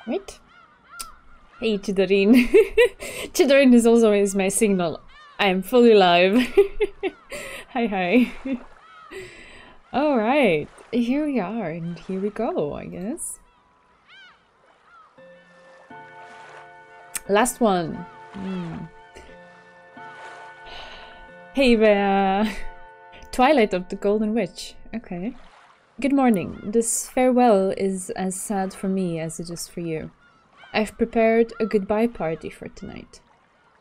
Right? Hey, Chidorin. Chidorin is also my signal. I am fully live. Hi, hi. Alright, here we are, and here we go, I guess. Last one. Hey there. Twilight of the Golden Witch. Okay. Good morning. This farewell is as sad for me as it is for you. I've prepared a goodbye party for tonight.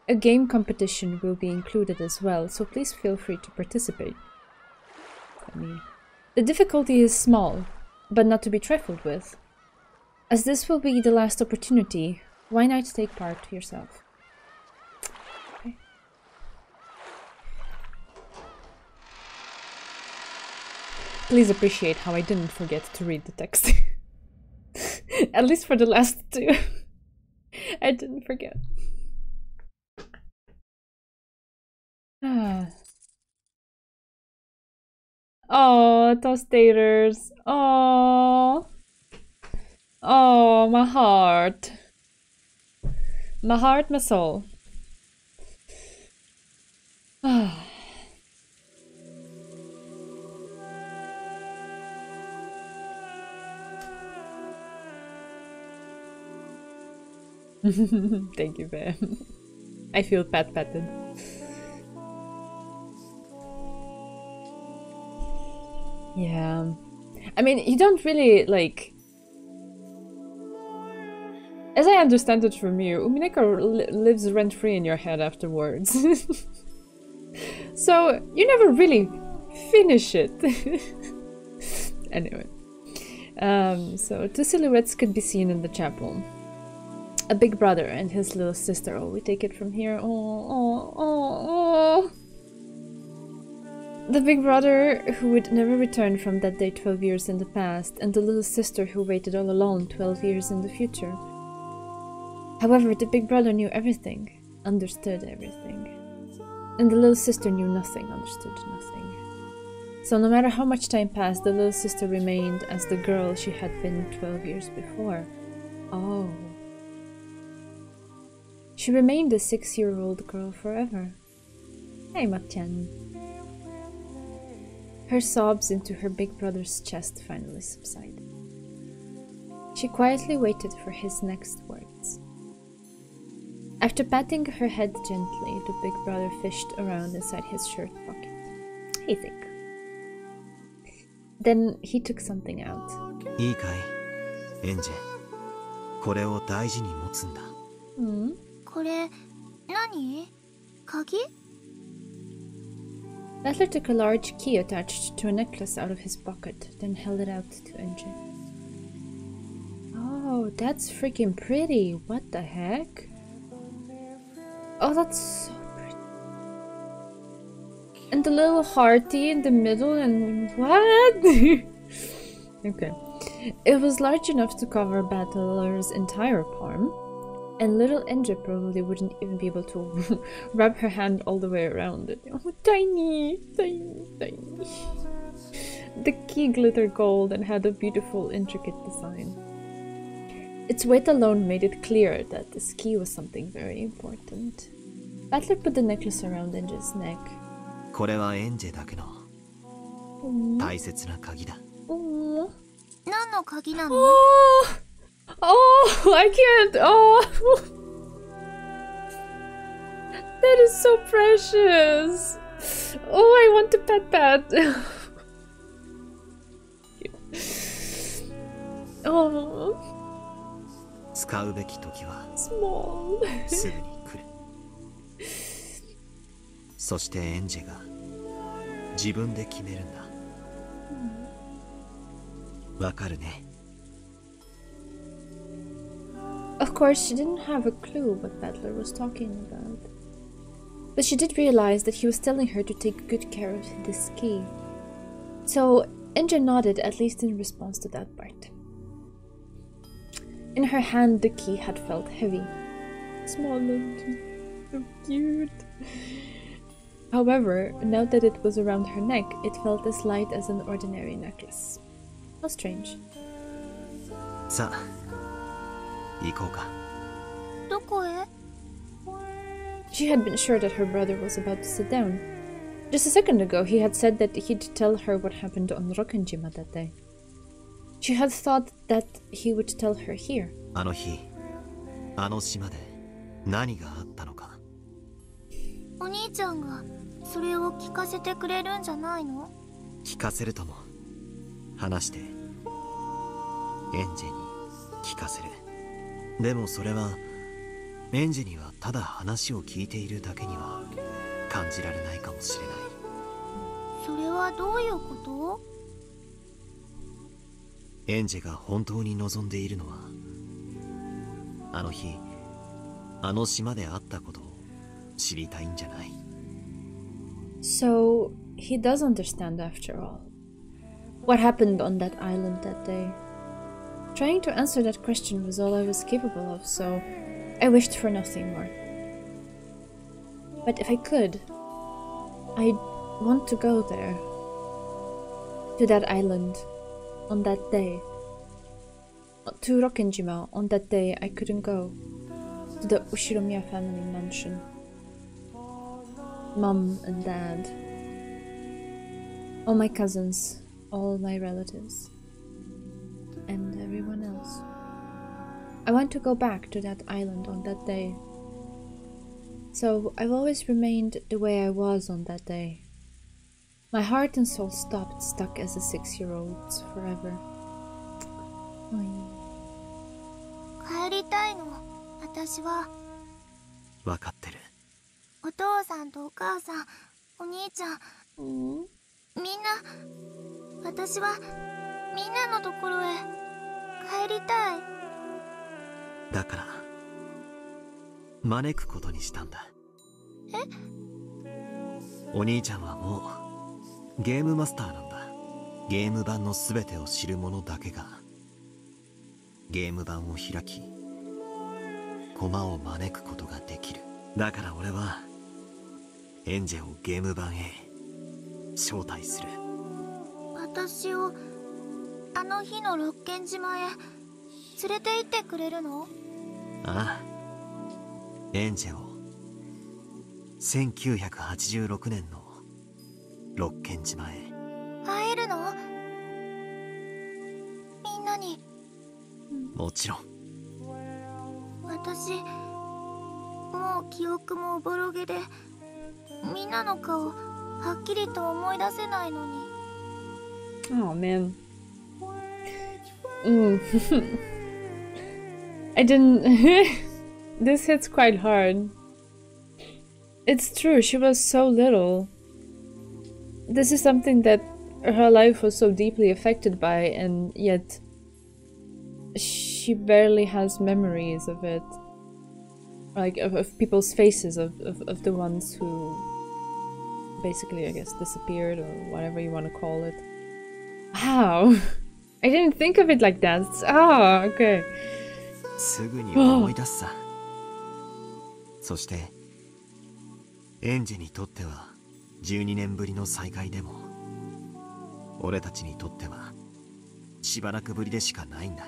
A game competition will be included as well, so please feel free to participate. The difficulty is small, but not to be trifled with. As this will be the last opportunity, why not take part yourself? Okay. Please appreciate how I didn't forget to read the text. At least for the last two. I didn't forget. Oh, toastators. Oh. Oh, my heart. My heart, my soul. Thank you, Bear. I feel pat-patted. Yeah. I mean, you don't really, like... As I understand it from you, Umineko lives rent-free in your head afterwards. So, you never really finish it. Anyway. So, two silhouettes could be seen in the chapel. A big brother and his little sister. Oh, we take it from here. Oh. The big brother who would never return from that day 12 years in the past, and the little sister who waited all alone 12 years in the future. However, the big brother knew everything, understood everything. And the little sister knew nothing, understood nothing. So no matter how much time passed, the little sister remained as the girl she had been 12 years before. Oh. She remained a 6-year-old girl forever. Hey, Matyan. Her sobs into her big brother's chest finally subsided. She quietly waited for his next words. After patting her head gently, the big brother fished around inside his shirt pocket. Hey, Vic. Then he took something out. いいかい、エンジェ。これを大事に持つんだ。これ、何？鍵? Butler took a large key attached to a necklace out of his pocket, then held it out to Enji. Oh, that's freaking pretty. What the heck? Oh, that's so pretty. And the little hearty in the middle and what? Okay. It was large enough to cover Battler's entire palm. And little Enji probably wouldn't even be able to wrap her hand all the way around it. Oh, tiny, tiny, tiny. The key glittered gold and had a beautiful, intricate design. Its weight alone made it clear that this key was something very important. Battler put the necklace around Enji's neck. これはエンジェだけの大切な鍵だ。何の鍵なの? Oh, I can't. Oh, that is so precious. Oh, I want to pat. Oh. 使うべき時はすぐに来る。そしてエンジェが自分で決めるんだ。わかるね。Of course, she didn't have a clue what Battler was talking about. But she did realize that he was telling her to take good care of this key. So, Enja nodded, at least in response to that part. In her hand, the key had felt heavy. Small and so cute. However, now that it was around her neck, it felt as light as an ordinary necklace. How strange. さあ行こうか。どこへ？ She had been sure that her brother was about to sit down. Just a second ago, he had said that he'd tell her what happened on Rokkenjima that day. She had thought that he would tell her here. あの日、あの島で何があったのか。お兄ちゃんがそれを聞かせてくれるんじゃないの？聞かせるとも。話してエンジェに聞かせる。でもそれはエンジェにはただ話を聞いているだけには感じられないかもしれない。それはどういうこと？エンジェが本当に望んでいるのは、あの日あの島であったことを知りたいんじゃない。 So, he does understand after all. What happened on that island that day? Trying to answer that question was all I was capable of, so I wished for nothing more. But if I could, I'd want to go there. To that island. On that day. To Rokkenjima on that day I couldn't go. To the Ushiromiya family mansion. Mom and Dad. All my cousins. All my relatives. And everyone else. I want to go back to that island on that day. So I've always remained the way I was on that day. My heart and soul stopped, stuck as a 6-year-old's forever. 帰りたいの、私は。分かってる。お父さんとお母さん、お兄ちゃん、みんな、私はみんなのところへ帰りたい。だから招くことにしたんだ。え？お兄ちゃんはもうゲームマスターなんだ。ゲーム版の全てを知る者だけがゲーム版を開き駒を招くことができる。だから俺はエンジェをゲーム版へ招待する。私をあの日の六軒島へ連れて行ってくれるの？ああ、エンジェを1986年の六軒島へ。会えるの？みんなに。もちろん。私もう記憶もおぼろげでみんなの顔はっきりと思い出せないのに。 Oh man. I didn't. This hits quite hard. It's true, she was so little. This is something that her life was so deeply affected by, and yet she barely has memories of it. Like, of people's faces, of the ones who basically, I guess, disappeared, or whatever you want to call it. Wow! I didn't think of it like that. Ah, okay. すぐに思い出すさ。そしてエンジェにとっては12年ぶりの再会でも、俺たちにとってはしばらくぶりでしかないんだ。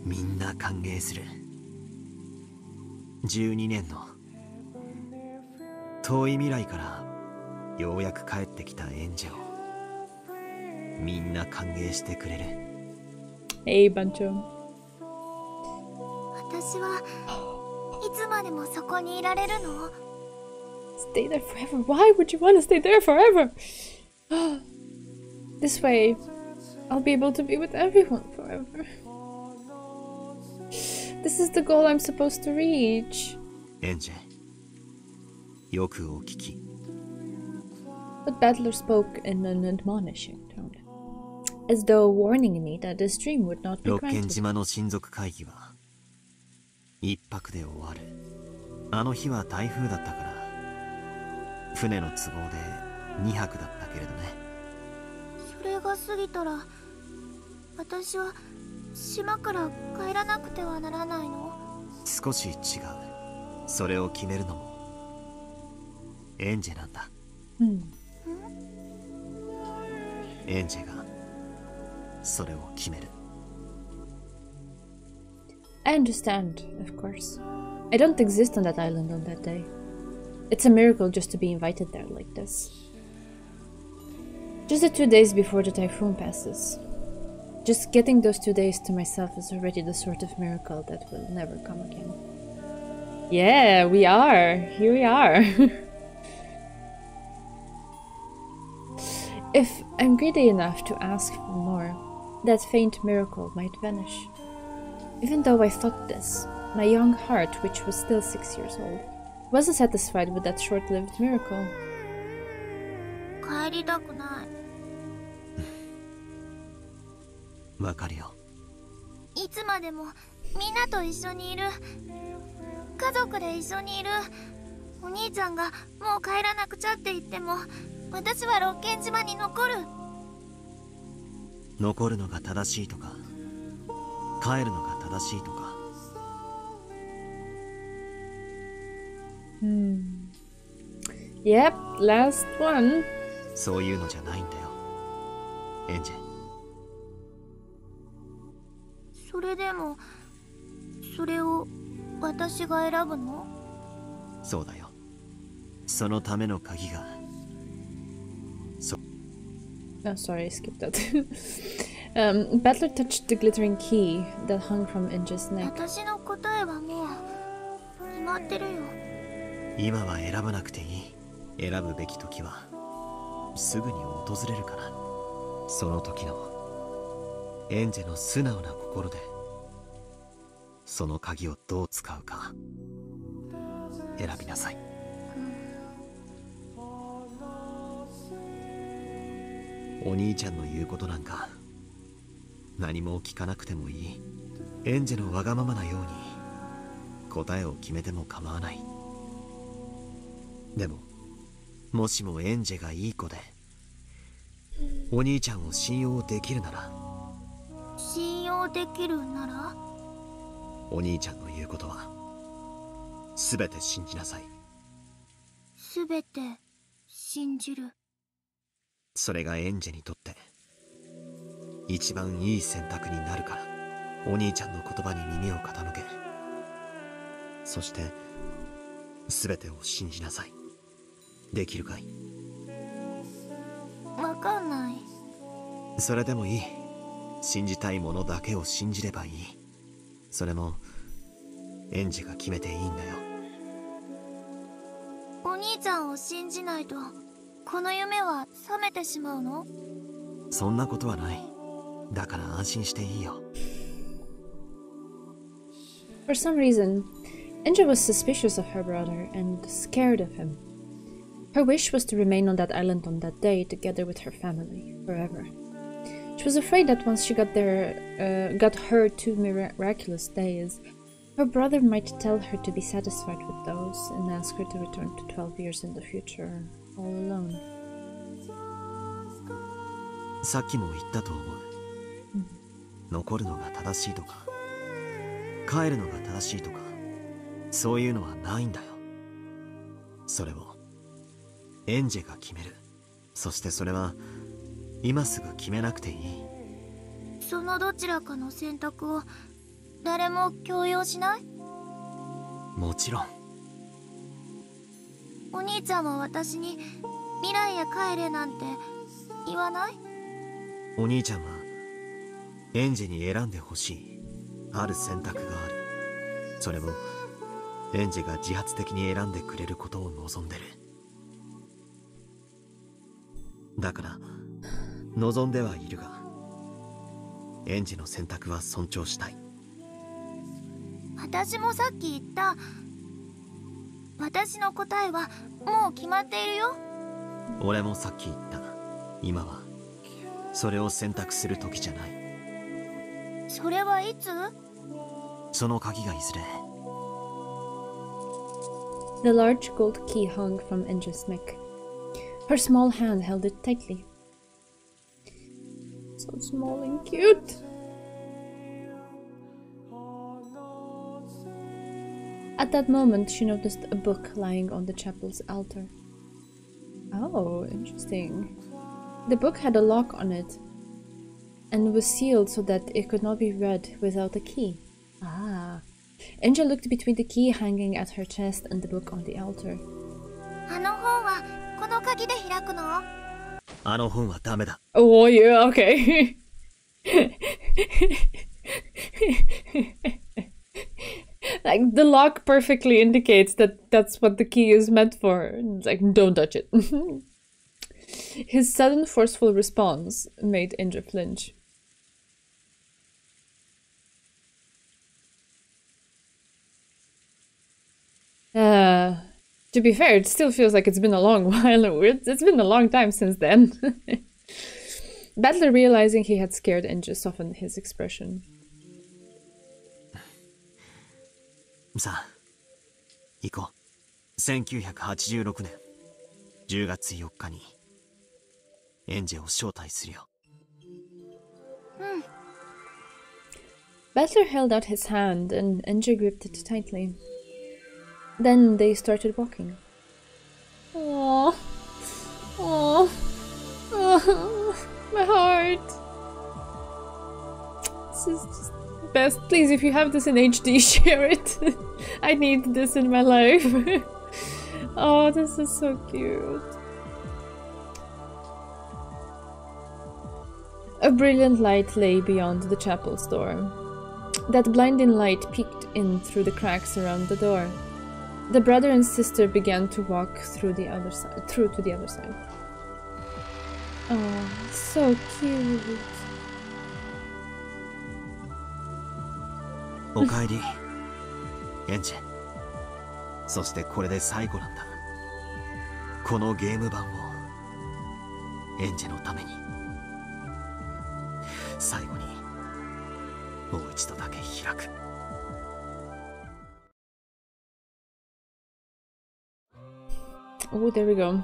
みんな歓迎する。12年の遠い未来からようやく帰ってきたエンジェをみんな歓迎してくれる。Hey, Bancho. 私はいつまでもそこにいられるの？ Stay there forever? Why would you want to stay there forever? This way, I'll be able to be with everyone forever. This is the goal I'm supposed to reach. エンジェ、よくお聞き。But Battler spoke in an admonishing tone, as though warning me that this dream would not be 六軒 granted. 島の親族会議は一泊で終わる。あの日は台風だったから船の都合で2泊だったけれどね。それが過ぎたら私は島から帰らなくてはならないの？少し違う。それを決めるのもエンジェなんだ。エンジェがそれを決める。I understand, of course. I don't exist on that island on that day. It's a miracle just to be invited there like this. Just the 2 days before the typhoon passes. Just getting those 2 days to myself is already the sort of miracle that will never come again. Yeah, we are. Here we are. If I'm greedy enough to ask for more, that faint miracle might vanish. Even though I thought this, my young heart, which was still 6 years old, wasn't satisfied with that short-lived miracle. 帰りたくない。わかるよ。いつまでもみんなと一緒にいる。家族で一緒にいる。お兄ちゃんがもう帰らなくちゃって言っても、私は六軒島に残る。残るのが正しいとか、帰るのが正しいとか。Yep, last one. そういうのじゃないんだよ、エンジェ。それでも、それを私が選ぶの？そうだよ。そのための鍵が。Oh, sorry, I skipped that. Battler touched the glittering key that hung from Inja's neck. 私の答えはもう決まってるよ。今は選ばなくていい。選ぶべき時はすぐに訪れるから。その時のエンジェの素直な心でその鍵をどう使うか選びなさい。お兄ちゃんの言うことなんか何も聞かなくてもいい。エンジェのわがままなように答えを決めても構わない。でももしもエンジェがいい子でお兄ちゃんを信用できるなら。信用できるなら？お兄ちゃんの言うことは全て信じなさい。全て信じる。それがエンジェにとって一番いい選択になるから。お兄ちゃんの言葉に耳を傾け、そして全てを信じなさい。できるかい？わかんない。それでもいい。信じたいものだけを信じればいい。それもエンジが決めていいんだよ。お兄ちゃんを信じないとこの夢は覚めてしまうの？そんなことはない。だから安心していいよ。For some reason, Inja was suspicious of her brother and scared of him. Her wish was to remain on that island on that day together with her family forever. She was afraid that once she got her 2 miraculous days, her brother might tell her to be satisfied with those and ask her to return to 12 years in the future, all alone. さっきも言ったと思う。残るのが正しいとか、帰るのが正しいとか、そういうのはないんだよ。それをエンジェが決める。そしてそれは今すぐ決めなくていい。そのどちらかの選択を誰も強要しない？もちろん。お兄ちゃんは私に未来へ帰れなんて言わない？お兄ちゃんはエンジェに選んでほしいある選択がある。それをエンジェが自発的に選んでくれることを望んでる。だから望んではいるが、エンジェの選択は尊重したい。私もさっき言った。私の答えはもう決まっているよ。俺もさっき言った。今はそれを選択する時じゃない。それはいつ？その鍵がいずれ。The large gold key hung from Inja's neck. Her small hand held it tightly. So small and cute. At that moment, she noticed a book lying on the chapel's altar. Oh, interesting. The book had a lock on it and was sealed so that it could not be read without a key. Ah. Angel looked between the key hanging at her chest and the book on the altar. あの本はこの鍵で開くの？あの本はダメだ。 Oh, yeah, okay. Like, the lock perfectly indicates that that's what the key is meant for. It's like, don't touch it. His sudden forceful response made Indra flinch. To be fair, it still feels like it's been a long while. It's been a long time since then. Battler, realizing he had scared Indra, softened his expression. さあ、行こう。1986年10月4日にエンジェを招待するよ。Battler held out his hand and Indra gripped it tightly. Then they started walking. Aww. Aww. Aww. My heart. This is just the best. Please, if you have this in HD, share it. I need this in my life. Oh, this is so cute. A brilliant light lay beyond the chapel's door. That blinding light peeked in through the cracks around the door. The brother and sister began to walk through to the other side. Oh, so cute. おかえり、エンジェ。そしてこれで最後なんだ。このゲーム版をエンジェのために最後にもう一度だけ開く。Oh, there we go.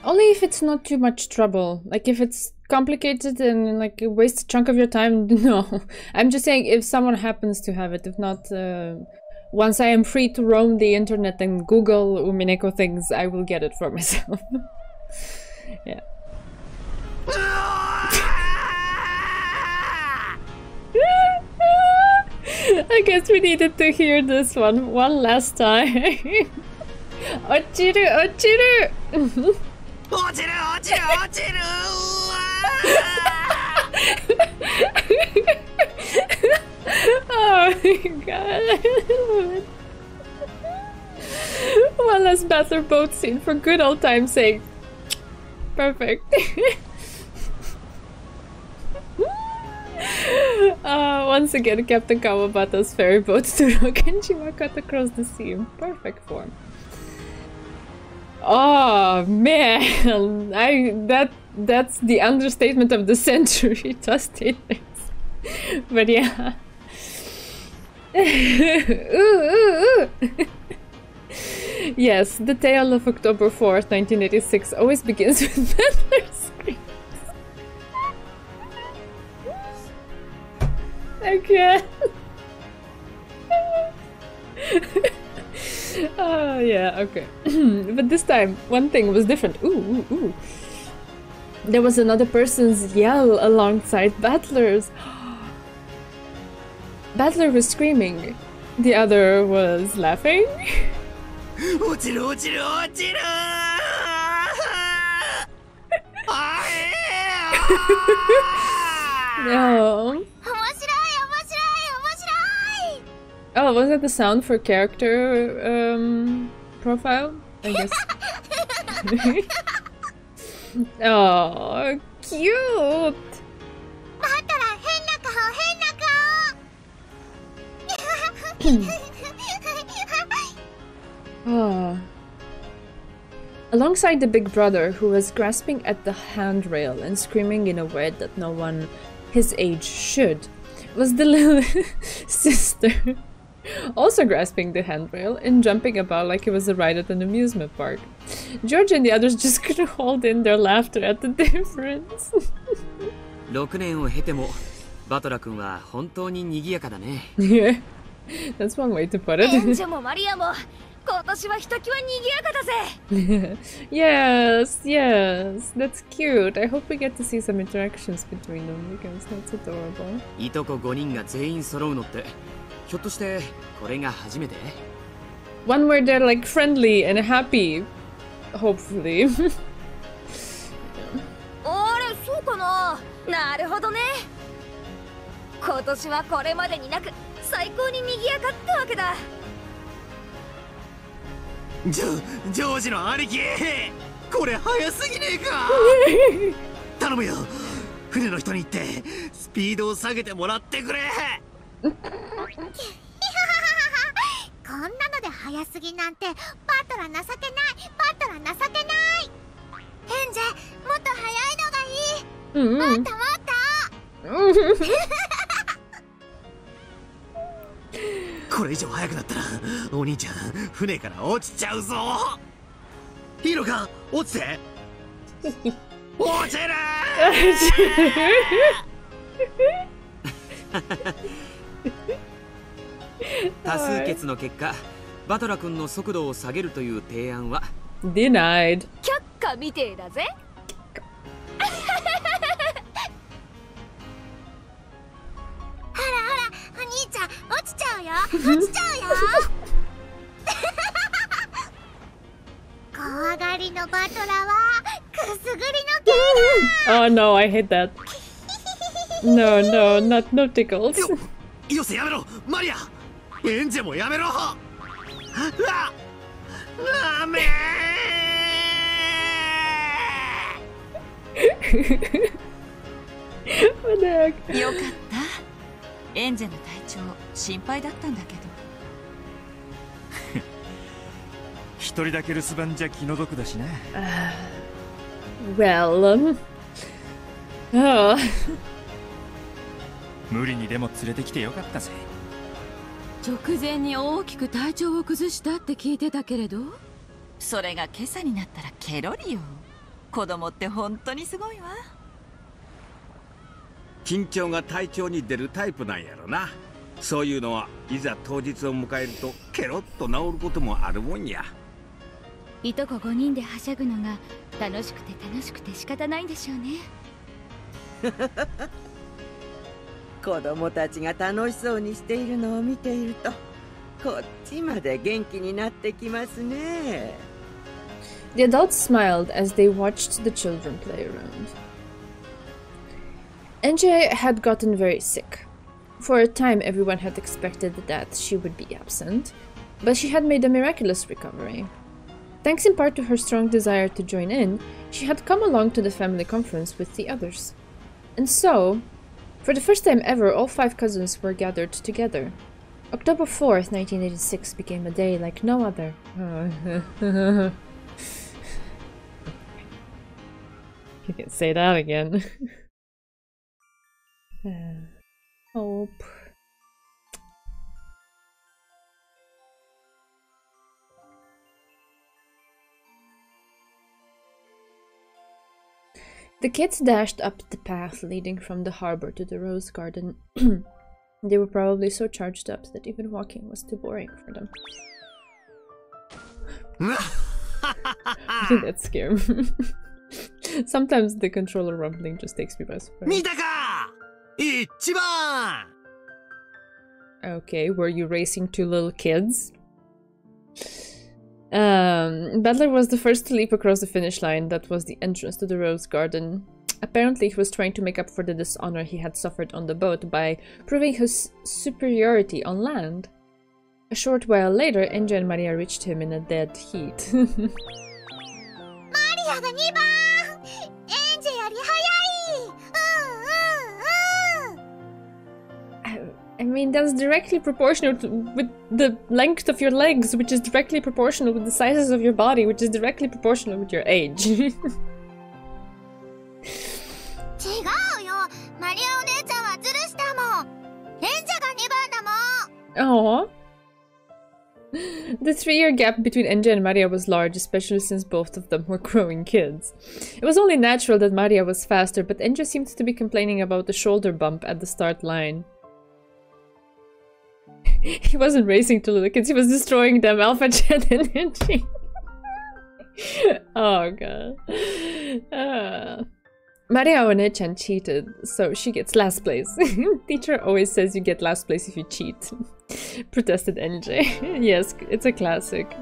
Only if it's not too much trouble. Like if it's complicated and like it wastes a chunk of your time, no. I'm just saying if someone happens to have it. If not, once I am free to roam the internet and Google Umineko things, I will get it for myself. Yeah. I guess we needed to hear this one last time. Ochiru, ochiru! Ochiru, ochiru, ochiru! Oh my god, I love it. One last battler boat scene for good old time's sake. Perfect. Once again, Captain Kawabata's ferry boat to Rokenjima cut across the sea in perfect form. Oh man, that's the understatement of the century, Dusty. But yeah. Ooh. Yes, the tale of October 4th, 1986 always begins with battler screams. Okay. Oh, yeah, okay. But this time, one thing was different. Ooh, ooh, ooh. There was another person's yell alongside Battler's. Battler was screaming. The other was laughing. No. Oh, was that the sound for character profile? I guess. Oh, cute! Oh. Alongside the big brother, who was grasping at the handrail and screaming in a way that no one his age should, was the little sister, also grasping the handrail and jumping about like it was a ride at an amusement park. George and the others just couldn't hold in their laughter at the difference. 6年を経てもバトラ君は本当に賑やかだね。Yeah, that's one way to put it. エンジェもマリアも今年はひときわ賑やかだぜ。Yes, yes, that's cute. I hope we get to see some interactions between them because that's adorable. いとこ5人が全員揃うのってひょっとしてこれが初めて？ One where they're like friendly and happy, hopefully. あれ、そうかな。なるほどね。今年はこれまでになく最高に賑やかってわけだ。ジョージの兄貴、これ早すぎねえか。頼むよ、船の人に言ってスピードを下げてもらってくれ。こんなので早すぎなんてバトラ情けない、バトラ情けない。ヘンゼ、もっと早いのがいい。もっともっと。これ以上早くなったらお兄ちゃん船から落ちちゃうぞ。いいのか、落ちて。落ちる多数決の結果、バトラ君の速度を下げるという提案は Denied. 却下みてえだぜ。ほらほら、お兄ちゃん落ちちゃうよ、落ちちゃうよ。怖がりのバトラはくすぐりの剣だ。Oh no, I hate that. No, no, no tickles. よせ、やめろマリア。エンジェもやめろ。ダメWhat the heck? よかった。エンジェの体調心配だったんだけど。一人だけ留守番じゃ気の毒だしな。Well, oh. 無理にでも連れてきてよかったぜ。直前に大きく体調を崩したって聞いてたけれど、それが今朝になったらケロリよ。子供って本当にすごいわ。緊張が体調に出るタイプなんやろな。そういうのはいざ当日を迎えるとケロッと治ることもあるもんや。いとこ5人ではしゃぐのが楽しくて仕方ないんでしょうね。子供たちが楽しそうにしているのを見ているとこっちまで元気になってきますね。 The adults smiled as they watched the children play around. NJ had gotten very sick. For a time, everyone had expected that she would be absent, but she had made a miraculous recovery. Thanks in part to her strong desire to join in, she had come along to the family conference with the others. And so, for the first time ever, all 5 cousins were gathered together. October 4th, 1986 became a day like no other. You can say that again. Hope. The kids dashed up the path leading from the harbor to the rose garden. They were probably so charged up that even walking was too boring for them. I think that's scary. Sometimes the controller rumbling just takes me by surprise. Okay, were you racing two little kids? Battler was the first to leap across the finish line. That was the entrance to the rose garden. Apparently he was trying to make up for the dishonor he had suffered on the boat by proving his superiority on land. A short while later, Enji and Maria reached him in a dead heat. I mean, that's directly proportional with the length of your legs, which is directly proportional with the sizes of your body, which is directly proportional with your age. Aww. The 3-year gap between Enji and Maria was large, especially since both of them were growing kids. It was only natural that Maria was faster, but Enji seemed to be complaining about the shoulder bump at the start line. He wasn't racing to little kids, he was destroying them. Alpha Jet energy. Oh god. Maria One-chan cheated, so she gets last place. Teacher always says you get last place if you cheat. Protested NJ. Yes, it's a classic.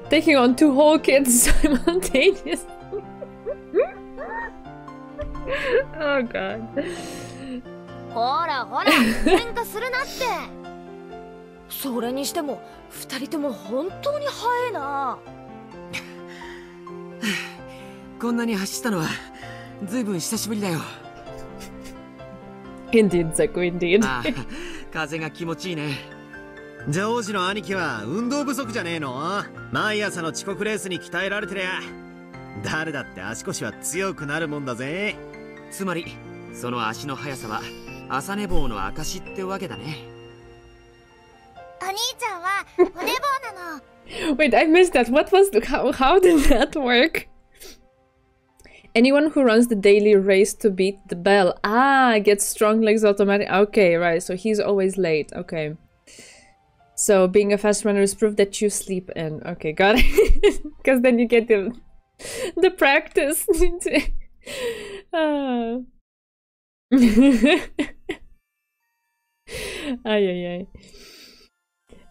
Taking on 2 whole kids simultaneously. Oh god. ほらほら、喧嘩するなって。それにしても2人とも本当に速いな。こんなに走ったのはずいぶん久しぶりだよ。Indeed, Zaku, indeed. ああ、風が気持ちいいね。ジョージの兄貴は運動不足じゃねえの？毎朝の遅刻レースに鍛えられてりゃ誰だって足腰は強くなるもんだぜ。つまりその足の速さは朝寝坊の証ってわけだね。お兄ちゃんはお寝坊なの。Wait, I missed that. What was the, how did that work? Anyone who runs the daily race to beat the bell. Ah, gets strong legs automatic. Okay, right. So he's always late. Okay. So being a fast runner is proof that you sleep in. Okay, got it. Because then you get the practice. Ay, ay, ay.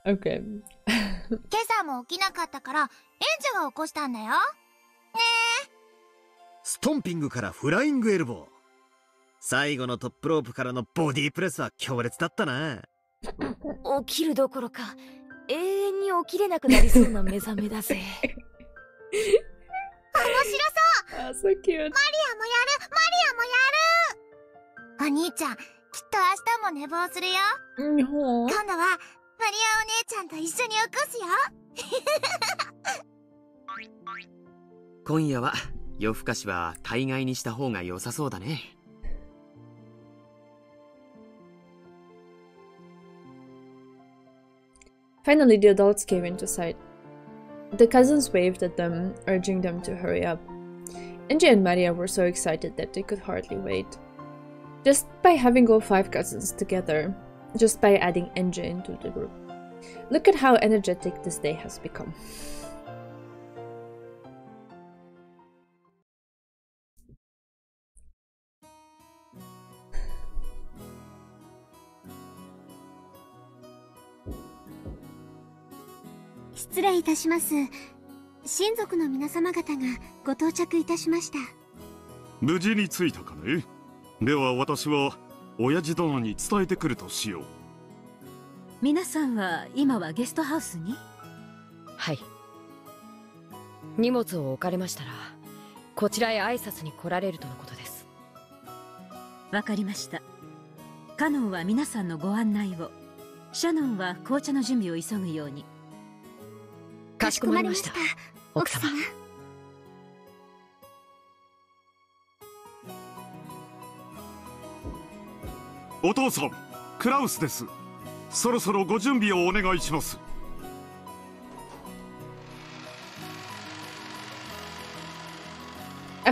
Okay. 今朝も起きなかったから、エンジェが起こしたんだよ。ねえ。ストンピングからフライングエルボー。最後のトップロープからのボディープレスは強烈だったな。起きるどころか、永遠に起きれなくなりそうな目覚めだぜ。面白そう。あ、so cute。マリアもやる、マリアもやる。お兄ちゃん、きっと明日も寝坊するよ。今度はマリアお姉ちゃんと一緒に起こすよ。今夜は夜更かしは大概にした方が良さそうだね。Finally, the adults came into sight. The cousins waved at them, urging them to hurry up. Enji and Maria were so excited that they could hardly wait. Just by having all 5 cousins together, just by adding Enji into the group. Look at how energetic this day has become.失礼いたします。親族の皆様方がご到着いたしました。無事に着いたかね。では私は親父殿に伝えてくるとしよう。皆さんは今はゲストハウスに？はい。荷物を置かれましたらこちらへ挨拶に来られるとのことです。わかりました。カノンは皆さんのご案内を、シャノンは紅茶の準備を急ぐように。かしこまりました、奥様。お父さん、クラウスです。そろそろご準備をお願いします。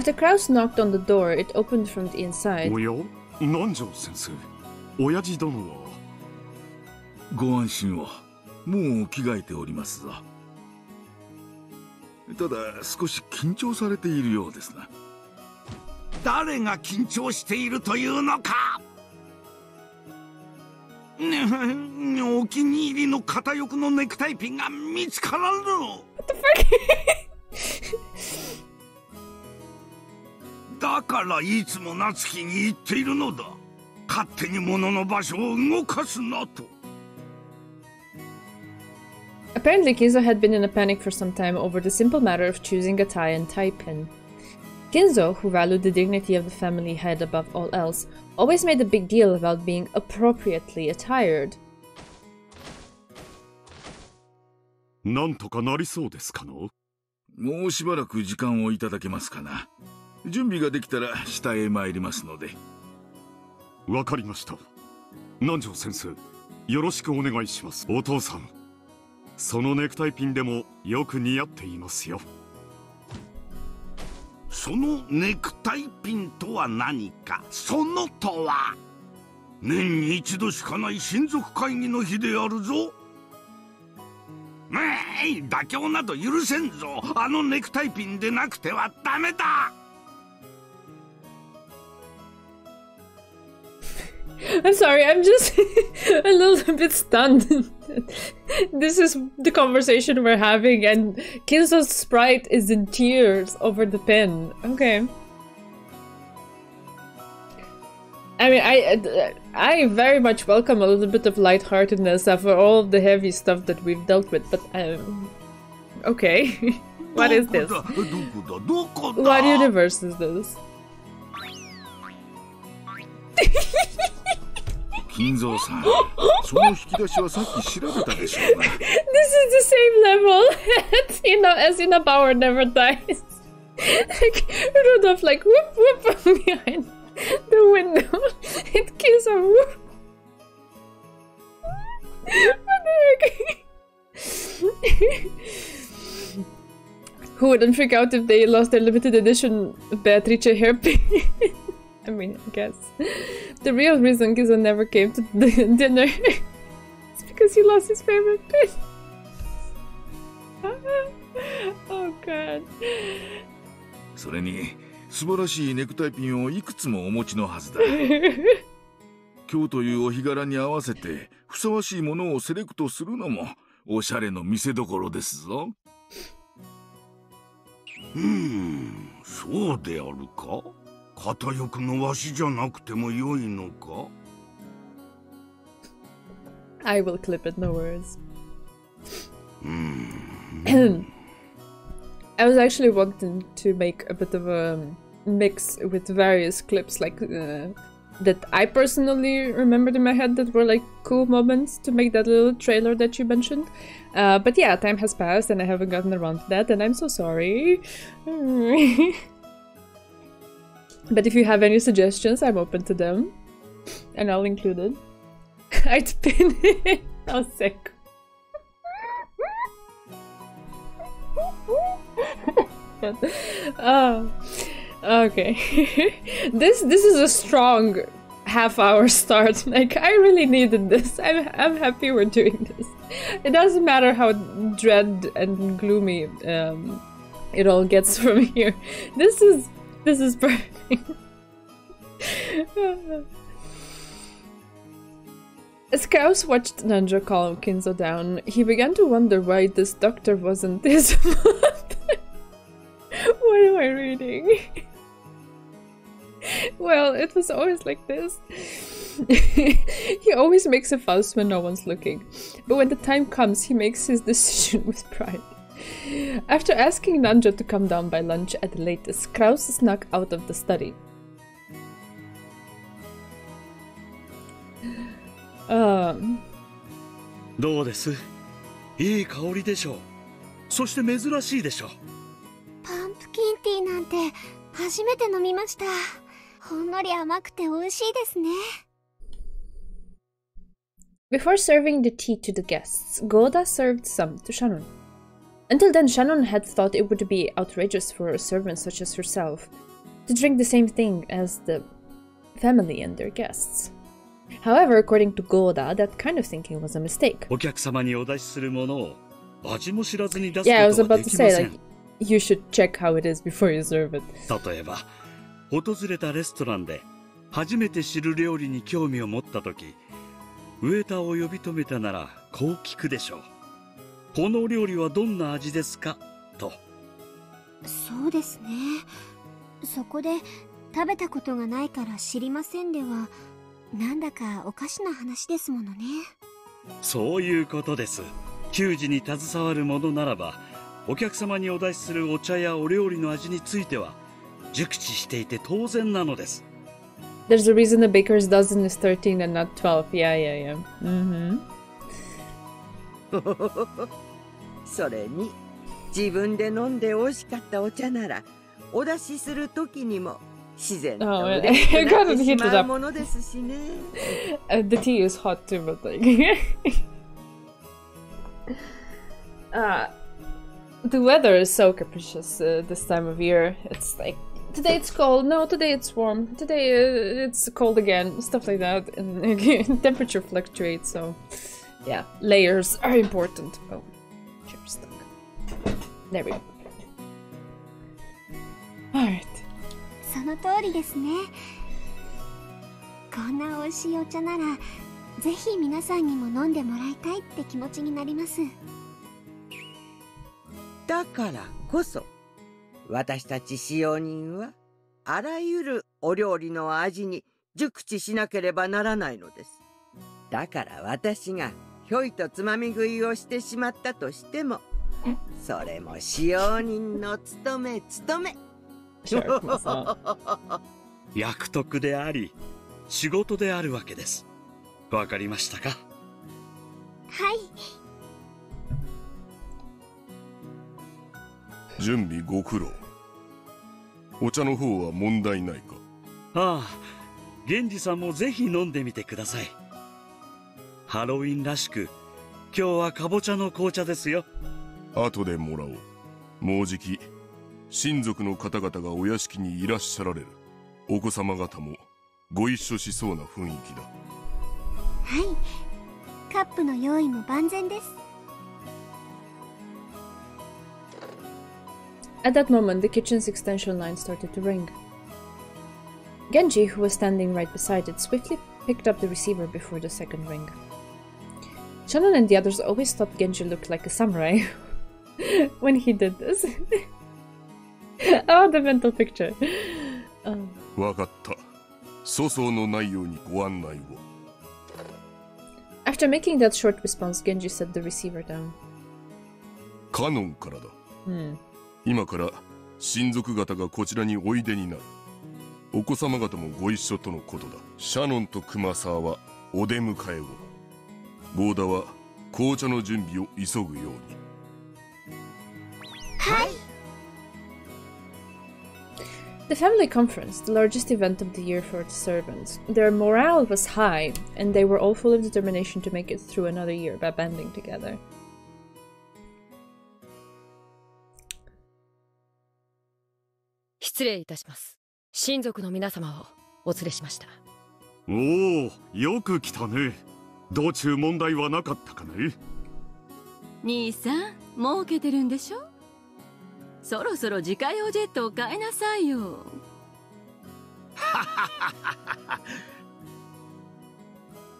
After Kraus knocked on the door, it opened from the inside. おや、南條先生、親父殿は。ご安心を。もう着替えておりますぞ。ただ少し緊張されているようですな。誰が緊張しているというのか。お気に入りの片翼のネクタイピンが見つからぬ。だからいつも夏希に言っているのだ。勝手に物の場所を動かすなと。Apparently, Kinzo had been in a panic for some time over the simple matter of choosing a tie and tie pin. Kinzo, who valued the dignity of the family head above all else, always made a big deal about being appropriately attired. なんとかなりそうですかの？もうしばらく時間をいただけますかな。準備ができたら下へ参りますので。わかりました。南條先生、よろしくお願いします。お父さん、そのネクタイピンでもよく似合っていますよ。そのネクタイピンとは何か。そのとは年に一度しかない親族会議の日であるぞ。妥協など許せんぞ。あのネクタイピンでなくてはダメだ。I'm sorry, I'm just a little bit stunned. This is the conversation we're having, and Kinzo's sprite is in tears over the pen. Okay. I mean, I very much welcome a little bit of lightheartedness after all of the heavy stuff that we've dealt with, but okay. What is this? What universe is this? 金蔵さん、その引き出しはさっき調べたでしょうが。This is the same level as Ina Power never dies. Like Rudolph, like whoop whoop behind the window. It kills a whoop. What the heck? Who wouldn't freak out if they lost their limited edition Beatrice hairpin? I mean, I guess. The real reason Gizo never came to the dinner is because he lost his favorite pin. Oh god. それに素晴らしいネクタイピンをいくつもお持ちのはずだ。今日というお日柄に合わせてふさわしいものをセレクトするのもおしゃれの見せ所ですぞ。そうであるか。片翼のわしじゃなくても良いのか。I will clip it, no worries. I was actually wanting to make a bit of a mix with various clips like that I personally remembered in my head that were like cool moments to make that little trailer that you mentioned. But yeah, time has passed and I haven't gotten around to that and I'm so sorry. But if you have any suggestions, I'm open to them. And I'll include it. I'd pin it. How sick. Oh, okay. This is a strong half-hour start. Like, I really needed this. I'm happy we're doing this. It doesn't matter how dread and gloomy it all gets from here. This is perfect. As Kraus watched Nanja calm Kinzo down, he began to wonder why this doctor wasn't his mother. What am I reading? Well, it was always like this. He always makes a fuss when no one's looking, but when the time comes, he makes his decision with pride. After asking Nanja to come down by lunch at the latest, Kraus snuck out of the study. どうです？いい香りでしょう。そして珍しいでしょう。パンプキンティーなんて初めて飲みました。ほんのり甘くて美味しいですね。Before serving the tea to the guests, Goda served some to Shannon. Until then, Shannon had thought it would be outrageous for a servant such as herself to drink the same thing as the family and their guests. However, according to Goda, that kind of thinking was a mistake. お客様にお出しするものを味も知らずに出す Yeah, I こ was とは about で to きま say, せ like, ん。 you should check how it is before you serve it. 例えば、訪れたレストランで初めて知る料理に興味を持ったとき、ウェーターを呼び止めたならこう聞くでしょう。この料理はどんな味ですかと。そうですね。そこで食べたことがないから知りませんでは、なんだかおかしな話ですものね。そういうことです。給仕に携わるものならば、お客様にお出しするお茶やお料理の味については熟知していて当然なのです。There's a reason the baker's dozen is 13 and not 12. Yeah, yeah, yeah. それに自分で飲んで美味しかったお茶ならお出しする時にも自然と嬉しくなってしまうものですしね。The tea is hot too, but like... the weather is so capricious this time of year. It's like, today it's cold, no, today it's warm, today it's cold again, stuff like that. And temperature fluctuates, so yeah, layers are important. Oh, chair's stuck. There we go. Alright. その通りですね。こんな美味しいお茶なら、ぜひ皆さんにも飲んでもらいたいって気持ちになります。だからこそ私たち使用人はあらゆるお料理の味に熟知しなければならないのです。だから私がひょいとつまみ食いをしてしまったとしても、それも使用人の務め。役得であり仕事であるわけです。わかりましたか？はい。準備ご苦労。お茶の方は問題ないか？ああ、源氏さんもぜひ飲んでみてください。ハロウィンらしく今日はかぼちゃの紅茶ですよ。後でもらおう。もうじき親族の方々がお屋敷にいらっしゃられる。お子様方もご一緒しそうな雰囲気だ。はい、カップの用意も万全です。At that moment, the kitchen's extension line started to ring. Genji, who was standing right beside it, swiftly picked up the receiver before the second ring. Shannon and the others always thought Genji looked like a samurai when he did this. Oh, the mental picture. わかった。粗相のないようにご案内を。After making that short response, Genji set the receiver down. カノンからだ。今から親族方がこちらにおいでになる。お子様方もご一緒とのことだ。シャノンと熊沢はお出迎えを。ゴーダは紅茶の準備を急ぐように。はい。The family conference, the largest event of the year for the servants. Their morale was high, and they were all full of determination to make it through another year by banding together. 失礼いたします。親族の皆様をお連れしました。おお、よく来たね。道中問題はなかったかね。兄さん、儲けてるんでしょ？そろそろ自家用ジェットを買いなさいよ。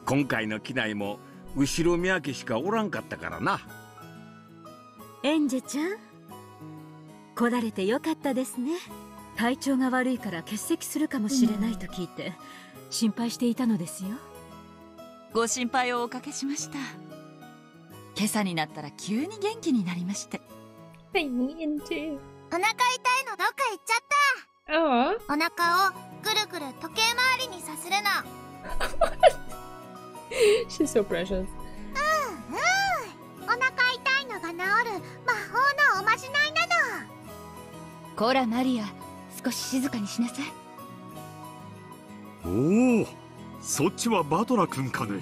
今回の機内も後ろ宮家しかおらんかったからな。エンジェちゃん、来られてよかったですね。体調が悪いから欠席するかもしれないと聞いて、心配していたのですよ。ご心配をおかけしました。今朝になったら急に元気になりまして。お腹痛いのどっか行っちゃった。お腹をぐるぐる時計回りにさせるの。She's so precious. お腹痛いのが治る魔法のおまじないなの。こらマリア、少し静かにしなさい。おお、そっちはバトラ君かね。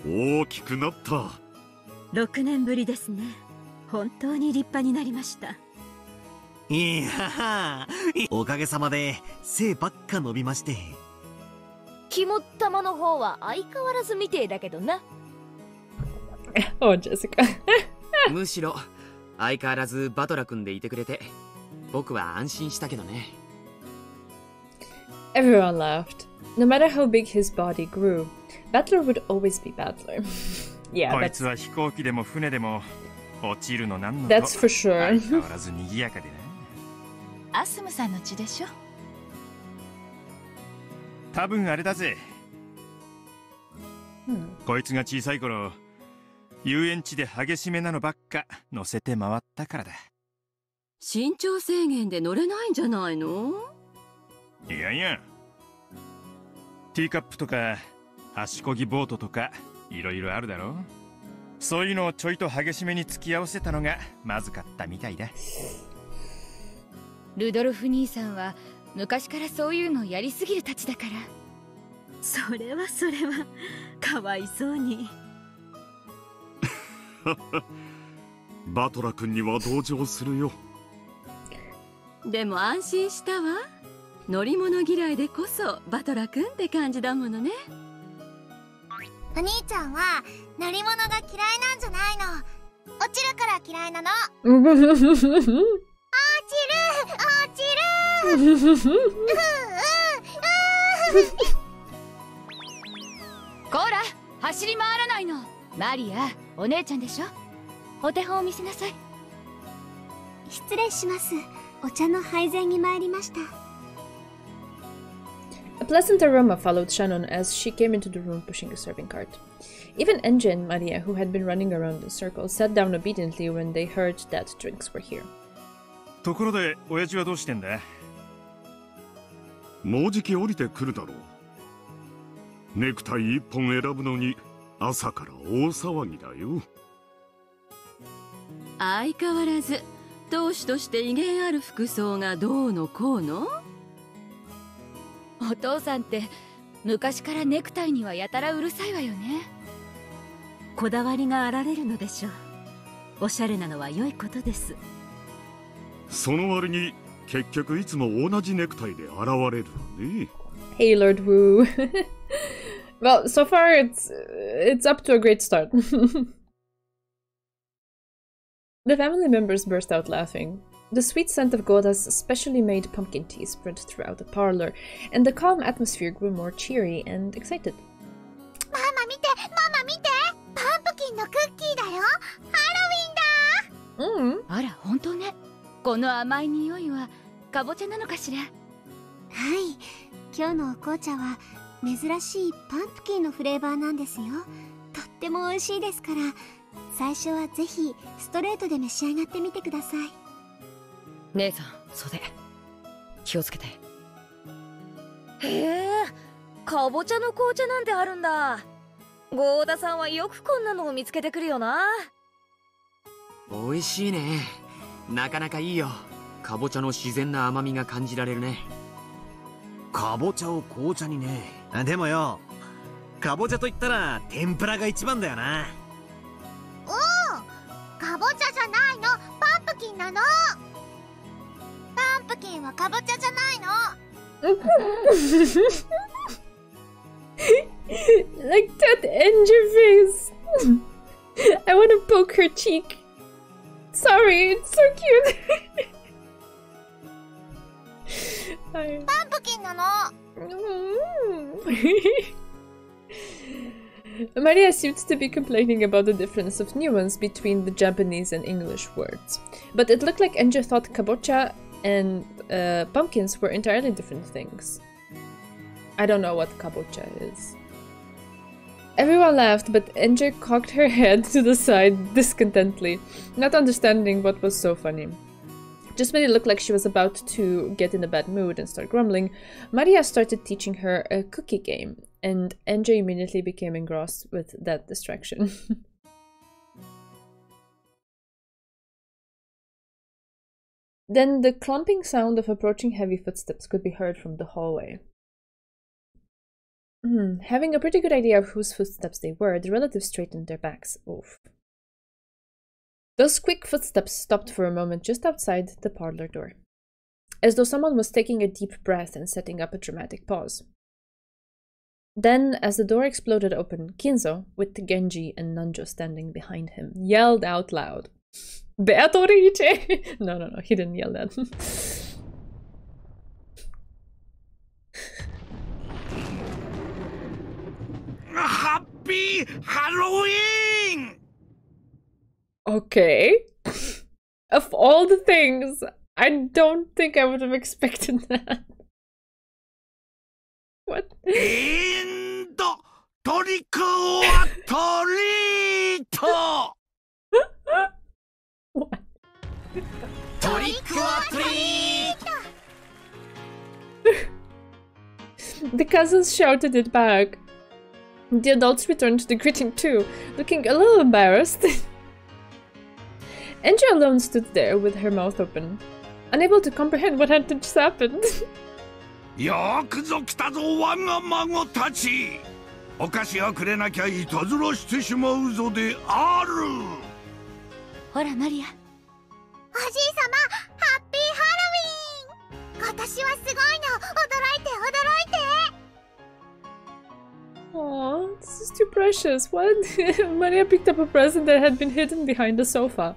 大きくなった。6年ぶりですね。本当に立派になりました。いや、おかげさまで背ばっか伸びまして。肝っ玉の方は相変わらずみてえだけどな。Oh, Jessica. むしろ相変わらずバトラ君でいてくれて僕は安心したけどね。Everyone laughed. No matter how big his body grew, Battler would always be Battler. Yeah, こいつは飛行機でも船でも落ちるのなんの That's for sure. 相変わらず賑やかでな。アスムさんの血でしょ。多分あれだぜ。こいつが小さい頃、遊園地で激しめなのばっか乗せて回ったからだ。身長制限で乗れないんじゃないの？いやいや。ティーカップとか足こぎボートとかいろいろあるだろ。そういうのをちょいと激しめに付き合わせたのがまずかったみたいだ。ルドルフ兄さんは昔からそういうのやりすぎるたちだから。それはかわいそうに。バトラ君には同情するよ。でも安心したわ。乗り物嫌いでこそバトラ君って感じだものね。お兄ちゃんは乗り物が嫌いなんじゃないの。落ちるから嫌いなの。落ちるこら走り回らないの。マリア、お姉ちゃんでしょ。お手本を見せなさい。失礼します。お茶の配膳に参りました。A pleasant aroma followed Shannon as she came into the room pushing a serving cart. Even Enji and Maria, who had been running around in circles, sat down obediently when they heard that drinks were here. ところで、親父はどうしてんだ？もうじき降りてくるだろう。ネクタイ一本選ぶのに朝から大騒ぎだよ。相変わらず当主として威厳ある服装がどうのこうの？お父さんって昔からネクタイにはやたらうるさいわよね。こだわりがあられるのでしょう。おしゃれなのは良いことです。その割に結局いつも同じネクタイで現れるのね。Hey, Lord Wu. Well, so far it's up to a great start. The family members burst out laughing. The sweet scent of Goda's specially made pumpkin tea spread throughout the parlor, and the calm atmosphere grew more cheery and excited. ママ見て、パンプキンのクッキーだよ。ハロウィンだ。あら、本当ね。この甘い匂いはかぼちゃなのかしら。はい、今日のお紅茶は珍しいパンプキンのフレーバーなんですよ。とっても美味しいですから、最初はぜひストレートで召し上がってみてください。姉さん、袖気をつけて。へえ、かぼちゃの紅茶なんてあるんだ。ゴーダさんはよくこんなのを見つけてくるよな。美味しいね。なかなかいいよ。かぼちゃの自然な甘みが感じられるね。かぼちゃを紅茶にね。でもよ、かぼちゃといったら天ぷらが一番だよな。かぼちゃじゃないの。パンプキンなの。パンプキンはかぼちゃじゃないの。Like that Enji face. I want to poke her cheek. Sorry, it's so cute. パンプキンなの。Maria seemed to be complaining about the difference of nuance between the Japanese and English words. But it looked like Enji thought kabocha and pumpkins were entirely different things. I don't know what kabocha is. Everyone laughed, but Enji cocked her head to the side discontently, not understanding what was so funny. Just when it looked like she was about to get in a bad mood and start grumbling, Maria started teaching her a cookie game, and Enji immediately became engrossed with that distraction. Then the clumping sound of approaching heavy footsteps could be heard from the hallway. Having a pretty good idea of whose footsteps they were, the relatives straightened their backs. Oof. Those quick footsteps stopped for a moment just outside the parlor door. as though someone was taking a deep breath and setting up a dramatic pause. Then, as the door exploded open, Kinzo, with Genji and Nanjo standing behind him, yelled out loud, "Beatrice!" No, he didn't yell that. Happy Halloween! Okay. Of all the things, I don't think I would have expected that. What? Trick or treat! What? Trick or treat! The cousins shouted it back. The adults returned to the greeting too, looking a little embarrassed. Angie alone stood there with her mouth open, unable to comprehend what had just happened. よくぞ来たぞ我が孫たち。お菓子をくれなきゃいたずらしてしまうぞである。ほらマリア。おじいさま、ハッピーハロウィーン。今年はすごいの。驚いて驚いて。Aww, this is too precious. What? Maria picked up a present that had been hidden behind the sofa.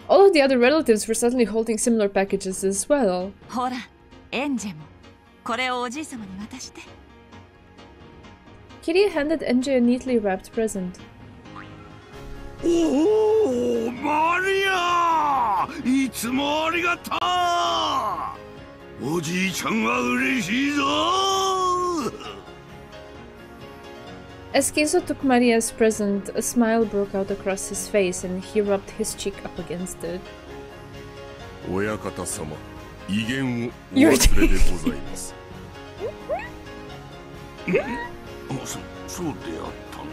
All of the other relatives were suddenly holding similar packages as well. ほら、エンジェもこれをおじい様に渡して。Kitty handed Enji a neatly wrapped present. おお、マリア！いつもありがとう。おじいちゃんは嬉しいぞ。As Kinzo took Maria's present, a smile broke out across his face and he rubbed his cheek up against it. 親方様、威厳をお忘れでございます。そうであったな。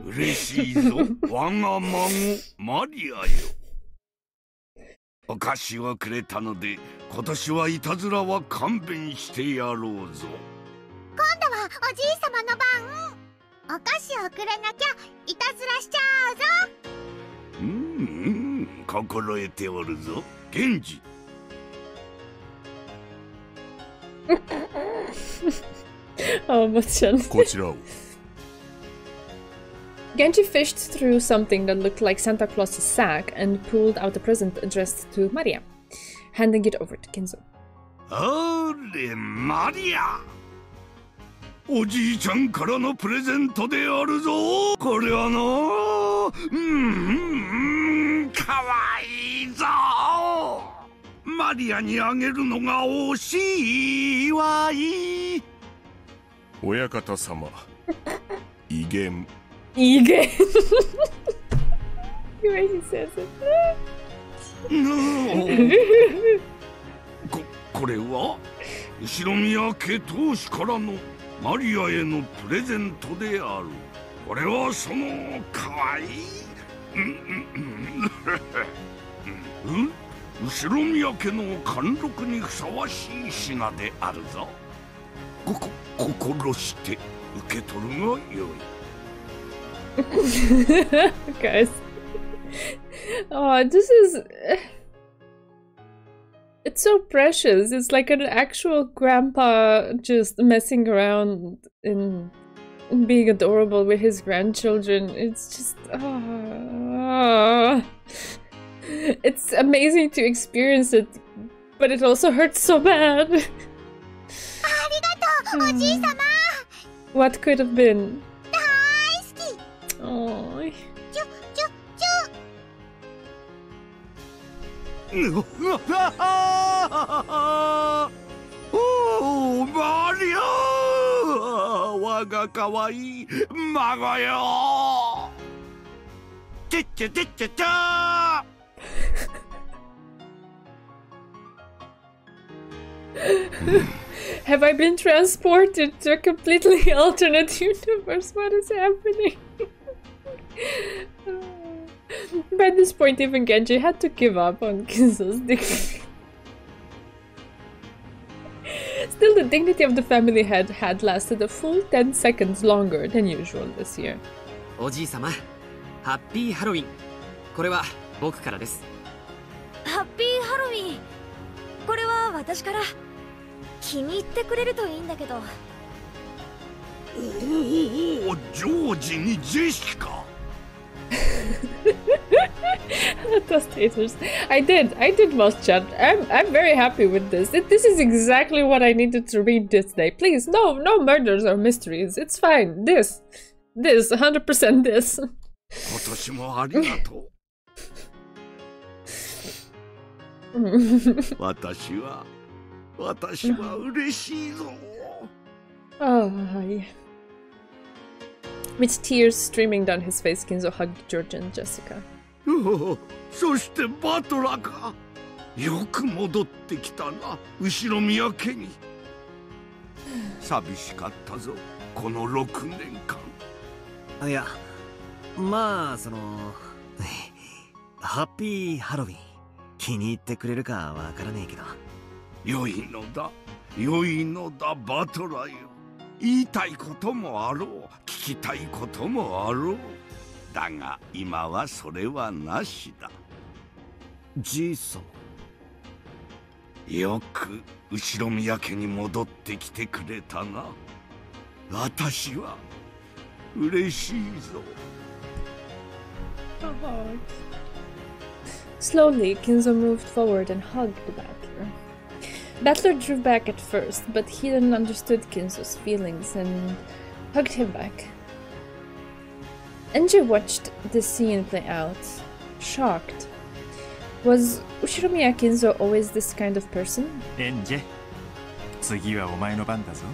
嬉しいぞ、我が孫マリアよ。お菓子をくれたので、今年はいたずらは勘弁してやろうぞ。今度はおじいさまの番。お菓子をくれなきゃいたずらしちゃうぞ。心得ておるぞ、源氏。Oh, Mutchan. こちらを。Genji fished through something that looked like Santa Claus's sack and pulled out a present addressed to Maria, handing it over to Kinzo. あれ、マリア！おじいちゃんからのプレゼントであるぞ。これはな、かわいいぞ。マリアにあげるのが惜しいわい。親方様、威厳。威厳。The way he says it. これは後宮家当主からのマリアへのプレゼントである。これはそのかわいい後宮家の貫禄にふさわしい品であるぞ。心して受け取るがよい。Guys. Oh, this is... It's so precious. It's like an actual grandpa just messing around and being adorable with his grandchildren. It's just... It's amazing to experience it, but it also hurts so bad. What could have been? Oh. Oh, Mario! 我がかわいい孫よ。てっちゃてっちゃちゃ。Have I been transported to a completely alternate universe? What is happening? By this point, even Genji had to give up on Kinzo's dignity. Still, the dignity of the family had lasted a full 10 seconds longer than usual this year. おじい様、ハッピーハロウィン。これは僕からです。ハッピーハロウィン。これは私から。気に入ってくれるといいんだけど。おお、ジョージにジェシカ。Devastators. I did most chat. I'm very happy with this. This is exactly what I needed to read this day. Please, no murders or mysteries. It's fine. This, 100% this. 今年もありがとう。私は嬉しいぞ。Oh, yeah. With tears streaming down his face, Kinzo hugged George and Jessica. そしてバトラーか。よく戻ってきたな、後ろ宮家に。寂しかったぞ、この6年間。いや、まあハッピーハロウィン気に入ってくれるかわからねえけど。良いのだバトラーよ。言いたいこともあろう、聞きたいこともあろう。だが今はそれはなしだ。じいさん、よく後ろ宮家に戻ってきてくれたな。私は嬉しいぞ。Slowly, Kinzo moved forward and hugged the Battler. Battler drew back at first, but he then understood Kinzo's feelings and hugged him back. Enji watched this scene play out, shocked. Was Ushiromiya Kinzo always this kind of person? Enji, 次はお前の番だぞ。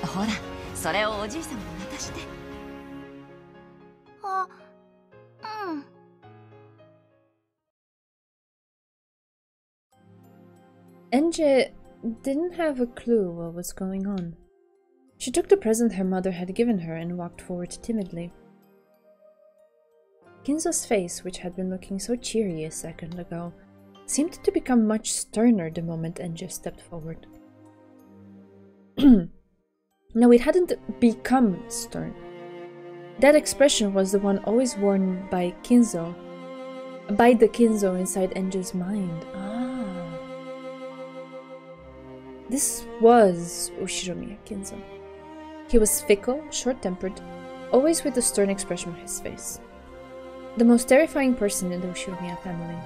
ほら、それをおじいさんに渡して。あ、うん。Enji didn't have a clue what was going on. She took the present her mother had given her and walked forward timidly. Kinzo's face, which had been looking so cheery a second ago, seemed to become much sterner the moment Enji stepped forward. No, it hadn't become stern. That expression was the one always worn by the Kinzo inside Enji's mind. This was Ushiromiya Kinzo. He was fickle, short-tempered, always with a stern expression on his face. The most terrifying person in the Ushiromiya family.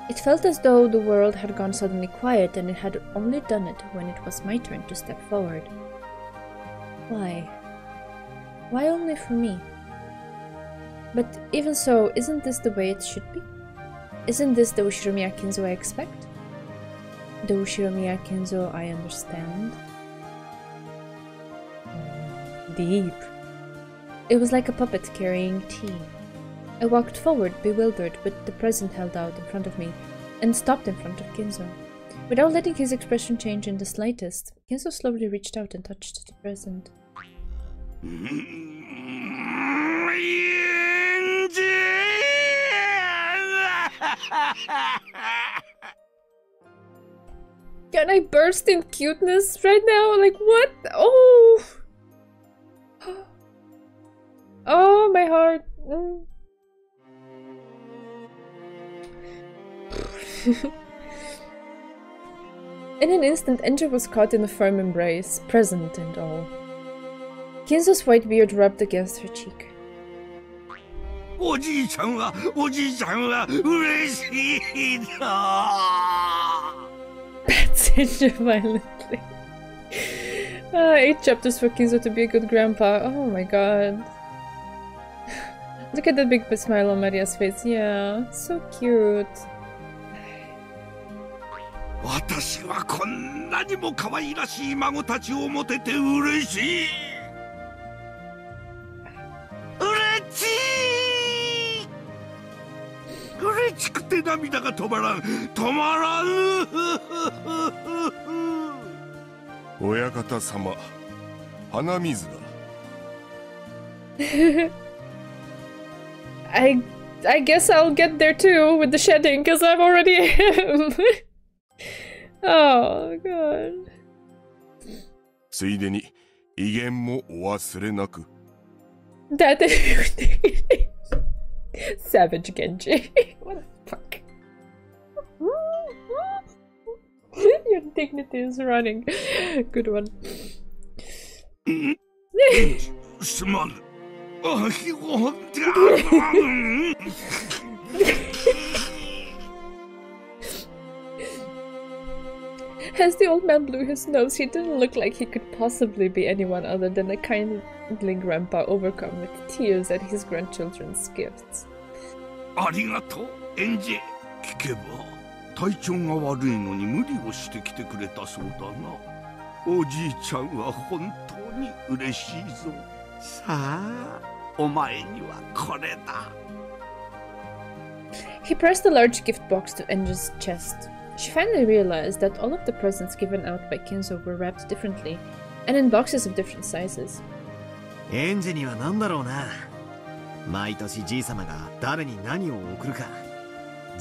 It felt as though the world had gone suddenly quiet and it had only done it when it was my turn to step forward. Why? Why only for me? But even so, isn't this the way it should be? Isn't this the Ushiromiya Kinzo I expect? The Ushiromiya Kinzo I understand? Deep. It was like a puppet carrying tea. I walked forward, bewildered, but the present held out in front of me, and stopped in front of Kinzo. Without letting his expression change in the slightest, Kinzo slowly reached out and touched the present. Can I burst in cuteness right now? Like, what? Oh! Oh, my heart. In an instant, Enji was caught in a firm embrace, present and all. Kinzo's white beard rubbed against her cheek. おじいちゃんは嬉しいだ。 Pats Enji violently. 8 chapters for Kinzo to be a good grandpa. Oh my god. Look at that big smile on Maria's face. Yeah, so cute. 私はこんなにも可愛らしい孫たちを持てて嬉しい。嬉しくて涙が止まらぬ。親方様、鼻水だ。I guess I'll get there too with the shedding, because I've already am. Oh god. ついでに威厳もお忘れなく。That Savage Genji. What the fuck? Your dignity is running. Good one. すまぬ。あ、ひご。As the old man blew his nose, he didn't look like he could possibly be anyone other than a kindly grandpa overcome with tears at his grandchildren's gifts. ありがとう、エンジェ。聞けば体調が悪いのに無理をしてきてくれたそうだな。おじいちゃんは本当に嬉しいぞ。さあ、お前にはこれだ。He pressed a large gift box to Enja's chest. She finally realized that all of the presents given out by Kinzo were wrapped differently, and in boxes of different sizes. エンジには何だろうな。毎年じいさまが誰に何を送るか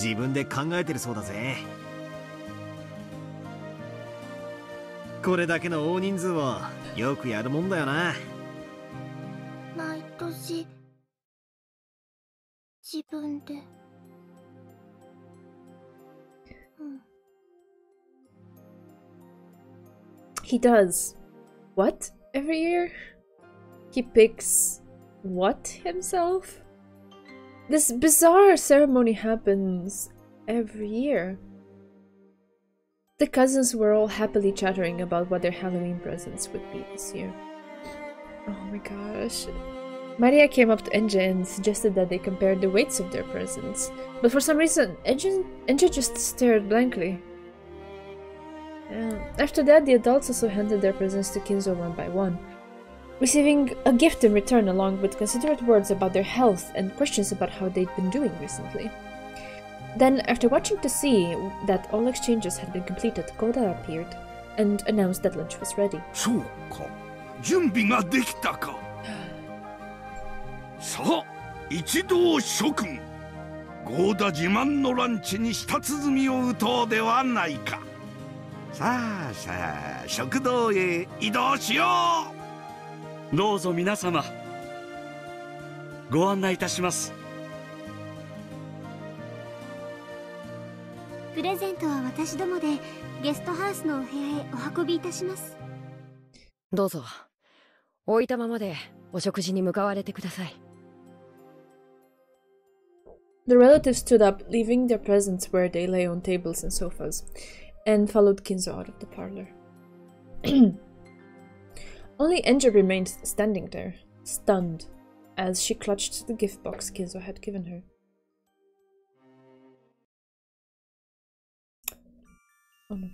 自分で考えてるそうだぜ。これだけの大人数をよくやるもんだよな。毎年自分で。He does. What? Every year? He picks what himself? This bizarre ceremony happens every year. The cousins were all happily chattering about what their Halloween presents would be this year. Oh my gosh. Maria came up to Enja and suggested that they compare the weights of their presents, but for some reason, Enja just stared blankly. After that, the adults also handed their presents to Kinzo one by one, receiving a gift in return along with considerate words about their health and questions about how they'd been doing recently. Then, after watching to see that all exchanges had been completed, Koda appeared and announced that lunch was ready. そうか、準備ができたか。さあ、一同諸君、ゴーダ自慢のランチに舌鼓を打とうではないか。さあさあ、食堂へ移動しよう。どうぞ皆様、ご案内いたします。プレゼントは私どもでゲストハウスのお部屋へお運びいたします。どうぞ、置いたままでお食事に向かわれてください。The relatives stood up, leaving their presents where they lay on tables and sofas, and followed Kinzo out of the parlor. Only Enja remained standing there, stunned, as she clutched the gift box Kinzo had given her. Oh no.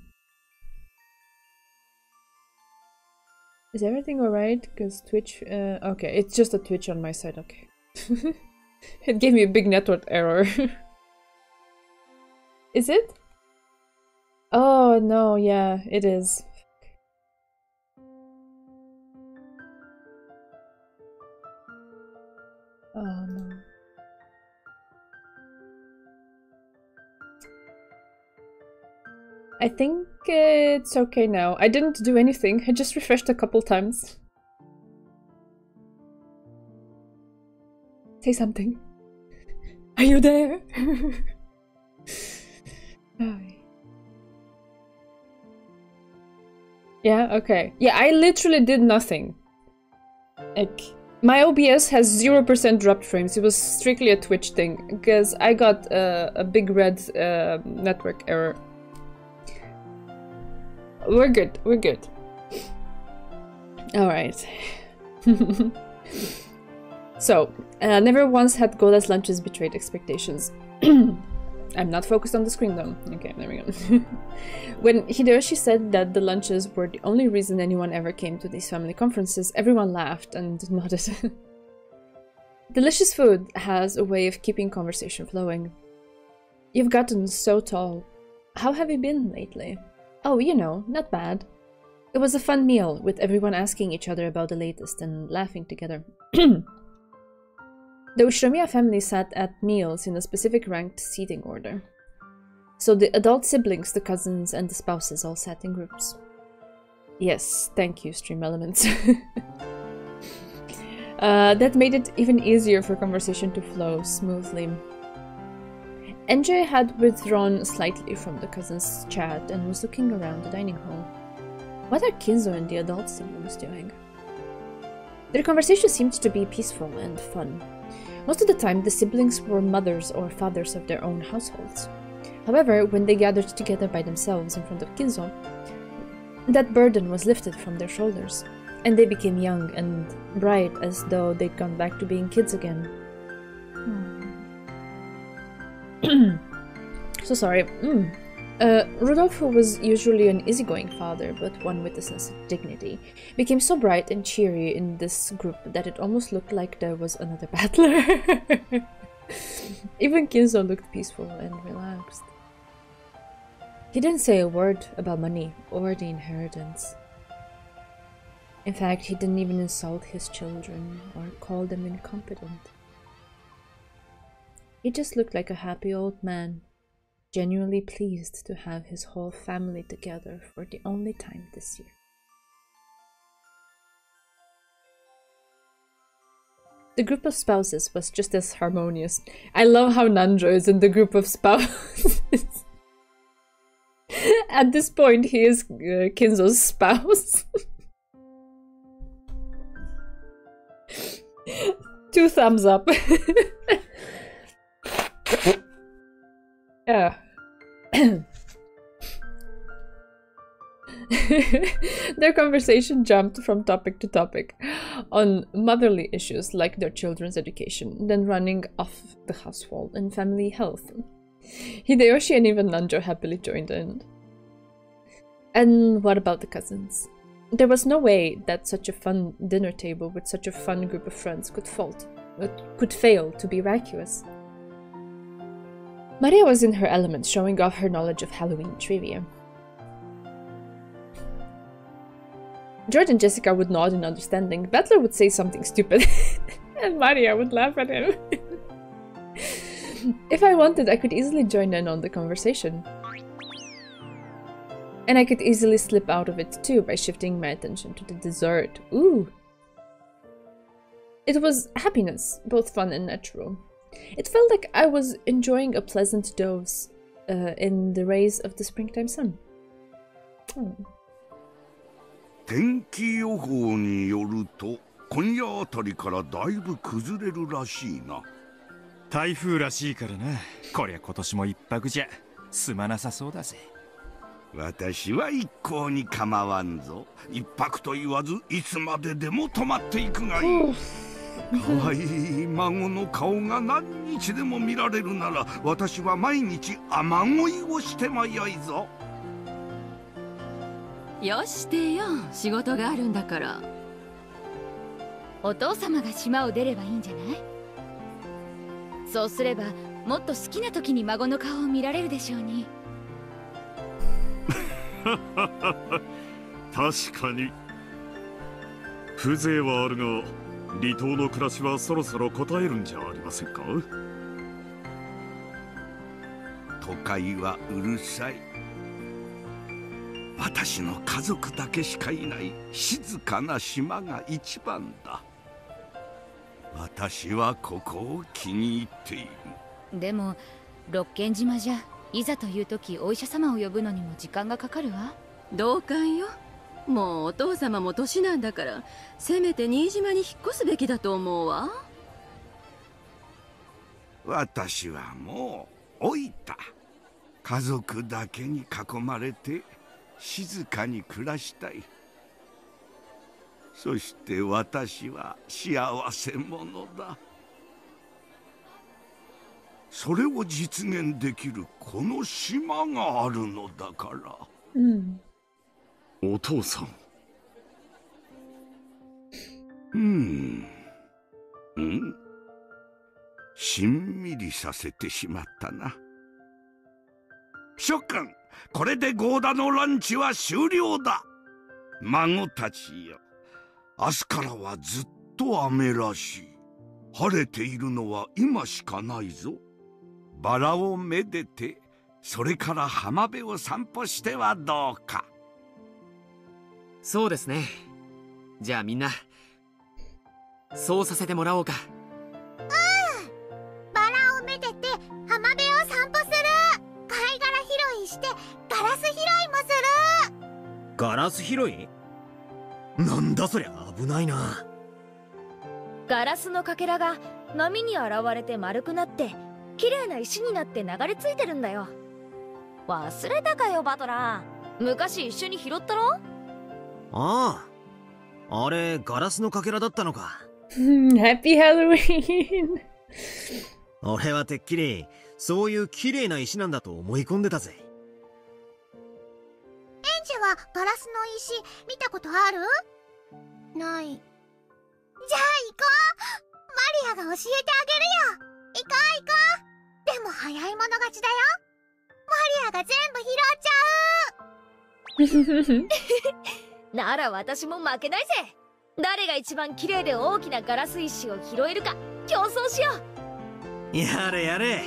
Is everything alright? Because Twitch... okay, it's just a Twitch on my side, okay. It gave me a big network error. Is it? Oh no, yeah, it is. Oh no. I think it's okay now. I didn't do anything, I just refreshed a couple times. Say something. Are you there? Yeah, okay. Yeah, I literally did nothing. Like, my OBS has 0% dropped frames. It was strictly a Twitch thing, because I got a big red network error. We're good, we're good. Alright. So, never once had Goda's lunches betrayed expectations. I'm not focused on the screen though. Okay, there we go. When Hideyoshi said that the lunches were the only reason anyone ever came to these family conferences, everyone laughed and nodded. Delicious food has a way of keeping conversation flowing. You've gotten so tall. How have you been lately? Oh, you know, not bad. It was a fun meal, with everyone asking each other about the latest and laughing together. The Ushiromiya family sat at meals in a specific ranked seating order. So the adult siblings, the cousins, and the spouses all sat in groups. Yes, thank you, Stream Elements. That made it even easier for conversation to flow smoothly. NJ had withdrawn slightly from the cousins' chat and was looking around the dining hall. What are Kinzo and the adult siblings doing? Their conversation seemed to be peaceful and fun. Most of the time, the siblings were mothers or fathers of their own households. However, when they gathered together by themselves in front of Kinzo, that burden was lifted from their shoulders, and they became young and bright as though they'd gone back to being kids again. So sorry. Rudolph, who was usually an easygoing father, but one with a sense of dignity, became so bright and cheery in this group that it almost looked like there was another battler. Even Kinzo looked peaceful and relaxed. He didn't say a word about money or the inheritance. In fact, he didn't even insult his children or call them incompetent. He just looked like a happy old man, genuinely pleased to have his whole family together for the only time this year. The group of spouses was just as harmonious. I love how Nanjo is in the group of spouses. At this point, he is Kinzo's spouse. 2 thumbs up. Yeah. Their conversation jumped from topic to topic on motherly issues like their children's education, then running off the household and family health. Hideyoshi and even Nanjo happily joined in. And what about the cousins? There was no way that such a fun dinner table with such a fun group of friends could fail to be vacuous. Maria was in her element, showing off her knowledge of Halloween trivia. George and Jessica would nod in understanding. Butler would say something stupid, and Maria would laugh at him. If I wanted, I could easily join in on the conversation. And I could easily slip out of it too by shifting my attention to the dessert. Ooh! It was happiness, both fun and natural. It felt like I was enjoying a pleasant dose in the rays of the springtime sun. Oh. 天気予報によると今夜あたりからだいぶ崩れるらしいな。台風らしいからな。こりゃ今年も一泊じゃ済まなさそうだぜ。私は一向に構わんぞ。一泊と言わずいつまででも泊まっていくがいい。可愛い孫の顔が何日でも見られるなら私は毎日雨乞いをしてもよいぞ。よしてよ、仕事があるんだから。お父様が島を出ればいいんじゃない？そうすればもっと好きな時に孫の顔を見られるでしょうに。確かに風情はあるが離島の暮らしはそろそろ応えるんじゃありませんか。都会はうるさい。私の家族だけしかいない静かな島が一番だ。私はここを気に入っている。でも六軒島じゃいざという時お医者様を呼ぶのにも時間がかかるわ。同感よ。もうお父様も年なんだからせめて新島に引っ越すべきだと思うわ。私はもう老いた。家族だけに囲まれて静かに暮らしたい。そして私は幸せ者だ。それを実現できるこの島があるのだから。お父さん。しんみりさせてしまったな。諸君、これでゴーダのランチは終了だ。孫たちよ、明日からはずっと雨らしい。晴れているのは今しかないぞ。バラをめでて、それから浜辺を散歩してはどうか。そうですね。じゃあみんなそうさせてもらおうか。バラをめでて浜辺を散歩する。貝殻拾いしてガラス拾いもする。ガラス拾い？なんだそりゃ、危ないな。ガラスのかけらが波に現れて丸くなって綺麗な石になって流れ着いてるんだよ。忘れたかよバトラー、昔一緒に拾ったろ。ああ、あれガラスのかけらだったのか。Happy Halloween! 俺はてっきりそういう綺麗な石なんだと思い込んでたぜ。エンジェはガラスの石見たことある？ない。じゃあ行こう。マリアが教えてあげるよ。行こう行こう。でも早い者勝ちだよ。マリアが全部拾っちゃう。なら私も負けないぜ。誰が一番綺麗で大きなガラス石を拾えるか競争しよう。やれやれ。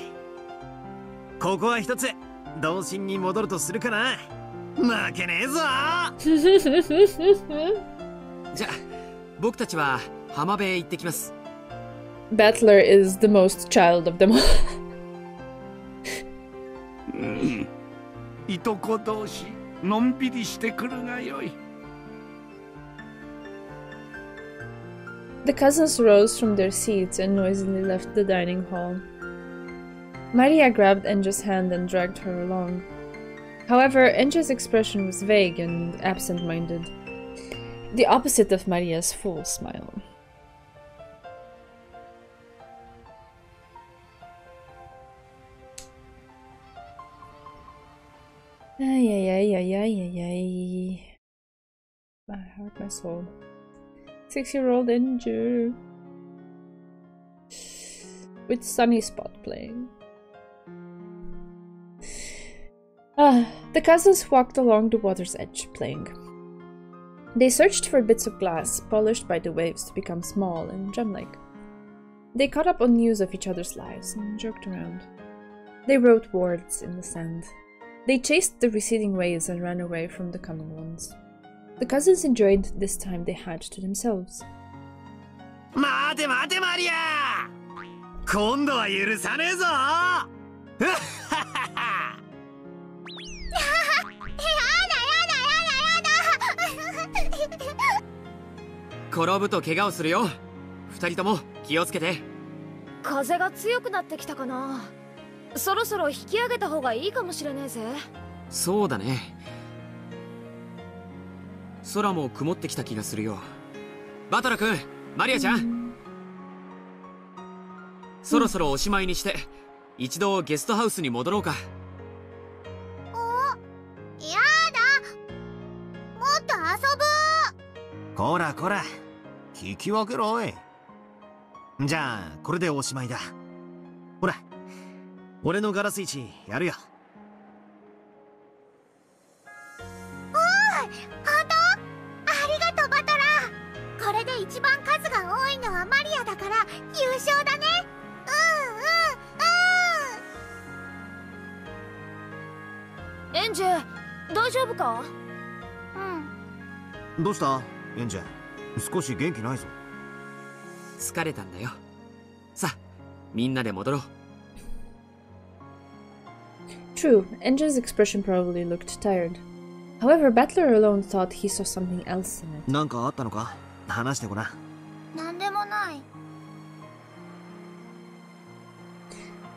ここは一つ童心に戻るとするかな。負けねえぞ。じゃあ僕たちは浜辺へ行ってきます。Battler is the most child of them all. いとこ同士のんびりしてくるがよい。The cousins rose from their seats and noisily left the dining hall. Maria grabbed Enja's hand and dragged her along. However, Enja's expression was vague and absent-minded, the opposite of Maria's full smile. Ay, ay, ay, ay, ay, ay, ay. My heart, my soul. 6-year-old Enju. With Sunny Spot playing. The cousins walked along the water's edge, playing. They searched for bits of glass, polished by the waves to become small and gem-like. They caught up on news of each other's lives and joked around. They wrote words in the sand. They chased the receding waves and ran away from the coming ones. The cousins enjoyed this time they had to themselves. 待て待てマリア！今度は許さねえぞ！転ぶと怪我をするよ。二人とも気をつけて。風が強くなってきたかな。そろそろ引き上げた方がいいかもしれねえぜ。そうだね。空も曇ってきた気がするよ。バトラ君、マリアちゃん、そろそろおしまいにして一度ゲストハウスに戻ろうか。やだ、もっと遊ぶ。こらこら、聞き分けろおい。じゃあこれでおしまいだ。ほら、俺のガラス石やるよ。おい、本当？ありがとうバトラー。これで一番数が多いのはマリアだから優勝だね。エンジェ、大丈夫か？どうしたエンジェ、少し元気ないぞ。疲れたんだよ。さあ、みんなで戻ろう。True, Enja's expression probably looked tired. However, Battler alone thought he saw something else in it. なんかあったのか？話してごらん。なんでもない。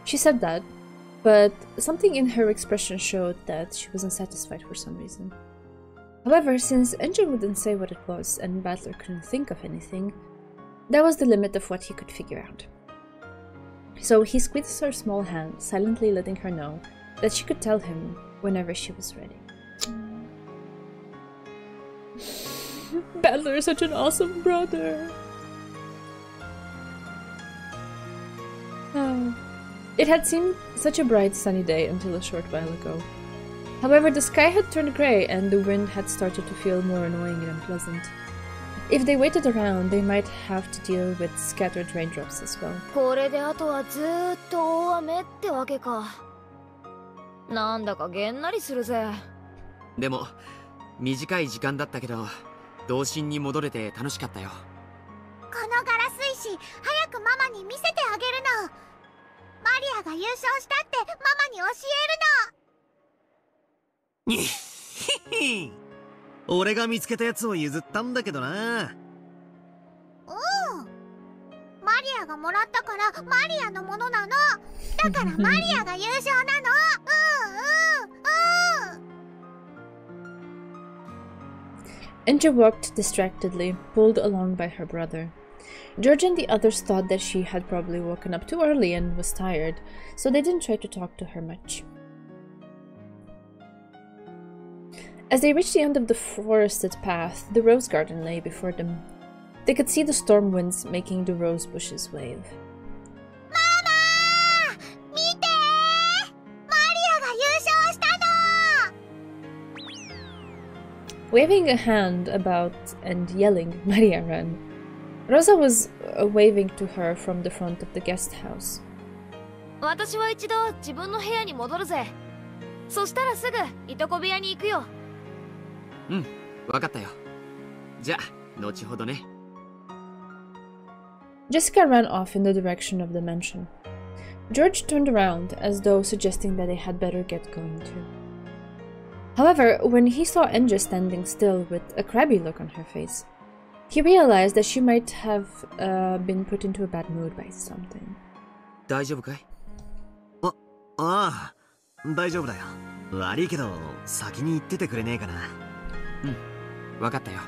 She said that, but something in her expression showed that she wasn't satisfied for some reason. However, since Enja wouldn't say what it was and Battler couldn't think of anything, that was the limit of what he could figure out. So he squeezed her small hand, silently letting her know that she could tell him whenever she was ready. Battler is such an awesome brother. Oh. It had seemed such a bright sunny day until a short while ago. However, the sky had turned grey and the wind had started to feel more annoying and unpleasant. If they waited around, they might have to deal with scattered raindrops as well. これであとはずーっと大雨ってわけか。なんだかげんなりするぜ。でも短い時間だったけど童心に戻れて楽しかったよ。このガラス石早くママに見せてあげるの。マリアが優勝したってママに教えるの。にひひ俺が見つけたやつを譲ったんだけどな。うん、マリアがもらったからマリアのものなの。だからマリアが優勝なの。Angel walked distractedly, pulled along by her brother. George and the others thought that she had probably woken up too early and was tired, so they didn't try to talk to her much. As they reached the end of the forested path, the rose garden lay before them. They could see the storm winds making the rose bushes wave. Mama! 見て！マリアが優勝したの！ Waving a hand about and yelling, Maria ran. Rosa was waving to her from the front of the guest house. 私は一度自分の部屋に戻るぜ。そしたらすぐいとこ部屋に行くよ。うん、わかったよ。じゃあ、後ほどね。Jessica ran off in the direction of the mansion. George turned around as though suggesting that they had better get going too. However, when he saw Enja standing still with a crabby look on her face, he realized that she might have been put into a bad mood by something. 大丈夫かい？ああ、大丈夫だよ。悪いけど、先に行っててくれねえかな。うん、わかったよ。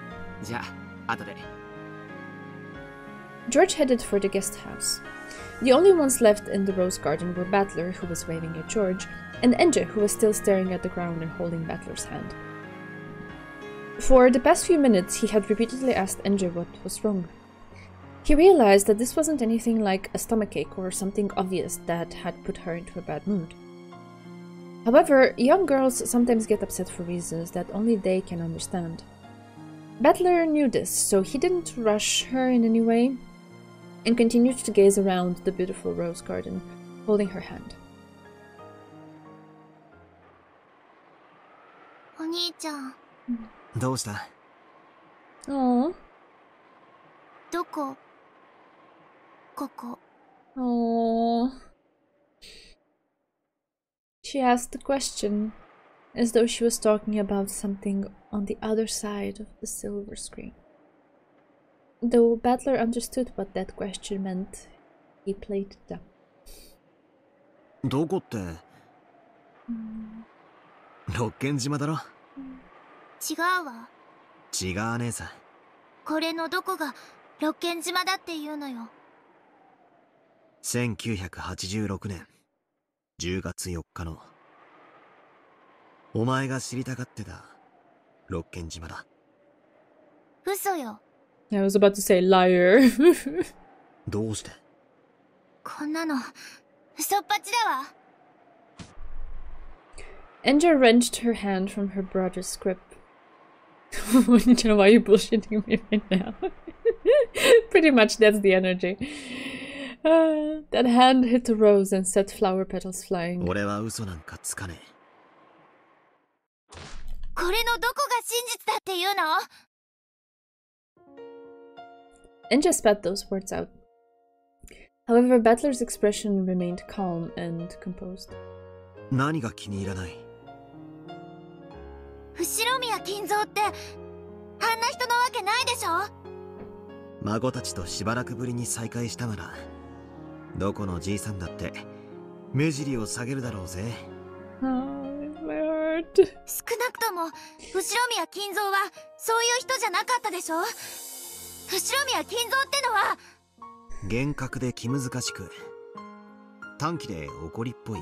じゃあ、後で。George headed for the guest house. The only ones left in the rose garden were Battler, who was waving at George, and Enja, who was still staring at the ground and holding Battler's hand. For the past few minutes, he had repeatedly asked Enja what was wrong. He realized that this wasn't anything like a stomachache or something obvious that had put her into a bad mood. However, young girls sometimes get upset for reasons that only they can understand. Battler knew this, so he didn't rush her in any way, and continued to gaze around the beautiful rose garden, holding her hand. お兄ちゃん。どうした？ Aww. どこ？ここ。Aww. She asked the question, as though she was talking about something on the other side of the silver screen. Though Battler understood what that question meant, he played dumb. どこって、六軒島だろ。違うわ。違わねえさ。これのどこが六軒島だっていうのよ。1986年10月4日のお前が知りたがってた六軒島だ。嘘よ。I was about to say liar. どうして？こんなの嘘っぱちだわ。Enja wrenched her hand from her brother's grip. Why are you bullshitting me right now? Pretty much that's the energy. That hand hit the rose and set flower petals flying. 俺は嘘なんかつかねえ。これのどこが真実だっていうのEnja spat those words out. However, Battler's expression remained calm and composed. 何が気に入らない？後宮金蔵ってあんな人のわけないでしょ。孫たちとしばらくぶりに再会したならどこのじいさんだって目尻を下げるだろうぜ。少なくとも後宮金蔵はそういう人じゃなかったでしょ。後宮金蔵ってのは厳格で気難しく短気で怒りっぽい。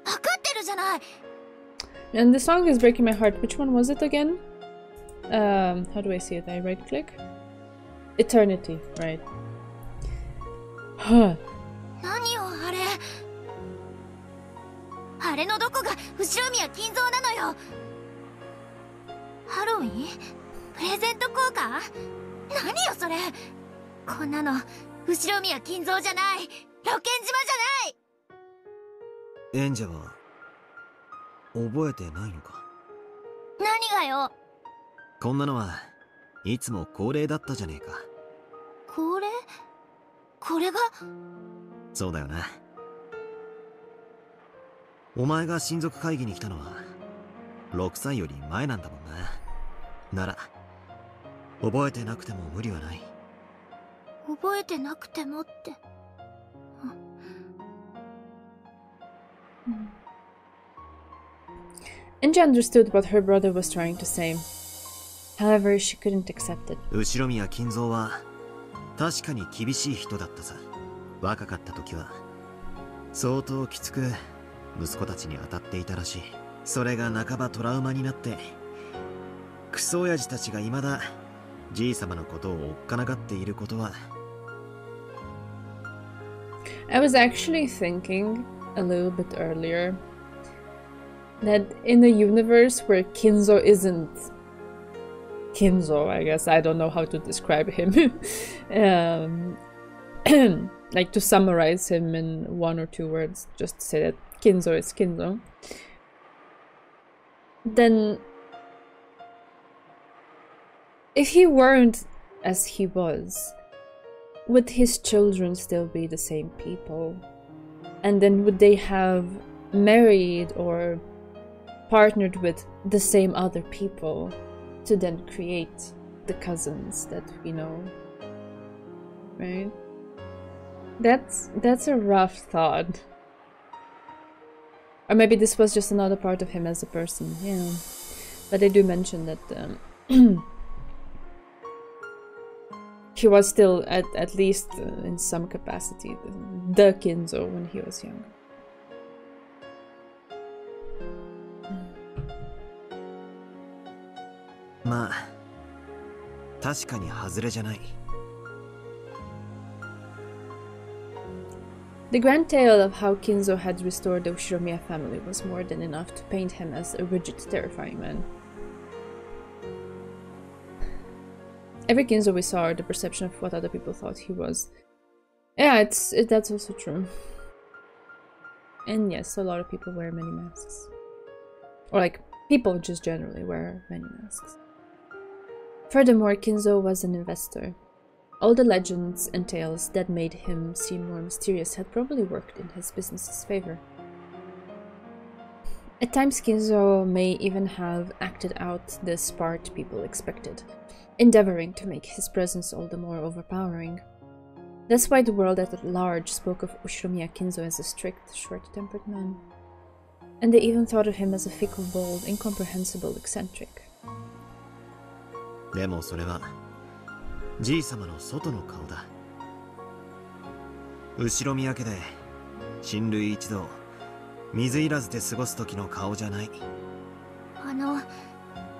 分かってるじゃない。 And the song is breaking my heart. Which one was it again? How do I see it? I right click? Eternity, right. Huh. 何よあれ。あれのどこが後宮金蔵なのよ。ハロウィン？プレゼント効果？何よそれ。こんなの後宮金蔵じゃない。ロケン島じゃない。エンジャは覚えてないのか？何がよ。こんなのはいつも恒例だったじゃねえか。恒例？これが？そうだよな。お前が親族会議に来たのは6歳より前なんだもんな。なら覚えてなくても無理はない。覚えてなくてもって。Angie understood what her brother was trying to say. However, she couldn't accept it. 後宮金蔵は確かに厳しい人だったさ。若かった時は相当きつく息子たちに当たっていたらしい。それが半ばトラウマになって、クソ親父たちが未だじい様のことをおっかながっていることは。I was actually thinking a little bit earlier that in a universe where Kinzo isn't Kinzo, I guess, I don't know how to describe him. Like to summarize him in 1 or 2 words, just to say that Kinzo is Kinzo. Then, if he weren't as he was, would his children still be the same people? And then would they have married or partnered with the same other people to then create the cousins that we know? Right? That's a rough thought. Or maybe this was just another part of him as a person, yeah. But they do mention that he was still, at least in some capacity, the Kinzo when he was young. Ma, 確かに外れじゃない。The grand tale of how Kinzo had restored the Ushiromiya family was more than enough to paint him as a rigid, terrifying man. Every Kinzo we saw, the perception of what other people thought he was. Yeah, that's also true. And yes, a lot of people wear many masks. Or like, people just generally wear many masks. Furthermore, Kinzo was an investor. All the legends and tales that made him seem more mysterious had probably worked in his business's favor. At times, Kinzo may even have acted out this part people expected, endeavoring to make his presence all the more overpowering. That's why the world at large spoke of Ushiromiya Kinzo as a strict, short-tempered man. And they even thought of him as a fickle, bold, incomprehensible eccentric. でもそれはじい様の外の顔だ。後ろ宮家で親類一同水入らずで過ごす時の顔じゃない。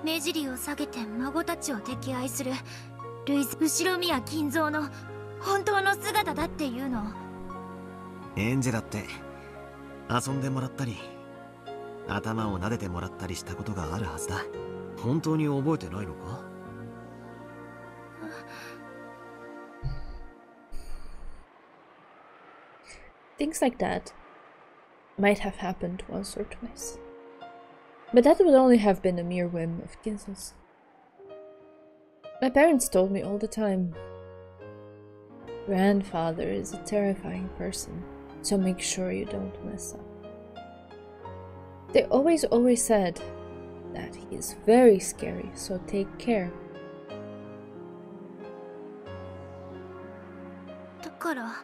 目尻を下げて孫たちを溺愛する後宮金蔵の本当の姿だっていうの。エンジェだって遊んでもらったり頭を撫でてもらったりしたことがあるはずだ。本当に覚えてないのか？Things like that might have happened once or twice. But that would only have been a mere whim of Kinzo's. My parents told me all the time, grandfather is a terrifying person, so make sure you don't mess up. They always said that he is very scary, so take care. だから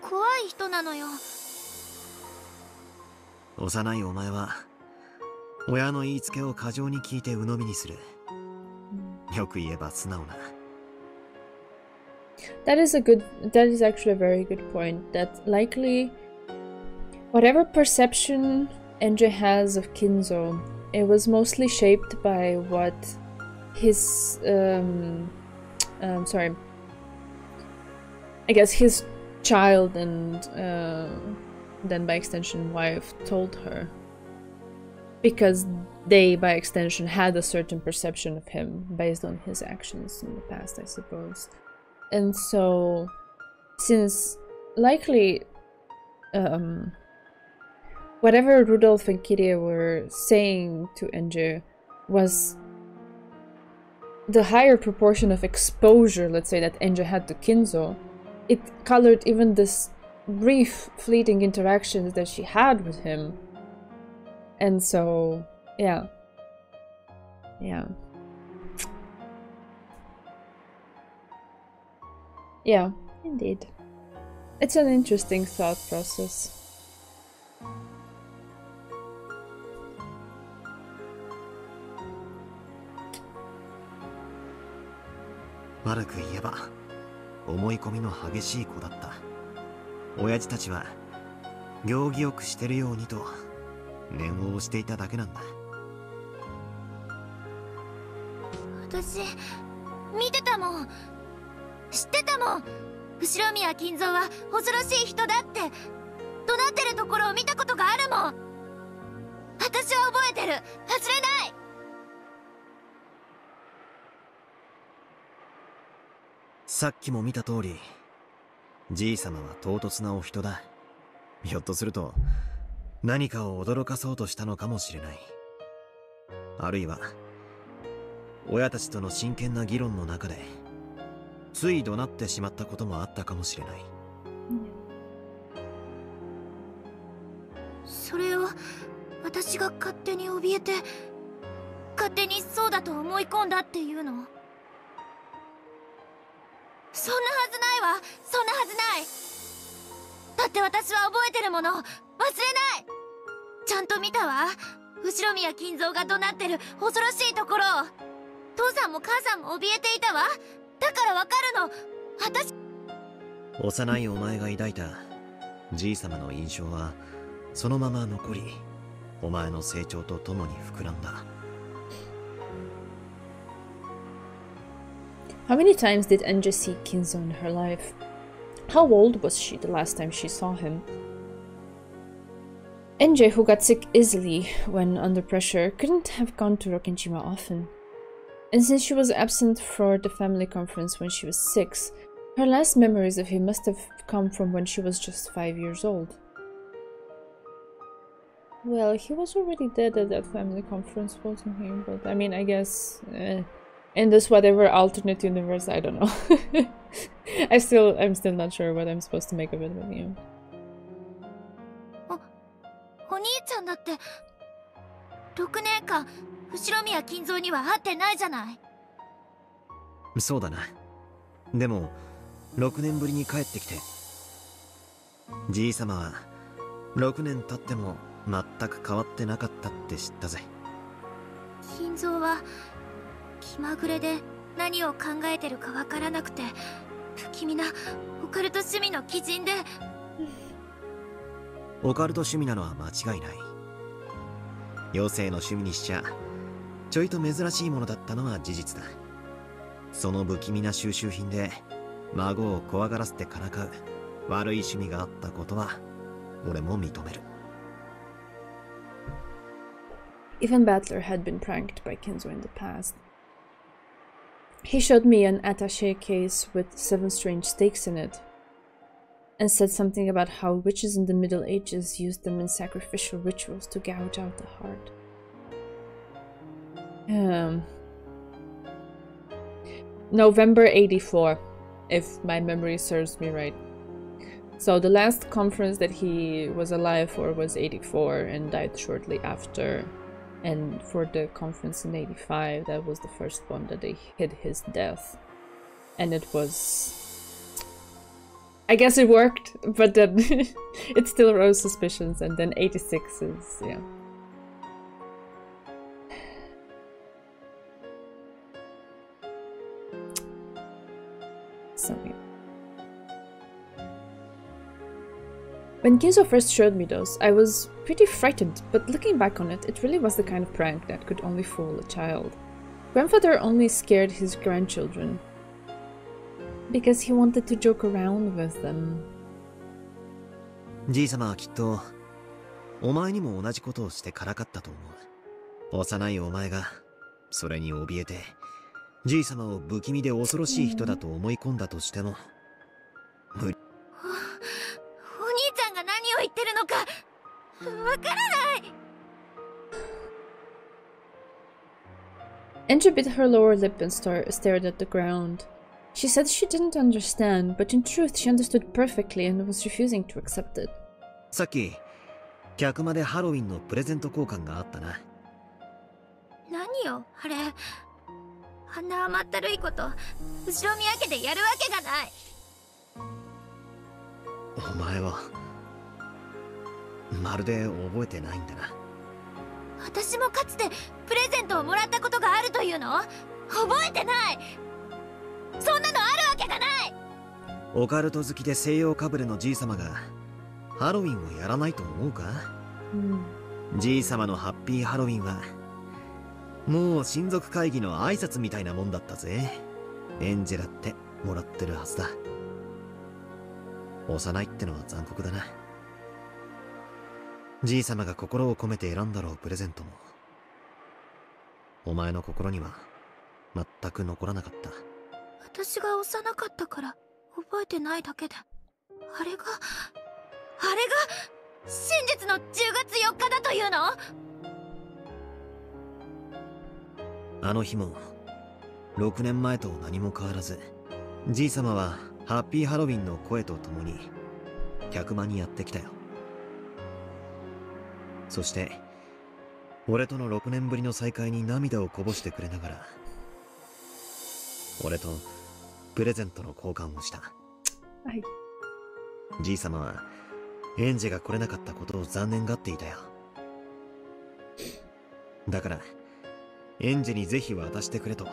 怖い人なのよ。幼いお前は親の言いつけを過剰に聞いて鵜呑みにする。よく言えば素直な。That is actually a very good point. That likely, whatever perception Enji has of Kinzo, it was mostly shaped by what his, I guess his child and then by extension wife told her, because they by extension had a certain perception of him based on his actions in the past, I suppose. And so since likely whatever Rudolph and Kirie were saying to Enje was the higher proportion of exposure, let's say, that Enje had to Kinzo. It colored even this brief, fleeting interactions that she had with him. And so, yeah. Yeah. Yeah, indeed. It's an interesting thought process.悪く言えば思い込みの激しい子だった。親父たちは行儀よくしてるようにと念を押していただけなんだ。私見てたもん、知ってたもん。後宮金蔵は恐ろしい人だって怒鳴ってるところを見たことがあるもん。私は覚えてる、忘れない。さっきも見た通り、じいさまは唐突なお人だ。ひょっとすると何かを驚かそうとしたのかもしれない。あるいは親たちとの真剣な議論の中でつい怒鳴ってしまったこともあったかもしれない。それを私が勝手に怯えて、勝手にそうだと思い込んだっていうの？そんなはずないわ、そんなはずない。だって私は覚えてるもの、忘れない。ちゃんと見たわ、後宮金蔵が怒鳴ってる恐ろしいところを。父さんも母さんも怯えていたわ。だからわかるの、私。幼いお前が抱いたじいさまの印象はそのまま残り、お前の成長とともに膨らんだ。How many times did Enje see Kinzo in her life? How old was she the last time she saw him? Enje, who got sick easily when under pressure, couldn't have gone to Rokkenjima often. And since she was absent for the family conference when she was 6, her last memories of him must have come from when she was just 5 years old. Well, he was already dead at that family conference, wasn't he? But I mean, I guess in this whatever alternate universe, I don't know. I'm still not sure what I'm supposed to make of it with you. お兄ちゃんだって6年間後宮金蔵には会ってないじゃない。そうだな。でも6年ぶりに帰ってきて、じいさまは6年経っても全く変わってなかったって知ったぜ。金蔵は気まぐれで何を考えてるかわからなくて不気味なオカルト趣味の鬼人で。オカルト趣味なのは間違いない。妖精の趣味にしちゃちょいと珍しいものだったのは事実だ。その不気味な収集品で孫を怖がらせてからかう悪い趣味があったことは俺も認める。Even Battler had been pranked by Kinzo in the past. He showed me an attaché case with 7 strange stakes in it, and said something about how witches in the Middle Ages used them in sacrificial rituals to gouge out the heart. November 84, if my memory serves me right. So the last conference that he was alive for was 84 and died shortly after. And for the conference in 85, that was the first one that they hid his death. And it was... I guess it worked, but then it still rose suspicions, and then 86 is... yeah. So, yeah. When Kinzo first showed me those, I was pretty frightened, but looking back on it, it really was the kind of prank that could only fool a child. Grandfather only scared his grandchildren because he wanted to joke around with them. じいさまはきっとお前にも同じことをしてからかったと思う。幼いお前がそれに怯えてじいさまを不気味で恐ろしい人だと思い込んだとしても無理。お兄ちゃんが何を言ってるのかわからない。 Angie bit her lower lip and stared at the ground. She said she didn't understand, but in truth she understood perfectly and was refusing to accept it. さっき客間でハロウィンのプレゼント交換があったな。何よあれ。あんな甘ったるいこと後ろ宮家でやるわけがない。お前はまるで覚えてないんだな。私もかつてプレゼントをもらったことがあるというの？覚えてない。そんなのあるわけがない。オカルト好きで西洋かぶれのじい様がハロウィンをやらないと思うか？じい様のハッピーハロウィンはもう親族会議の挨拶みたいなもんだったぜ。エンジェラってもらってるはずだ。幼いってのは残酷だな。じい様が心を込めて選んだろうプレゼントもお前の心には全く残らなかった。私が幼かったから覚えてないだけで、あれが真実の10月4日だというの？あの日も6年前と何も変わらずじい様はハッピーハロウィンの声とともに客間にやってきたよ。そして俺との6年ぶりの再会に涙をこぼしてくれながら俺とプレゼントの交換をした。はい。じい様はエンジェが来れなかったことを残念がっていたよ。だからエンジェにぜひ渡してくれと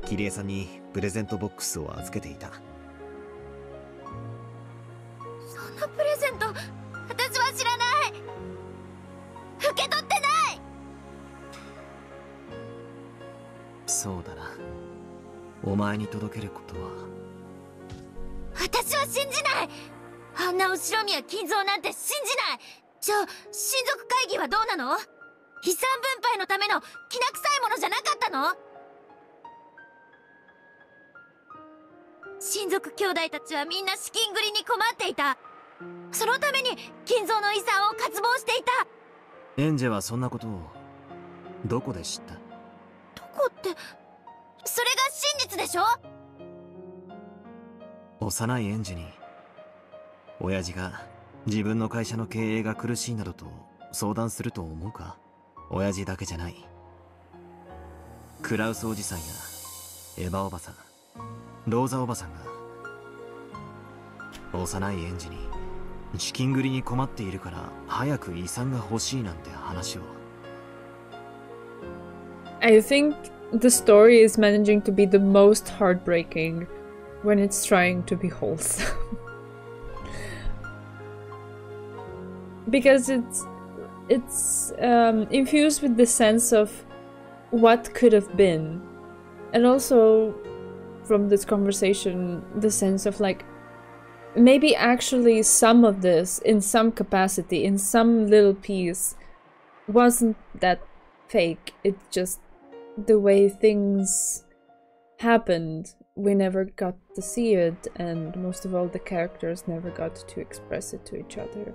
キリエさんにプレゼントボックスを預けていた。そんなプレゼント私は知らない。受け取ってない。そうだな。お前に届けることは私は信じない。あんな後ろ宮金蔵なんて信じない。じゃあ親族会議はどうなの？遺産分配のためのきな臭いものじゃなかったの？親族兄弟たちはみんな資金繰りに困っていた。そのために金蔵の遺産を渇望していた。エンジェはそんなことをどこで知った？どこって、それが真実でしょ？幼いエンジェに親父が自分の会社の経営が苦しいなどと相談すると思うか？親父だけじゃない。クラウスおじさんやエヴァおばさん、ローザおばさんが幼いエンジに資金繰りに困っているから早く遺産が欲しいなんて話を。 I think the story is managing to be the most heartbreaking when it's trying to be wholesome. Because it's infused with the sense of what could have been, and also from this conversation the sense of like maybe actually some of this in some capacity, in some little piece, wasn't that fake. It's just the way things happened. We never got to see it, and most of all the characters never got to express it to each other.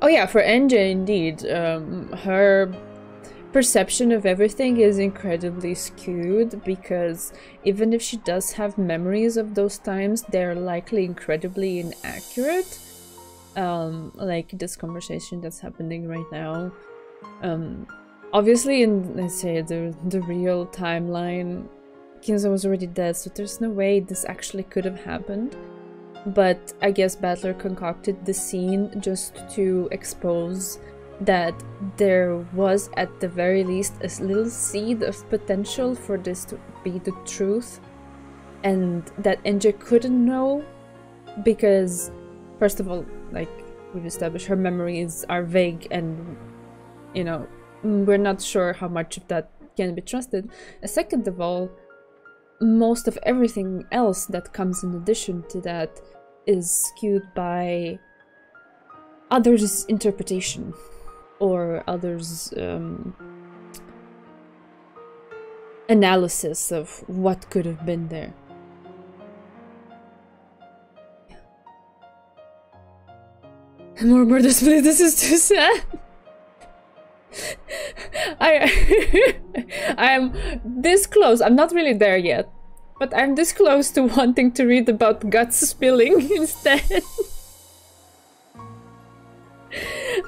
Oh yeah, for Enja indeed, her perception of everything is incredibly skewed, because even if she does have memories of those times, they're likely incredibly inaccurate. Like this conversation that's happening right now. Obviously in, let's say, the real timeline, Kinzo was already dead, so there's no way this actually could have happened. But I guess Battler concocted the scene just to expose that there was at the very least a little seed of potential for this to be the truth, and that Enja couldn't know because, first of all, like we've established, her memories are vague and, you know, we're not sure how much of that can be trusted. And second of all, most of everything else that comes in addition to that is skewed by others' interpretation or others' analysis of what could have been there. More murders, please. This is too sad. I am this close. I'm not really there yet, but I'm this close to wanting to read about guts spilling instead.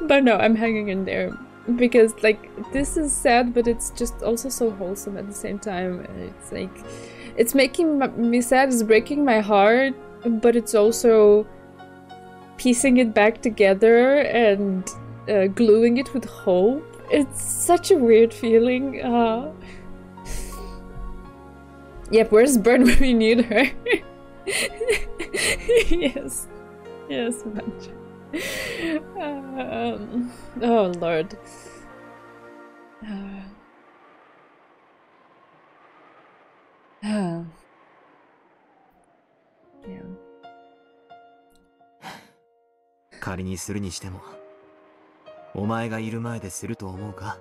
But no, I'm hanging in there because like this is sad, but it's just also so wholesome at the same time. It's like it's making me sad, it's breaking my heart, but it's also piecing it back together and gluing it with hope. It's such a weird feeling. Yep, where's Bern when we need her? Yes. Yes, much. Oh, Lord. Yeah. 仮にするにしても、お前がいる前ですると思うか？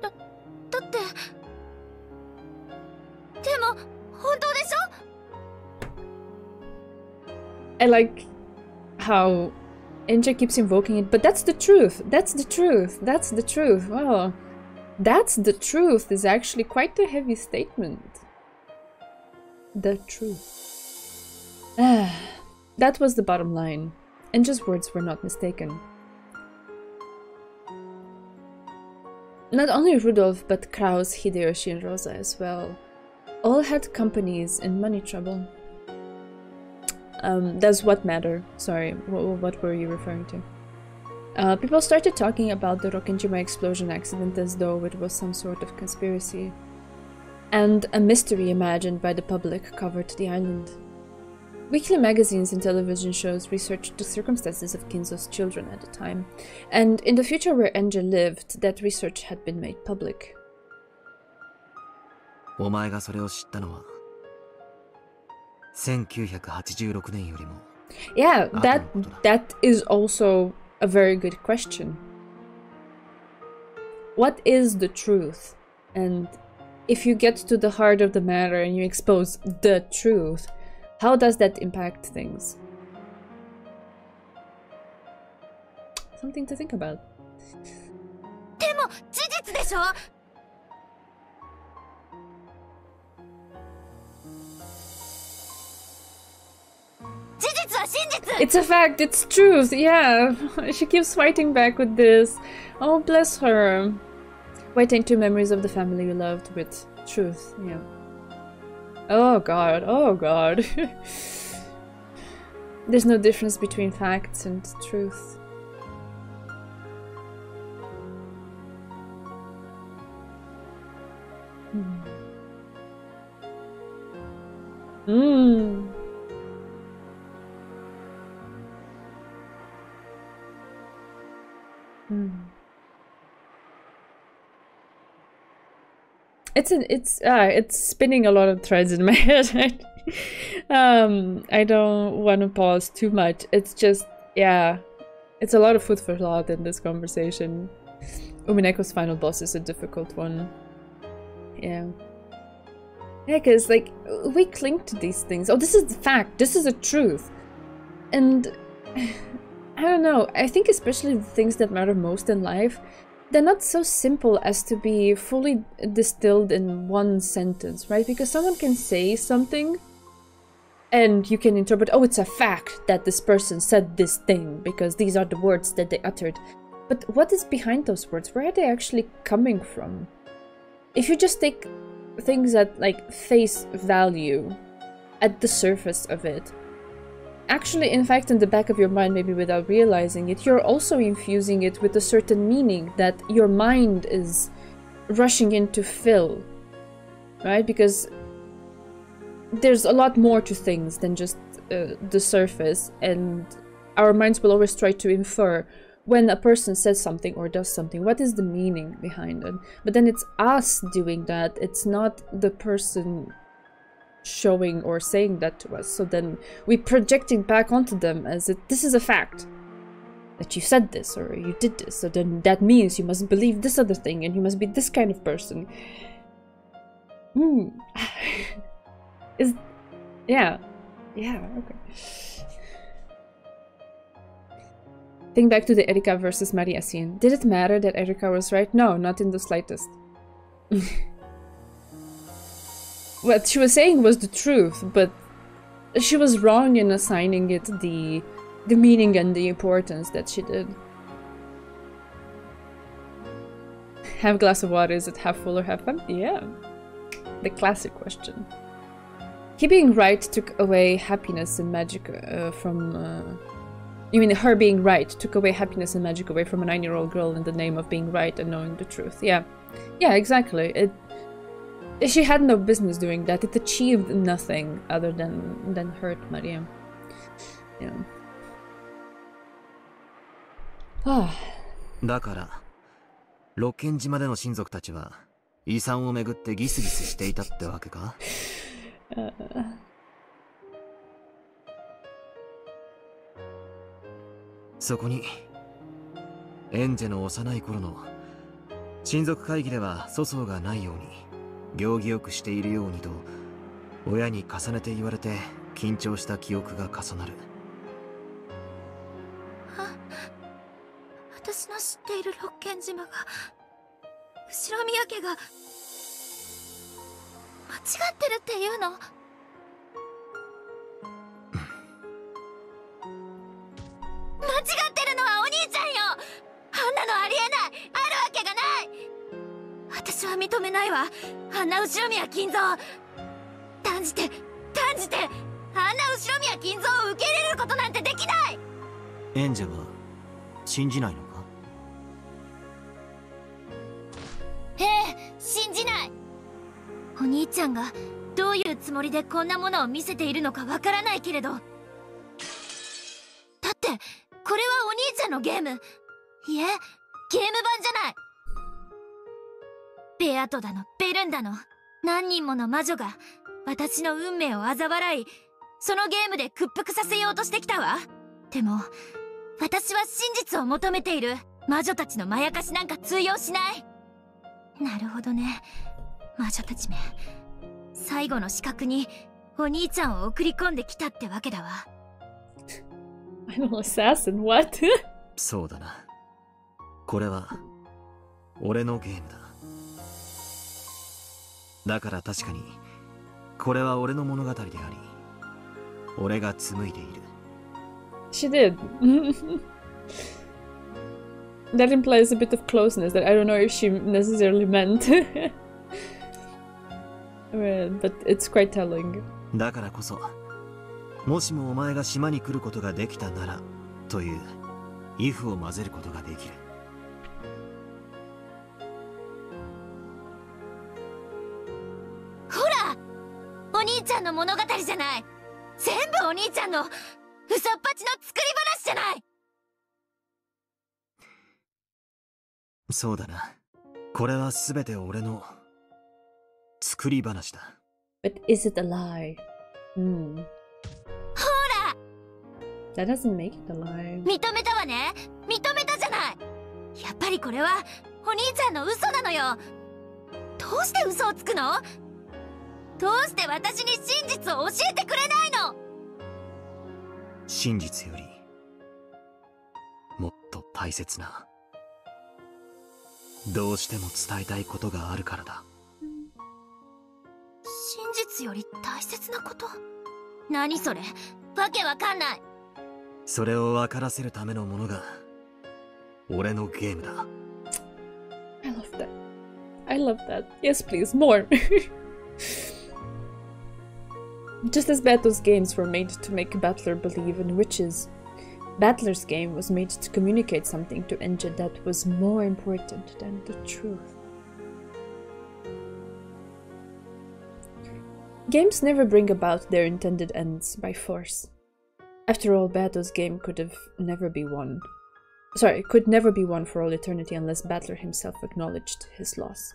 だって、でも本当でしょ？ I like how Enja keeps invoking it, but that's the truth. That's the truth. That's the truth. Wow. That's the truth is actually quite a heavy statement. The truth. That was the bottom line. Enja's words were not mistaken. Not only Rudolf, but Kraus, Hideyoshi, and Rosa as well. All had companies in money trouble. Does what matter? Sorry, what were you referring to? People started talking about the Rokkenjima explosion accident as though it was some sort of conspiracy. And a mystery imagined by the public covered the island. Weekly magazines and television shows researched the circumstances of Kinzo's children at the time, and in the future where Enja lived, that research had been made public. お前がそれを知ったのは1986年よりも Yeah, that is also a very good question. What is the truth? And if you get to the heart of the matter and you expose the truth, how does that impact things? Something to think about. でも事実でしょ? It's a fact, it's truth, yeah. She keeps fighting back with this. Oh, bless her. Waiting to memories of the family you loved with truth, yeah. Oh god, oh god. There's no difference between facts and truth. It's spinning a lot of threads in my head. I don't want to pause too much. It's just, yeah, it's a lot of food for thought in this conversation. Umineko's final boss is a difficult one. Yeah. Yeah, because, like, we cling to these things. Oh, this is the fact. This is the truth. And, I don't know. I think especially the things that matter most in life, they're not so simple as to be fully distilled in one sentence, right? Because someone can say something and you can interpret, oh, it's a fact that this person said this thing because these are the words that they uttered. But what is behind those words? Where are they actually coming from? If you just take things at, like, face value, at the surface of it, actually, in fact, in the back of your mind, maybe without realizing it, you're also infusing it with a certain meaning that your mind is rushing in to fill, right? Because there's a lot more to things than just the surface, and our minds will always try to infer when a person says something or does something, what is the meaning behind it? But then it's us doing that, it's not the person showing or saying that to us. So then we project it back onto them as if this is a fact that you said this or you did this, so then that means you must believe this other thing and you must be this kind of person. Hmm. Is... Yeah. Yeah, okay. Think back to the Erika versus Maria scene. Did it matter that Erika was right? No, not in the slightest. What she was saying was the truth, but she was wrong in assigning it the meaning and the importance that she did. Half glass of water, is it half full or half empty? Yeah. The classic question. He being right took away happiness and magic from... You mean her being right took away happiness and magic away from a 9-year-old girl in the name of being right and knowing the truth. Yeah. Yeah, exactly. She had no business doing that. It achieved nothing other than hurt Maria. Yeah. だから六軒島での親族たちは遺産をめぐってギスギスしていたってわけか？そこにエンジェの幼い頃の親族会議では粗相がないように行儀よくしているようにと親に重ねて言われて緊張した記憶が重なる。私の知っている六軒島が後ろ宮家が間違ってるっていうの？間違ってるのはお兄ちゃんよ。あんなのありえない、あるわけがない。私は認めないわ。あんな後ろ宮金蔵断じてあんな後ろ宮金蔵を受け入れることなんてできない。エンジェは信じないのか？ええ、信じない。お兄ちゃんがどういうつもりでこんなものを見せているのかわからないけれど、だってこれはお兄ちゃんのゲーム、いえゲーム版じゃない。ベアトだのベルンだの何人もの魔女が私の運命を嘲笑い、そのゲームで屈服させようとしてきたわ。でも私は真実を求めている。魔女たちのまやかしなんか通用しない。なるほどね。魔女たちめ、最後の資格にお兄ちゃんを送り込んできたってわけだわ。I'm an assassin, what? そうだな。これは俺のゲームだ。だから確かにこれは俺の物語であり、俺が紡いでいる。She did. That implies a bit of closeness that I don't know if she necessarily meant. But it's quite telling. だからこそ、もしもお前が島に来ることができたならという if を混ぜることができる。ほら、お兄ちゃんの物語じゃない。全部お兄ちゃんの嘘っぱちの作り話じゃない。そうだな。これはすべて俺の作り話だ。But is it a lie? ほら That doesn't make it a lie. 認めたわね。認めたじゃない。やっぱりこれはお兄ちゃんの嘘なのよ。どうして嘘をつくの？どうして私に真実を教えてくれないの？真実よりもっと大切な、どうしても伝えたいことがあるからだ。真実より大切なこと？何それ？わけわかんない。それを分からせるためのものが俺のゲームだ。I love that. I love that. Yes, please, more. Just as Bato's games were made to make Battler believe in witches, Battler's game was made to communicate something to Enja that was more important than the truth. Games never bring about their intended ends by force. After all, Bato's game could never be won for all eternity unless Battler himself acknowledged his loss.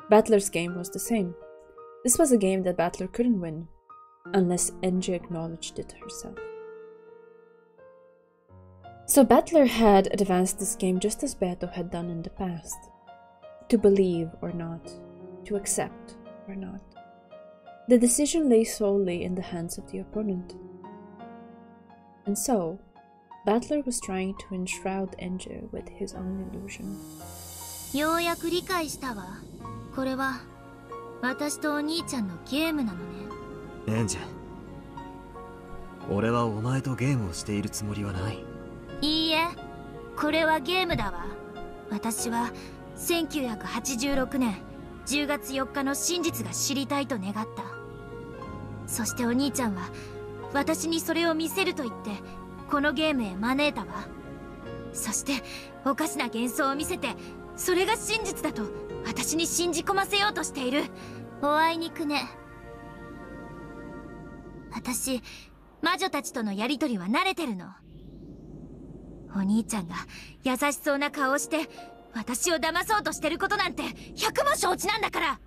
Battler's game was the same. This was a game that Battler couldn't win unless Enja acknowledged it herself. So Battler had advanced this game just as Bato had done in the past. To believe or not, to accept or not. The decision lay solely in the hands of the opponent. And so, Battler was trying to enshroud Enju with his own illusion. ようやく理解したわ。これは私とお兄ちゃんのゲームなのね。エンジェ、俺はお前とゲームをしているつもりはない。いいえ、これはゲームだわ。私は1986年10月4日の真実が知りたいと願った。そしてお兄ちゃんは私にそれを見せると言ってこのゲームへ招いたわ。そしておかしな幻想を見せてそれが真実だと私に信じ込ませようとしている。おあいにくね。私魔女たちとのやりとりは慣れてるの。お兄ちゃんが優しそうな顔をして私を騙そうとしてることなんて百も承知なんだから。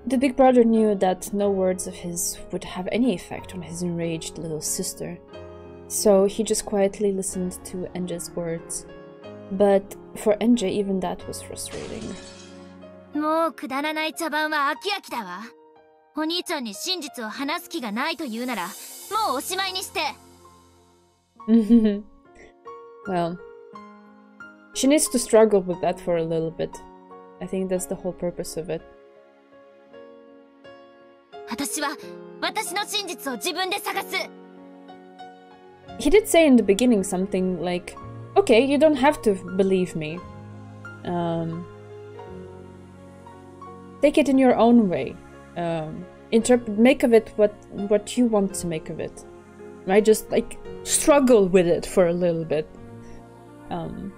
The big brother knew that no words of his would have any effect on his enraged little sister, so he just quietly listened to Enja's words. But for Enja, even that was frustrating. もうくだらない茶番は飽き飽きだわ。お兄ちゃんに真実を話す気がないと言うなら、もうおしまいにして。Well, she needs to struggle with that for a little bit. I think that's the whole purpose of it. 私は私の真実を自分で探す。He did say in the beginning something like, "Okay, you don't have to believe me. Take it in your own way. Make of it what you want to make of it. Right? Just like struggle with it for a little bit." And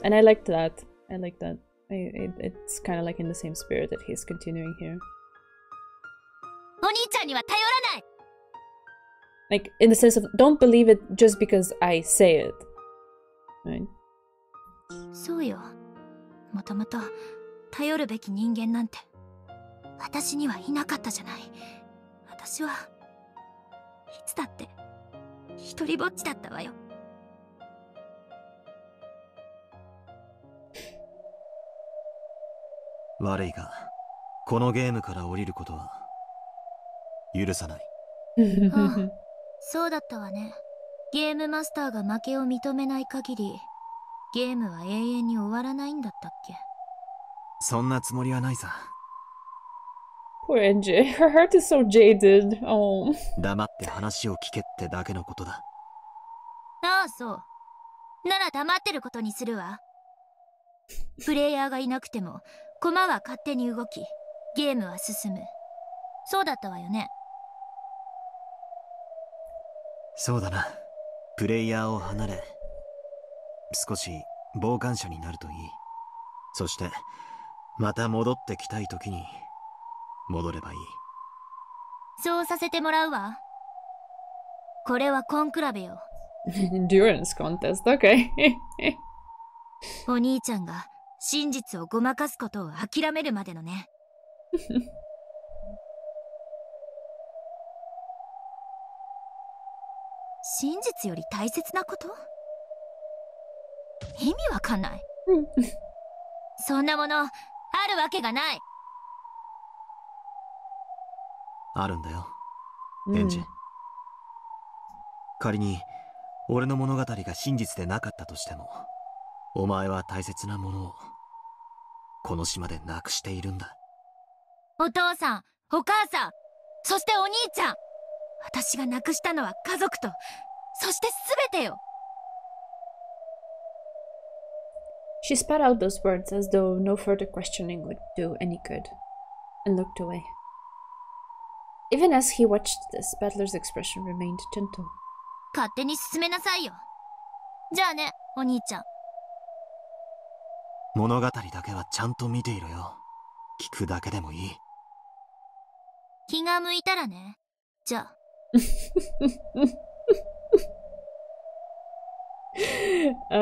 I liked that. I like that. It's kind of like in the same spirit that he's continuing here. お兄ちゃんには頼らない。Like in the sense of don't believe it just because I say it. Right? そうよ。もともと頼るべき人間なんて私にはいなかったじゃない。私はいつだって一人ぼっちだったわよ。悪いが、このゲームから降りることは許さない。ああ、そうだったわね。ゲームマスターが負けを認めない限りゲームは永遠に終わらないんだったっけ。そんなつもりはないさ。Poor NJ, her heart is so jaded. Oh. 黙って話を聞けってだけのことだ。ああ、そう。なら黙ってることにするわ。プレイヤーがいなくても駒は勝手に動きゲームは進む。そうだったわよね。そうだな。プレイヤーを離れ少し傍観者になるといい。そしてまた戻ってきたい時に戻ればいい。そうさせてもらうわ。これはコンクラベよ。Endurance contest, okay. お兄ちゃんが真実をごまかすことを諦めるまでのね。真実より大切なこと？意味わかんない。そんなものあるわけがない。あるんだよ、エンジ。仮に俺の物語が真実でなかったとしても、お前は大切なものをこの島でなくしているんだ。お父さん、お母さん、そしてお兄ちゃん。私がなくしたのは家族と、そして全てよ。She spat out those words as though no further questioning would do any good, and looked away. Even as he watched this, Battler's expression remained gentle. 勝手に進めなさいよ。じゃあね、お兄ちゃん。物語だけはちゃんと見ていろよ。聞くだけでもいい。気が向いたらね。じゃあ。I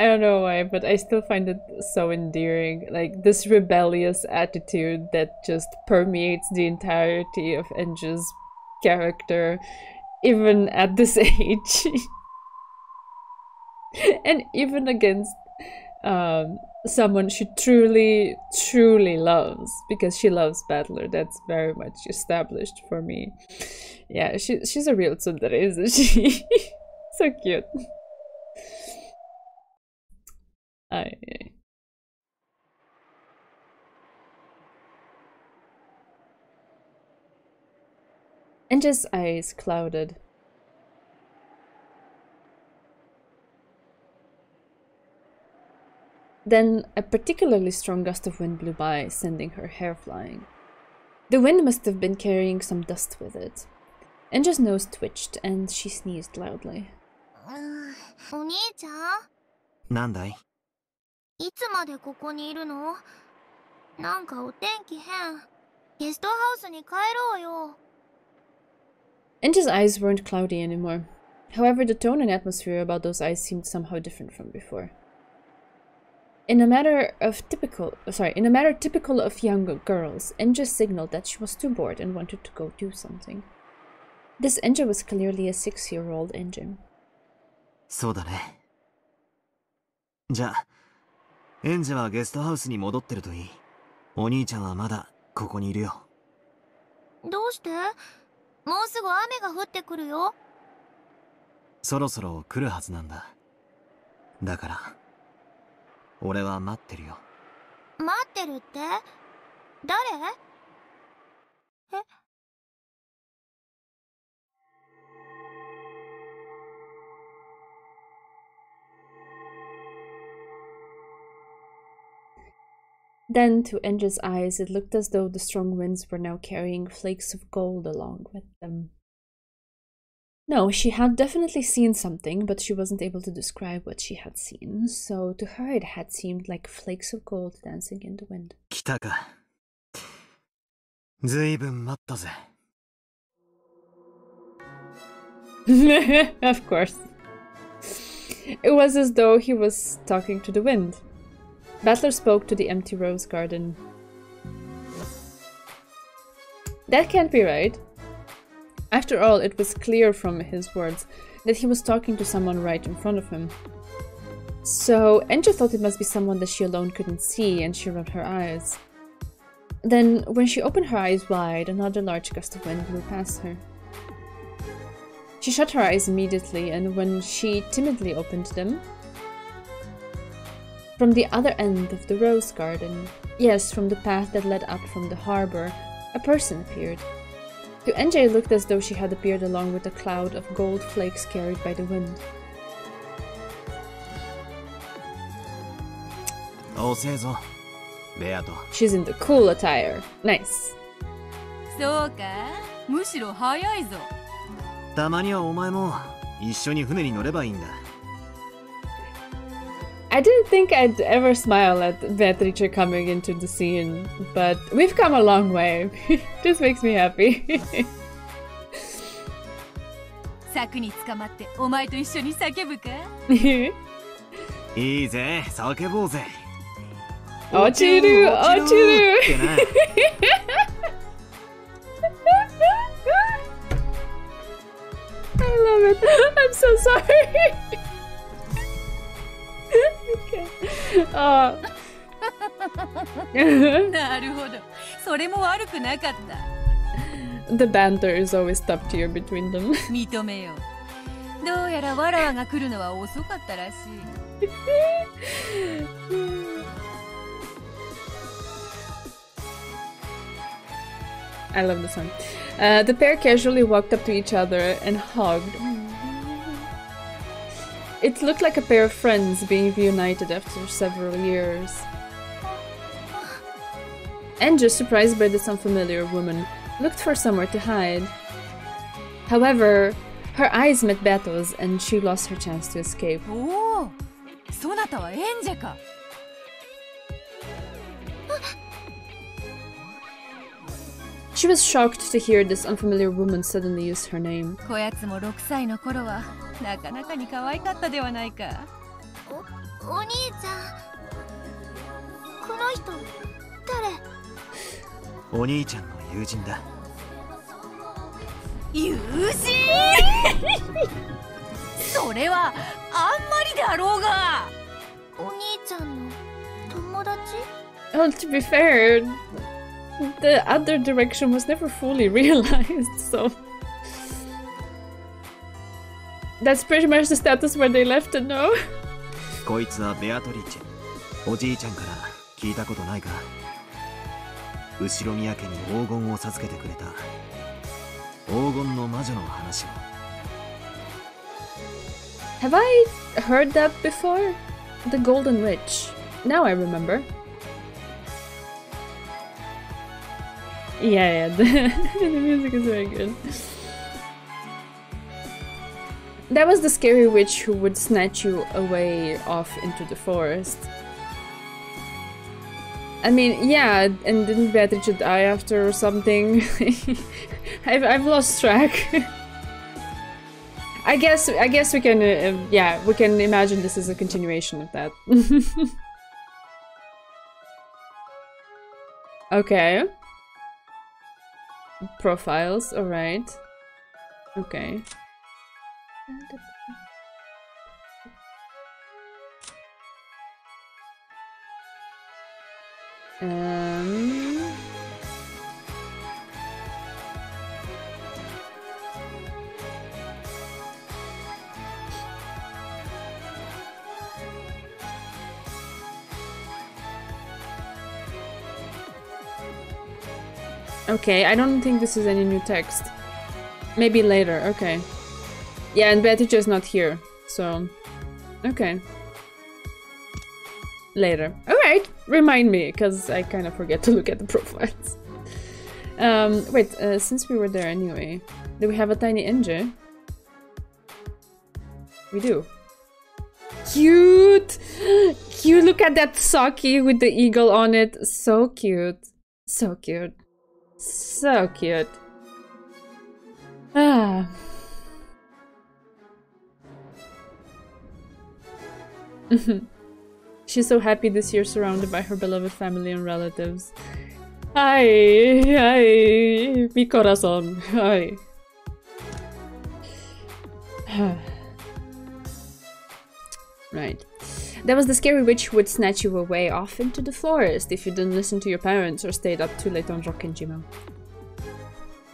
don't know why, but I still find it so endearing. Like this rebellious attitude that just permeates the entirety of Enja's character, even at this age. And even against someone she truly, truly loves, because she loves Battler. That's very much established for me. Yeah, she's a real tsundere, isn't she? So cute. Enja's eyes clouded. Then a particularly strong gust of wind blew by, sending her hair flying. The wind must have been carrying some dust with it. Enja's nose twitched and she sneezed loudly. お兄ちゃん、なんだい？いつまでここにいるの？なんかお天気変。ゲストハウスに帰ろうよ。Enja's eyes weren't cloudy anymore. However, the tone and atmosphere about those eyes seemed somehow different from before. In a matter typical of young girls, Enja signaled that she was too bored and wanted to go do something. This Enja was clearly a 6-year-old Enja. そうだね。じゃあ、エンジェはゲストハウスに戻ってるといい。お兄ちゃんはまだここにいるよ。どうして？もうすぐ雨が降ってくるよ。そろそろ来るはずなんだ。だから、俺は待ってるよ。待ってるって？誰？え？ Then, to Enja's eyes, it looked as though the strong winds were now carrying flakes of gold along with them. No, she had definitely seen something, but she wasn't able to describe what she had seen, so to her it had seemed like flakes of gold dancing in the wind. 来たか。ずいぶん待ったぜ。Of course. It was as though he was talking to the wind. Battler spoke to the empty rose garden. That can't be right. After all, it was clear from his words that he was talking to someone right in front of him. So Enja thought it must be someone that she alone couldn't see, and she rubbed her eyes. Then, when she opened her eyes wide, another large gust of wind blew past her. She shut her eyes immediately, and when she timidly opened them, from the other end of the rose garden, yes, from the path that led up from the harbor, a person appeared. To Enja it looked as though she had appeared along with a cloud of gold flakes carried by the wind. She's in the cool attire. Nice. そうか、むしろ早いぞ。たまにはお前も一緒に船に乗ればいいんだ。I didn't think I'd ever smile at Beatrice coming into the scene, but we've come a long way. This makes me happy. 柵に捕まってお前と一緒に叫ぶか？いいぜ、叫ぼうぜ。落ちる、落ちる。I love it. I'm so sorry. Okay. なるほど、それも悪くなかった。The banter is always top tier between them. 認めよう。どうやらわらわが来るのは遅かったらしい。I love this one. The pair casually walked up to each other and hugged. It looked like a pair of friends being reunited after several years. Enja, surprised by this unfamiliar woman, looked for somewhere to hide. However, her eyes met Beto's and she lost her chance to escape. Oh, そなたはエンジェか。She was shocked to hear this unfamiliar woman suddenly use her name. こやつも6歳の頃はなかなかに可愛かったではないか。お兄ちゃん、この人誰？お兄ちゃんの友人だ。友人？それはあんまりであだろうが。お兄ちゃんの友達? Well, to be fair, the other direction was never fully realized, so... That's pretty much the status where they left it, no? こいつはベアトリーチェ。おじいちゃんから聞いたことないか？後ろ宮家に黄金を授けてくれた黄金の魔女の話を。Have I heard that before? The Golden Witch. Now I remember. Yeah, the music is very good. That was the scary witch who would snatch you away off into the forest. I mean, yeah, and didn't Beatrice die after or something? I've lost track. I guess we can, yeah, we can imagine this is a continuation of that. Okay. Profiles, alright. Okay. Okay, I don't think this is any new text. Maybe later, okay. Yeah, and Beatrice is not here, so... Okay. Later. Alright, remind me, because I kind of forget to look at the profiles. Wait, since we were there anyway, do we have a tiny NJ? We do. Cute! Cute, look at that Saki with the eagle on it. So cute. So cute. So cute. Ah. She's so happy this year, surrounded by her beloved family and relatives. Hi, hi, mi corazón, hi. Right. That was the scary witch who would snatch you away off into the forest if you didn't listen to your parents or stayed up too late on Rokkenjima.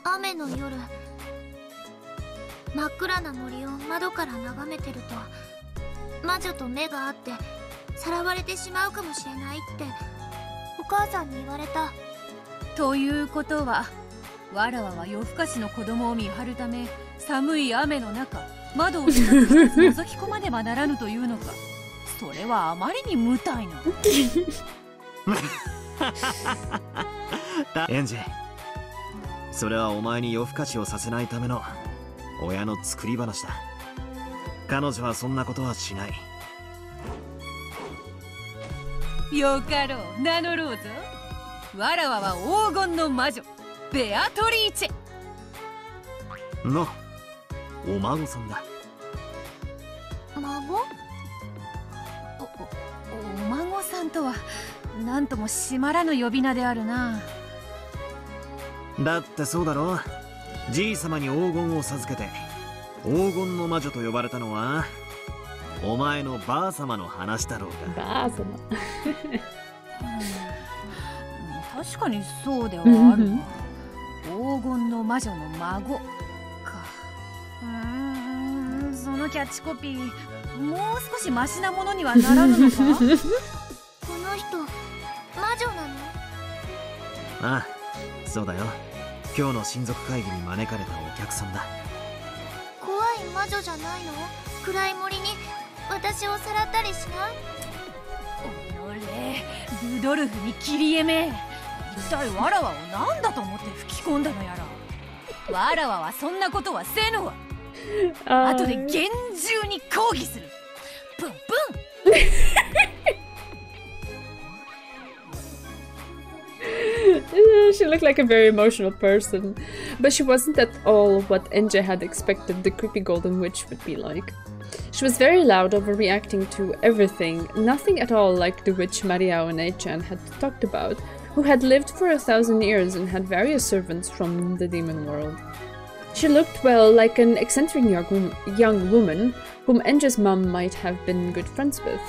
雨の夜、真っ暗な森を窓から眺めてると、魔女と目が合ってさらわれてしまうかもしれないってお母さんに言われた。ということは、わらわは夜更かしの子供を見張るため、寒い雨の中、窓を一つ覗き込まねばならぬというのか。それはあまりに無体な。エンジ、それはお前に夜更かしをさせないための親の作り話だ。彼女はそんなことはしない。よかろう、名乗ろうぞ。わらわは黄金の魔女、ベアトリーチェ。の、お孫さんだ。孫？お孫さんとは、なんともしまらぬ呼び名であるな。だってそうだろ。じい様に黄金を授けて黄金の魔女と呼ばれたのはお前のばあ様の話だろうが。ばあ様確かにそうではあるが黄金の魔女の孫か。そのキャッチコピーもう少しマシなものにはならぬのか？この人魔女なの？ああ、そうだよ。今日の親族会議に招かれたお客さんだ。怖い魔女じゃないの？暗い森に私をさらったりしない？おのれ、ルドルフに切り絵め。一体わらわを何だと思って吹き込んだのやら。わらわはそんなことはせぬわ。後で厳重に抗議する。プンプン。She looked like a very emotional person, but she wasn't at all what NJ had expected the creepy golden witch would be like. She was very loud, overreacting to everything, nothing at all like the witch Mariao and Eichan had talked about, who had lived for 1,000 years and had various servants from the demon world. She looked, well, like an eccentric young woman whom Enja's mum might have been good friends with.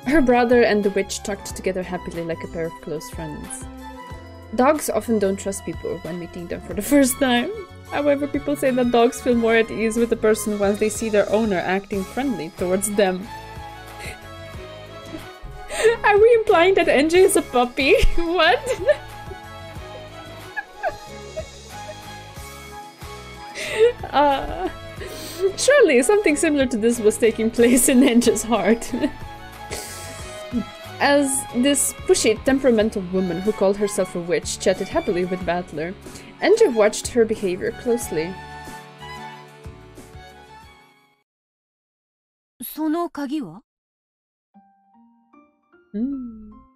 Her brother and the witch talked together happily like a pair of close friends. Dogs often don't trust people when meeting them for the first time. However, people say that dogs feel more at ease with a person once they see their owner acting friendly towards them. Are we implying that NJ is a puppy? What? Surely something similar to this was taking place in NJ's heart. As this pushy, temperamental woman who called herself a witch chatted happily with Battler, NJ watched her behavior closely. その鍵は?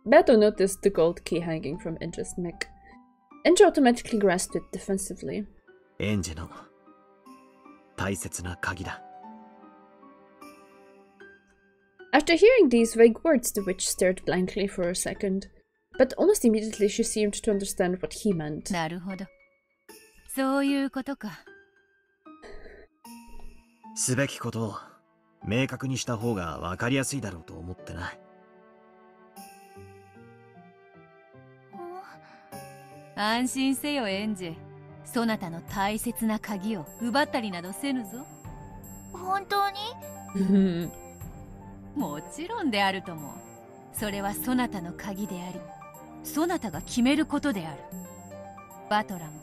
Beto noticed the gold key hanging from Enja's neck. Enja automatically grasped it defensively. Enjaの大切な鍵だ. After hearing these vague words, the witch stared blankly for a second, but almost immediately she seemed to understand what he meant. なるほど。そういうことか。すべきことを明確にした方が分かりやすいだろうと思ってな。安心せよ、エンジェ。そなたの大切な鍵を奪ったりなどせぬぞ。本当に？もちろんであるとも。それはそなたの鍵であり、そなたが決めることである。バトラも、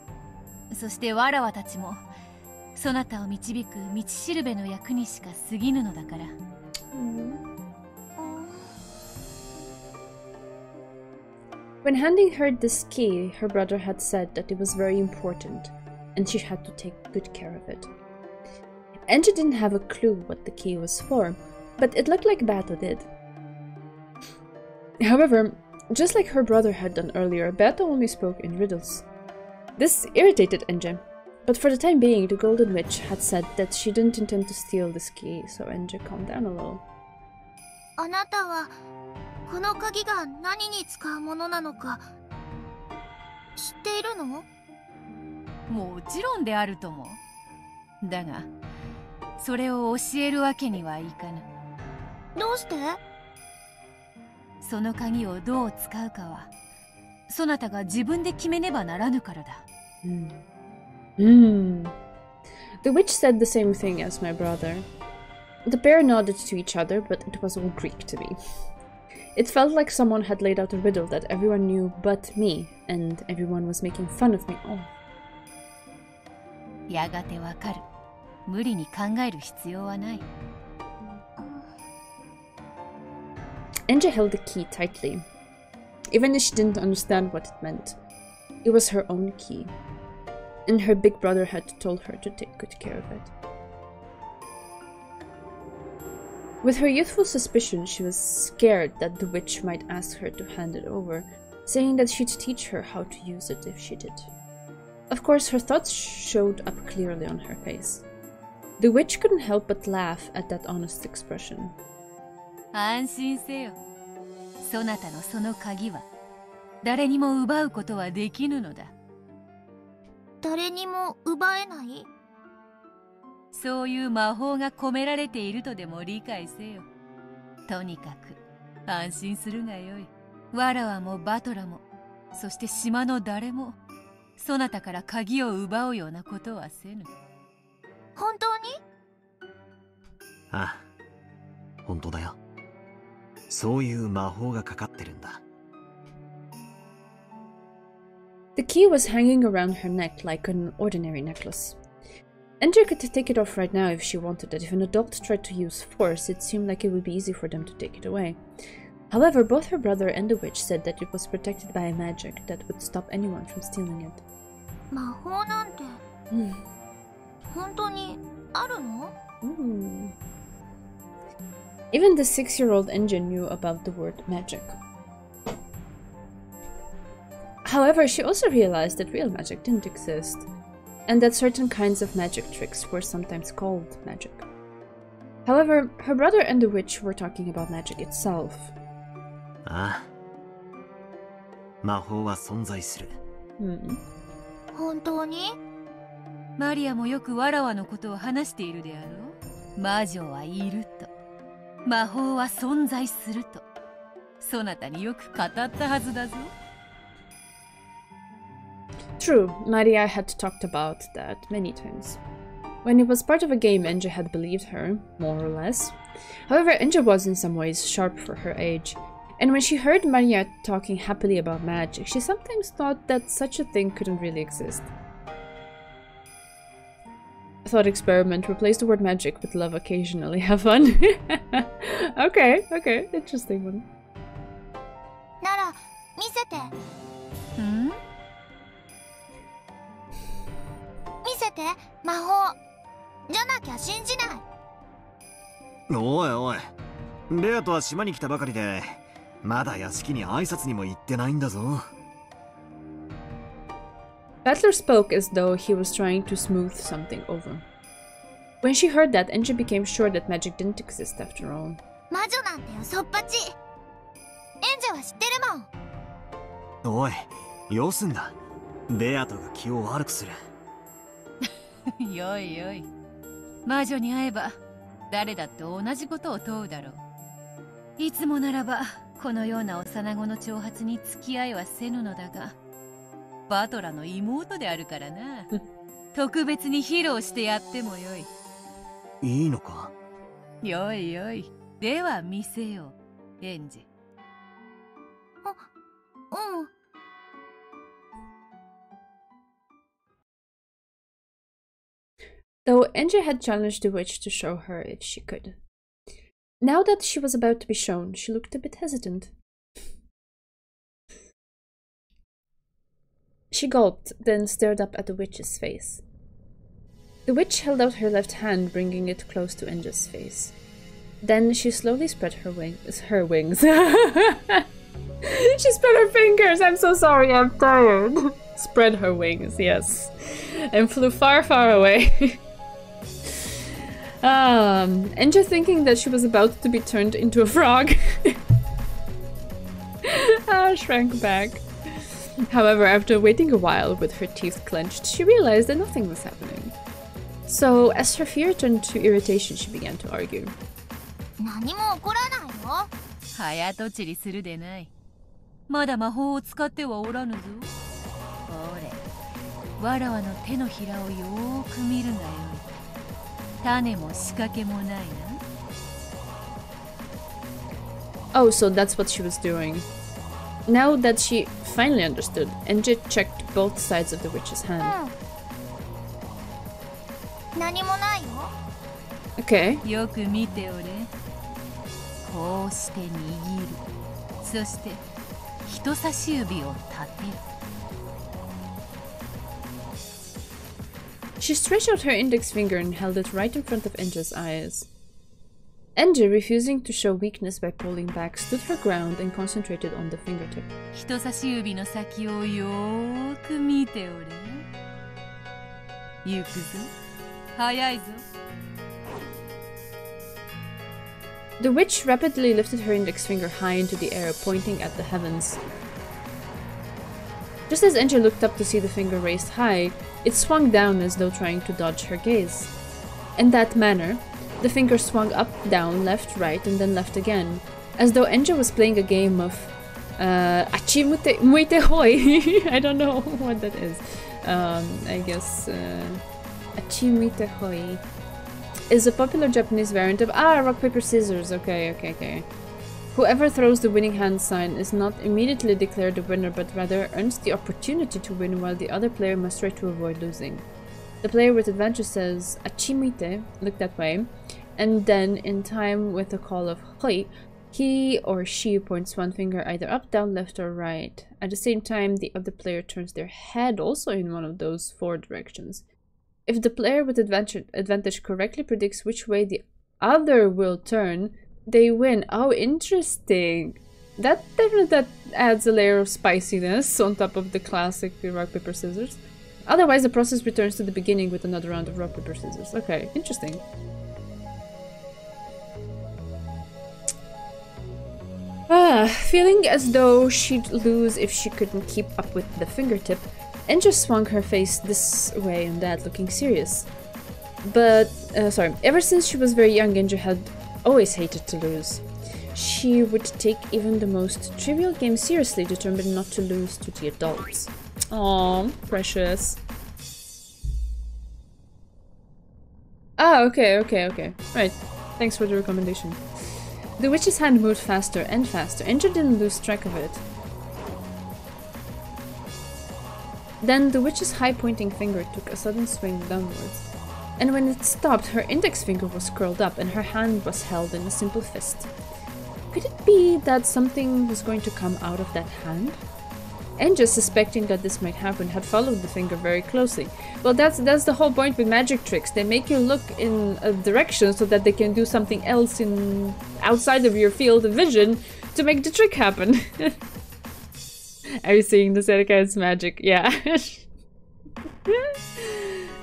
そしてわらわたちも、そなたを導く道しるべの役にしか過ぎぬのだから。When handing her this key, her brother had said that it was very important, and she had to take good care of it. Enja didn't have a clue what the key was for, but it looked like Beto did. However, just like her brother had done earlier, Beto only spoke in riddles. This irritated Enja, but for the time being, the Golden Witch had said that she didn't intend to steal this key, so Enja calmed down a little. あなたはこの鍵が何に使うものなのか知っているの？もちろんであるとも。だが、それを教えるわけにはいかぬ。どうして？その鍵をどう使うかは、そなたが自分で決めねばならぬからだ。The witch said the same thing as my brother. The pair nodded to each other, but it was all Greek to me. It felt like someone had laid out a riddle that everyone knew but me, and everyone was making fun of me. Oh. やがてわかる。無理に考える必要はない。Enja held the key tightly, even if she didn't understand what it meant. It was her own key, and her big brother had told her to take good care of it. With her youthful suspicion, she was scared that the witch might ask her to hand it over, saying that she'd teach her how to use it if she did. Of course, her thoughts showed up clearly on her face. The witch couldn't help but laugh at that honest expression. 安心せよ。そなたのその鍵は誰にも奪うことはできぬのだ。誰にも奪えない？そういう魔法が込められているとでも理解せよ。とにかく安心するがよい。わらわもバトラも、そして島の誰も、そなたから鍵を奪うようなことはせぬ。本当に？ああ、本当だよ。そういう魔法がかかってるんだ。The key was hanging around her neck like an ordinary necklace. Enja could take it off right now if she wanted it. If an adult tried to use force, it seemed like it would be easy for them to take it away. However, both her brother and the witch said that it was protected by a magic that would stop anyone from stealing it. 魔法なんて、本当にあるの？Even the 6-year-old Enja knew about the word magic. However, she also realized that real magic didn't exist, and that certain kinds of magic tricks were sometimes called magic. However, her brother and the witch were talking about magic itself. ああ、魔法は存在する。本当に？マリアもよくわらわのことを話しているであろう。魔女はいると、魔法は存在すると、そなたによく語ったはずだぞ。True, Maria had talked about that many times. When it was part of a game, Enja had believed her, more or less. However, Enja was in some ways sharp for her age, and when she heard Maria talking happily about magic, she sometimes thought that such a thing couldn't really exist. Thought experiment, replace the word magic with love occasionally, have fun. Okay, interesting one. なら、見せて。ん？見せて、魔法。じゃなきゃ信じない。おいおい、レアとは島に来たばかりで、まだ屋敷に挨拶にも行ってないんだぞ。Battler spoke as though he was trying to smooth something over. When she heard that, Enja became sure that magic didn't exist after all. 魔女なんて嘘っぱち。エンジェは知ってるもん。おい、よすんだ。レアとが気を悪くする。よいよい。魔女に会えば誰だって同じことを問うだろう。いつもならばこのような幼子の挑発に付き合いはせぬのだが、バトラの妹であるからな。特別に披露してやってもよい。いいのか？よいよい。では見せよう、エンジェ。うん。Though Enja had challenged the witch to show her if she could. Now that she was about to be shown, she looked a bit hesitant. She gulped, then stared up at the witch's face. The witch held out her left hand, bringing it close to Enja's face. Then she slowly spread her wings. She spread her fingers! I'm so sorry, I'm tired. Spread her wings, yes. And flew far, far away. Enja, thinking that she was about to be turned into a frog, shrank back. However, after waiting a while with her teeth clenched, she realized that nothing was happening. So, as her fear turned to irritation, she began to argue. 何も起こらないよ。早とちりするでない。まだ魔法を使ってはおらぬぞ。ほれ、わらわの手のひらをよーく見るがよい。種も仕掛けもないな。Oh, so that's what she was doing. Now that she finally understood, Enja checked both sides of the witch's hand. 何もないよ。Okay. よく見ておれ。こうして握る。そして人差し指を立てる。She stretched out her index finger and held it right in front of Enja's eyes. Enja, refusing to show weakness by pulling back, stood her ground and concentrated on the fingertip. 人差し指の先をよーく見ておれ。行くぞ。早いぞ。The witch rapidly lifted her index finger high into the air, pointing at the heavens. Just as Enja looked up to see the finger raised high, it swung down as though trying to dodge her gaze. In that manner, the finger swung up, down, left, right, and then left again, as though Enja was playing a game of Achi muite hoi. I don't know what that is. I guess Achi muite hoi is a popular Japanese variant of rock, paper, scissors. Okay. Whoever throws the winning hand sign is not immediately declared the winner, but rather earns the opportunity to win, while the other player must try to avoid losing. The player with advantage says "Achimite," look that way, and then in time with the call of "hoi," he or she points one finger either up, down, left, or right. At the same time, the other player turns their head also in one of those four directions. If the player with advantage correctly predicts which way the other will turn, they win. Oh, interesting. That definitely adds a layer of spiciness on top of the classic rock, paper, scissors. Otherwise, the process returns to the beginning with another round of rock, paper, scissors. Okay, interesting. Feeling as though she'd lose if she couldn't keep up with the fingertip, Angel swung her face this way and that, looking serious. But, ever since she was very young, Angel had always hated to lose. She would take even the most trivial game seriously, determined not to lose to the adults. Aww, precious. Ah, okay. Right, thanks for the recommendation. The witch's hand moved faster and faster. Angel didn't lose track of it. Then the witch's high-pointing finger took a sudden swing downwards. And when it stopped, her index finger was curled up and her hand was held in a simple fist. Could it be that something was going to come out of that hand? Angel, suspecting that this might happen, had followed the finger very closely. Well, that's the whole point with magic tricks. They make you look in a direction so that they can do something else outside of your field of vision to make the trick happen. Are you seeing the Serika's magic? Yeah.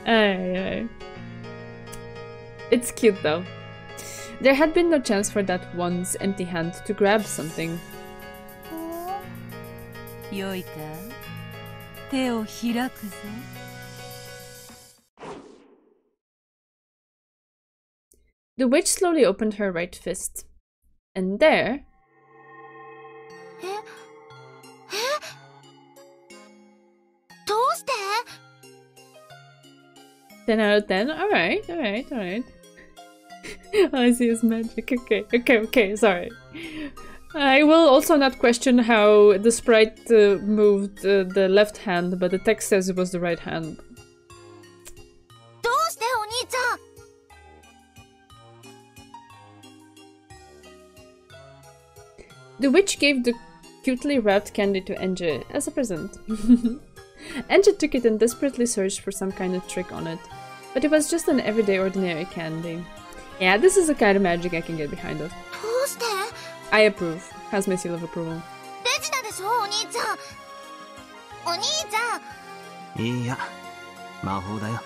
Aye. It's cute though. There had been no chance for that one's empty hand to grab something. The witch slowly opened her right fist. And there... 10 out of 10? Alright. All I see is magic. Okay, sorry. I will also not question how the sprite moved the left hand, but the text says it was the right hand. The witch gave the cutely wrapped candy to Enje as a present. Enje took it and desperately searched for some kind of trick on it, but it was just an everyday ordinary candy. Yeah, this is the kind of magic I can get behind it. I approve. Has my seal of approval. いや、魔法だよ。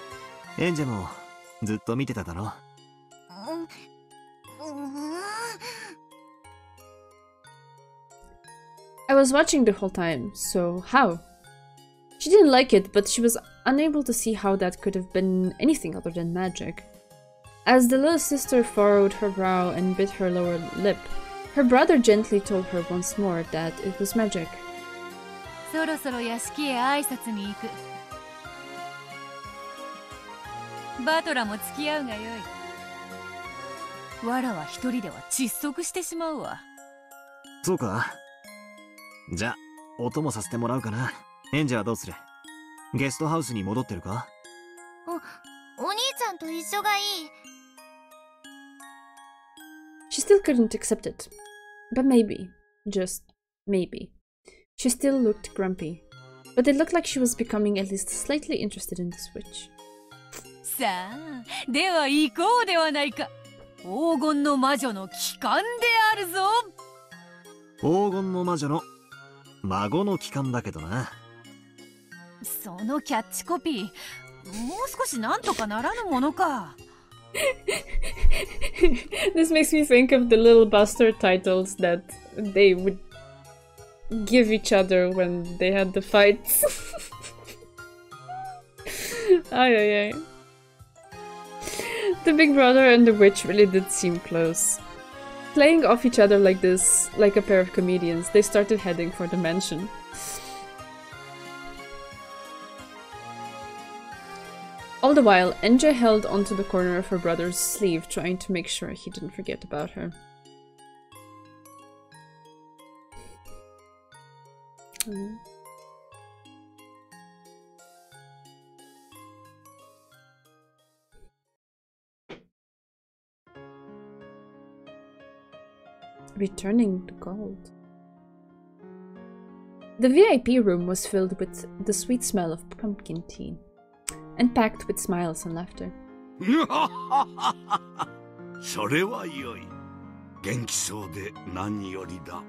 エンジェもずっと見てただろ。I was watching the whole time, so how? She didn't like it, but she was unable to see how that could have been anything other than magic. As the little sister furrowed her brow and bit her lower lip, her brother gently told her once more that it was magic. そろそろ屋敷へ挨拶に行く。バトラも付き合うがよい。わらは一人では窒息してしまうわ。そうか。じゃあ、お供させてもらうかな。エンジェはどうする？ゲストハウスに戻ってるか？お兄ちゃんと一緒がいい。She still couldn't accept it. But maybe, just maybe. She still looked grumpy. But it looked like she was becoming at least slightly interested in the switch. さあ、では行こうではないか。黄金の魔女の帰還であるぞ。黄金の魔女の孫の帰還だけどな。そのキャッチコピー、もう少しなんとかならぬものか。This makes me think of the little Buster titles that they would give each other when they had the fights. Ay. The big brother and the witch really did seem close. Playing off each other like this, like a pair of comedians, they started heading for the mansion. All the while, Enje held onto the corner of her brother's sleeve, trying to make sure he didn't forget about her. Returning to gold. The VIP room was filled with the sweet smell of pumpkin tea, and packed with smiles and laughter. それは良い。元気そうで何よりだ。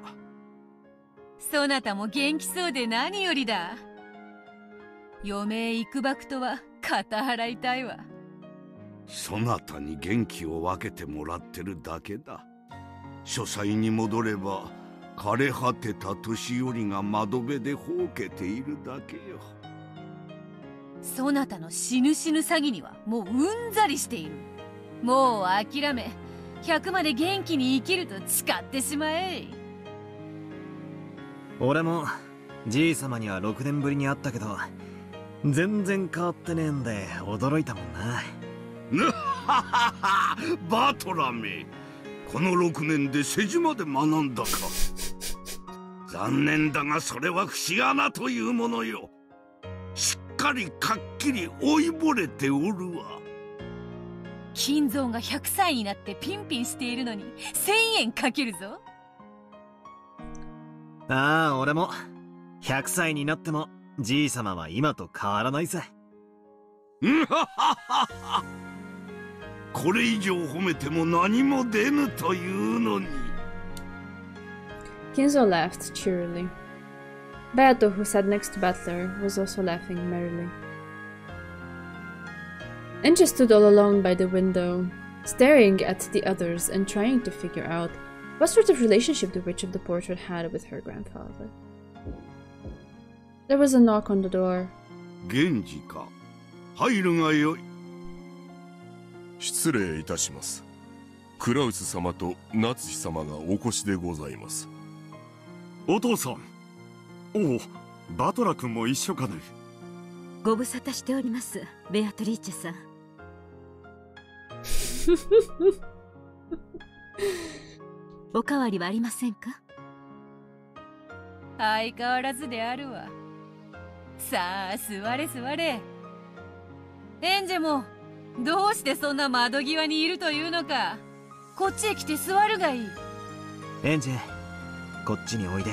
そなたも元気そうで何よりだ。余命いくばくとは肩払いたいわ。そなたに元気を分けてもらってるだけだ。書斎に戻れば枯れ果てた年寄りが窓辺でほうけているだけよ。そなたの死ぬ死ぬ詐欺にはもううんざりしている。もう諦め、100まで元気に生きると誓ってしまえ。俺もじい様には6年ぶりに会ったけど全然変わってねえんで驚いたもんな。バトラめ、この6年で世辞まで学んだか。残念だがそれは節穴というものよ。しっかりかっきり老いぼれておるわ。金蔵が100歳になってピンピンしているのに1000円かけるぞ。ああ、俺も100歳になってもじい様は今と変わらないさ。これ以上褒めても何も出ぬというのに。Kinzo laughed cheerily. Beato, who sat next to Butler, was also laughing merrily. Enja stood all alone by the window, staring at the others and trying to figure out what sort of relationship the witch of the portrait had with her grandfather. There was a knock on the door. 源氏か。入るがよい。失礼いたします。クラウス様と夏日様がお越しでございます。お父さん。おお、バトラ君も一緒かね。ご無沙汰しております、ベアトリーチェさん。おかわりはありませんか？相変わらずであるわ。さあ座れ座れ。エンジェもどうしてそんな窓際にいるというのか。こっちへ来て座るがいい。エンジェ、こっちにおいで。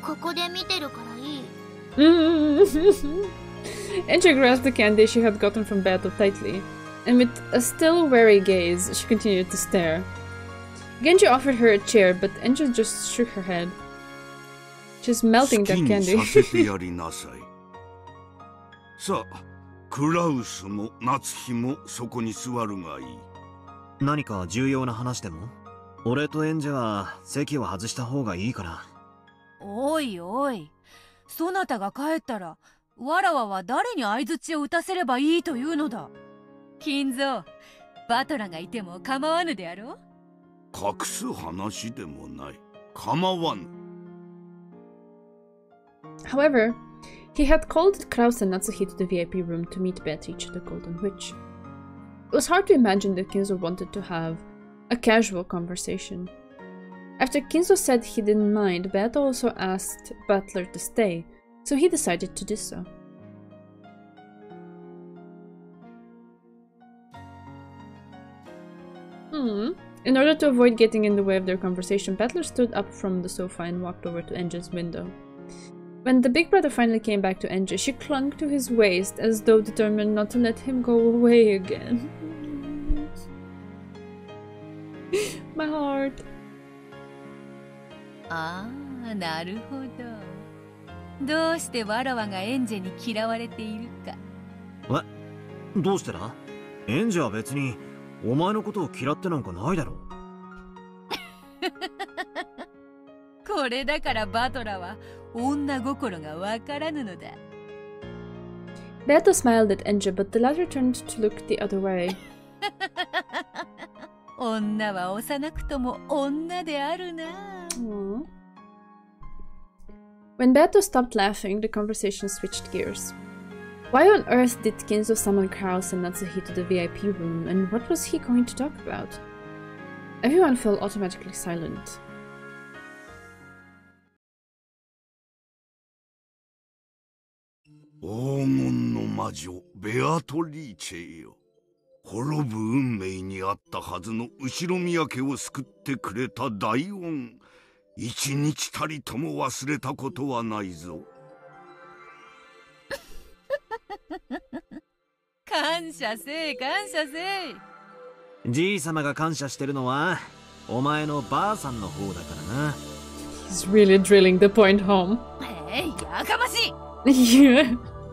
ここで見てるからいい。Enja grasped the candy she had gotten from Beato tightly, and with a still wary gaze, she continued to stare. Genji offered her a chair, but Enja just shook her head. She's melting that candy. さあ、クラウスも夏日もそこに座るがいい。何か重要な話でも？俺とエンジェは席を外した方がいいかな。おいおい、そなたが帰ったらわらわは誰に相槌を打たせればいいというのだ。金蔵、バトラがいても構わぬであろう。隠す話でもない。構わぬ。However, he had called Kraus and Natsuhi to the VIP room to meet Beatrice, the Golden Witch. It was hard to imagine that Kinzo wanted to have a casual conversation. After Kinzo said he didn't mind, Beato also asked Butler to stay, so he decided to do so. In order to avoid getting in the way of their conversation, Butler stood up from the sofa and walked over to Enja's window. When the big brother finally came back to Enja, she clung to his waist as though determined not to let him go away again. My heart. ああ、なるほど。どうしてわらわがエンジェに嫌われているか。どうしてだ？エンジェは別にお前のことを嫌ってなんかないだろう。これだからバトラは女心がわからぬのだ。Beato smiled at Enja, but the latter turned to look the other way. 女は幼くとも女であるな。When Beato stopped laughing, the conversation switched gears. Why on earth did Kinzo summon Kraus and Natsuhi to the VIP room, and what was he going to talk about? Everyone fell automatically silent.黄金の魔女ベアトリーチェよ。滅ぶ運命にあったはずの後ろ宮家を救ってくれた大恩、一日たりとも忘れたことはないぞ。感謝せい感謝せい。じい様が感謝してるのはお前のばあさんの方だからな。He's really drilling the point home. やかましい。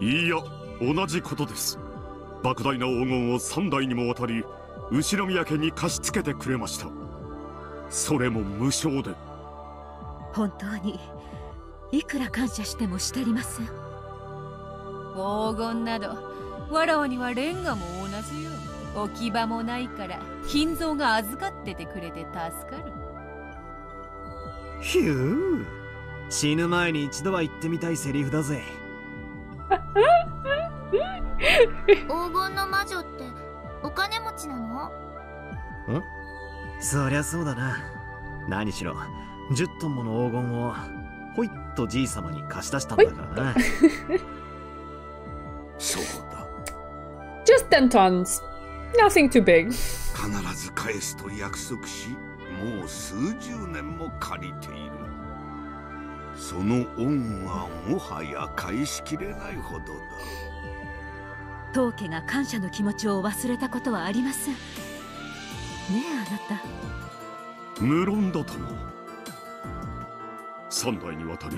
いや、同じことです。莫大な黄金を3代にもわたり後ろ宮家に貸し付けてくれました。それも無償で。本当にいくら感謝してもしたりません。黄金などわらわにはレンガも同じよ。置き場もないから金蔵が預かっててくれて助かる。ひゅー、死ぬ前に一度は言ってみたいセリフだぜ。黄金の魔女ってお金持ちなの？ん？そりゃそうだな。何しろ10トンもの黄金をほいっとじい様に貸し出したんだからな。そうだ。 Just 10 tons. Nothing too big. 必ず返すと約束し、もう数十年も借りている。その恩はもはや返しきれないほどだ。当家が感謝の気持ちを忘れたことはありませんねえ、あなた。無論だとも。3代にわたり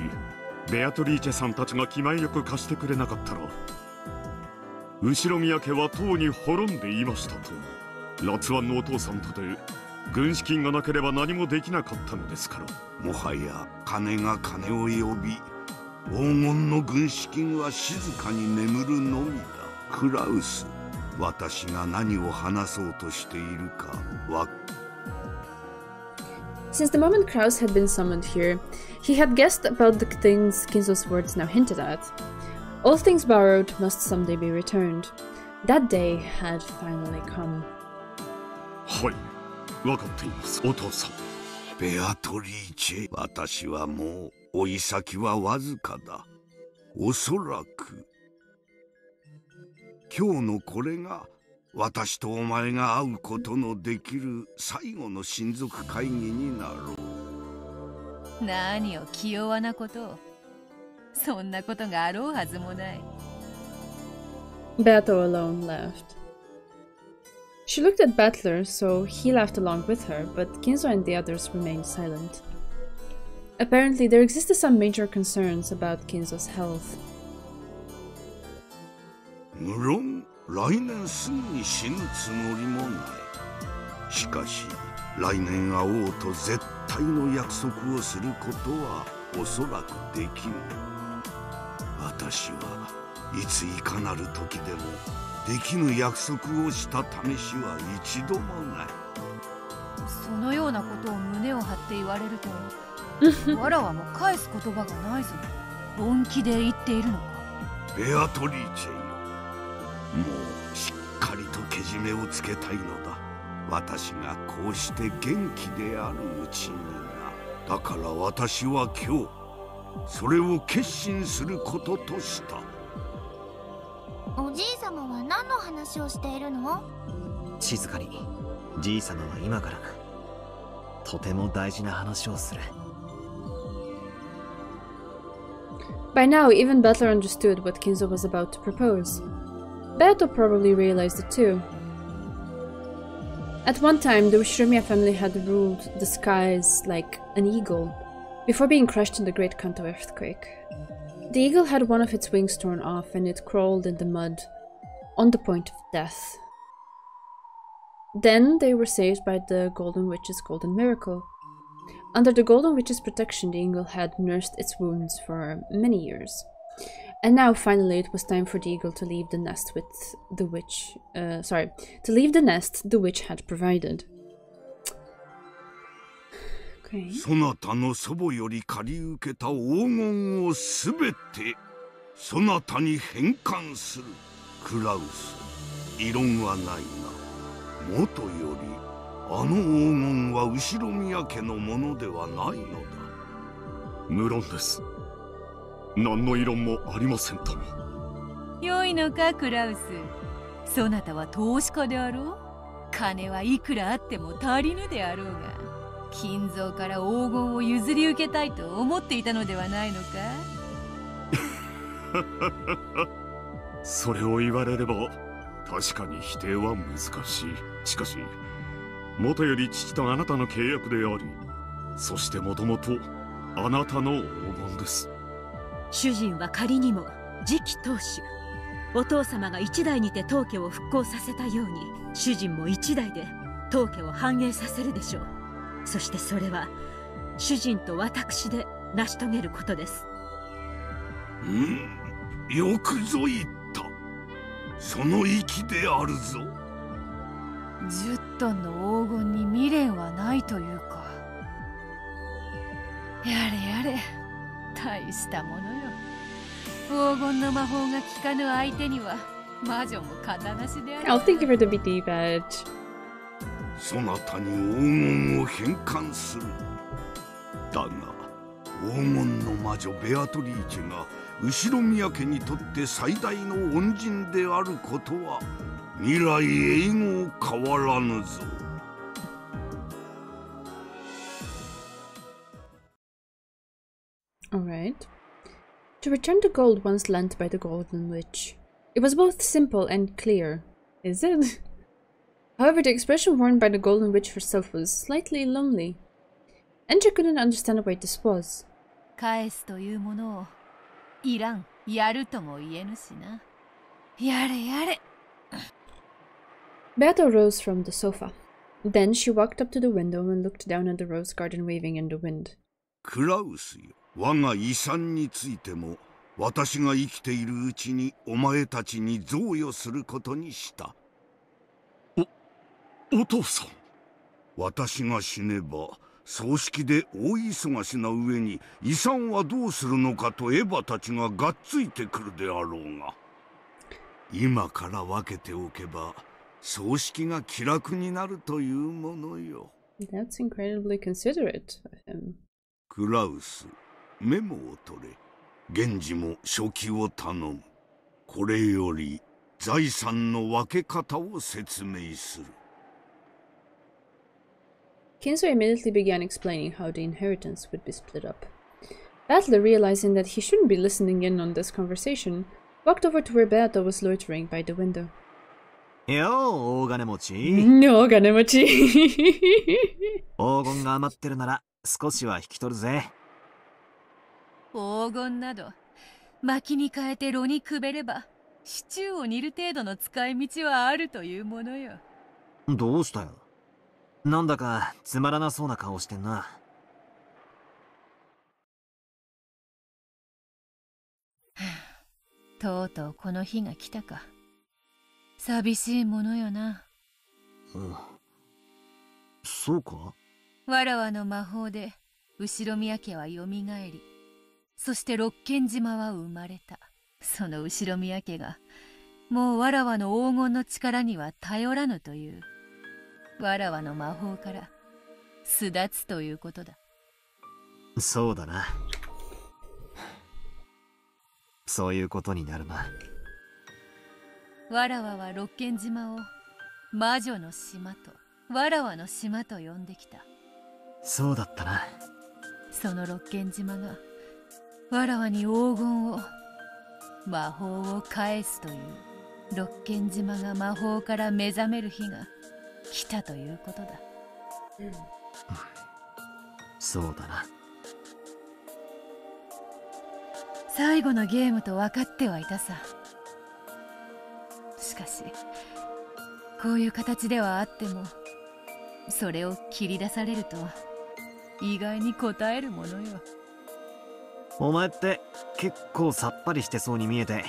ベアトリーチェさんたちが気前よく貸してくれなかったら、後ろ宮家はとうに滅んでいましたと。ラツワンのお父さんとて軍資金がなければ何もできなかったのですから。もはや金が金を呼び、黄金の軍資金は静かに眠るのみだ。クラウス、私が何を話そうとしているかわ。 Since the moment Kraus had been summoned here, he had guessed about the things Kinzo's words now hinted at. All things borrowed must someday be returned. That day had finally come. はい、わかっています、お父さん。ベアトリーチェ、私はもう追い先はわずかだ。おそらく今日のこれが私とお前が会うことのできる最後の親族会議になろう。何を気弱なことを。そんなことがあろうはずもない。Beato alone laughed. She looked at Battler, so he laughed along with her, but Kinzo and the others remained silent. Apparently, there existed some major concerns about Kinzo's health. 無論来年すぐに死ぬつもりもない。しかし来年会おうと絶対の約束をすることはおそらくできぬ。私はいついかなる時でもできぬ約束をした試しは一度もない。そのようなことを胸を張って言われるとわらわも返す言葉がないぞ。本気で言っているのか。ベアトリーチェよ、もうしっかりとけじめをつけたいのだ。私がこうして元気であるうちにな。だから私は今日それを決心することとした。おじい様は何の話をしているの？静かに。じい様は今からとても大事な話をする。By now, even Butler understood what Kinzo was about to propose. Beato probably realized it too. At one time, the Ushirimiya family had ruled the skies like an eagle, before being crushed in the Great Kanto earthquake. The eagle had one of its wings torn off and it crawled in the mud, on the point of death. Then they were saved by the Golden Witch's golden miracle. Under the Golden Witch's protection, the eagle had nursed its wounds for many years. And now, finally, it was time for the eagle to leave the nest with the witch... to leave the nest the witch had provided. Okay. そなたの祖母より借り受けた黄金をすべてそなたに返還する。クラウス、異論はないな。もとよりあの黄金は後ろ宮家のものではないのだ。無論です。何の異論もありませんとも。良いのか、クラウス。そなたは投資家であろう。金はいくらあっても足りぬであろうが、金蔵から黄金を譲り受けたいと思っていたのではないのか。それを言われれば確かに否定は難しい。しかしもとより父とあなたの契約であり、そしてもともとあなたの黄金です。主人は仮にも次期当主、お父様が一代にて当家を復興させたように、主人も一代で当家を繁栄させるでしょう。そしてそれは主人と私で成し遂げることです。よくぞ言っその息であるぞ。10トンの黄金に未練はないというか。やれやれ、大したものよ。黄金の魔法が効かぬ相手には魔女も型なしである。I'll think of her to be deep edge. そなたに黄金を返還する。だが黄金の魔女ベアトリーチェが後宮家にとって最大の恩人であることは未来永劫変わらぬぞ。Alright. To return the gold once lent by the Golden Witch. It was both simple and clear. Is it? However, the expression worn by the Golden Witch herself was slightly lonely. Enter couldn't understand why this was. 返すというものをいらん、やるとも言えぬしな。やれやれ。Beata rose from the sofa. Then she walked up to the window and looked down at the rose garden waving in the wind. クラウスよ、我が遺産についても私が生きているうちにお前たちに贈与することにした。お父さん。私が死ねば葬式で大忙しな上に遺産はどうするのかとエヴァたちががっついてくるであろうが、今から分けておけば葬式が気楽になるというものよ。That's incredibly considerate of him. クラウス、メモを取れ。源氏も書記を頼む。これより財産の分け方を説明する。Kinzo immediately began explaining how the inheritance would be split up. Battler, realizing that he shouldn't be listening in on this conversation, walked over to where Beata was loitering by the window. Yo, 大金持ち。大金持ち。黄金が余ってるなら少しは引き取るぜ。黄金など薪に変えて炉にくべればシチューを煮る程度の使い道はあるというものよ。どうしたよ。なんだかつまらなそうな顔してんな。とうとうこの日が来たか。寂しいものよな。そうか。わらわの魔法で後宮家はよみがえり、そして六軒島は生まれた。その後宮家がもうわらわの黄金の力には頼らぬという、わらわの魔法から巣立つということだ。そうだな。そういうことになるな。わらわは六軒島を魔女の島とわらわの島と呼んできた。そうだったな。その六軒島がわらわに黄金を、魔法を返すという、六軒島が魔法から目覚める日が来たということだ。そうだな。最後のゲームと分かってはいたさ。しかしこういう形ではあっても、それを切り出されると意外に応えるものよ。お前って結構さっぱりしてそうに見えて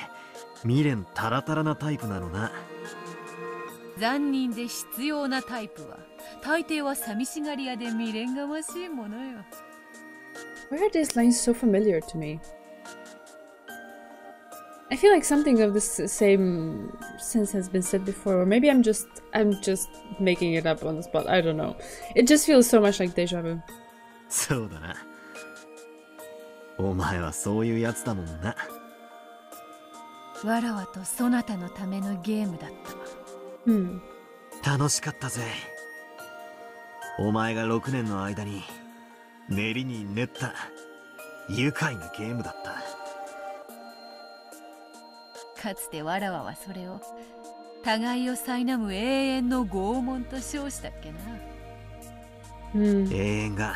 未練タラタラなタイプなのな。残忍で必要なタイプは大抵は寂しがり屋で未練がましいものよ。Why are these lines so familiar to me? I feel like something of this same sense has been said before, or maybe I'm just making it up on the spot. I don't know. It just feels so much like deja vu. そうだな。お前はそういうやつだもんな。わらわとそなたのためのゲームだったわ。楽しかったぜ。お前が6年の間に練りに練った愉快なゲームだった。かつてわらわはそれを互いを苛む永遠の拷問と称したっけな。永遠が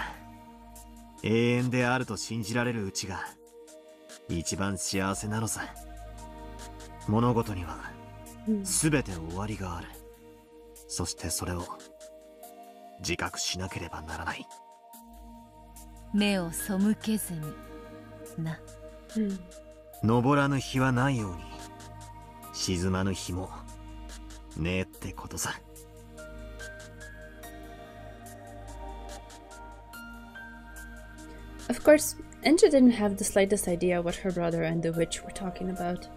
永遠であると信じられるうちが一番幸せなのさ。物事には全て終わりがある。そしてそれを自覚しなければならない。目を背けずにな。昇らぬ日はないように沈まぬ日もねえってことさ。Of course, Angel didn't have the slightest idea what her brother and the witch were talking about.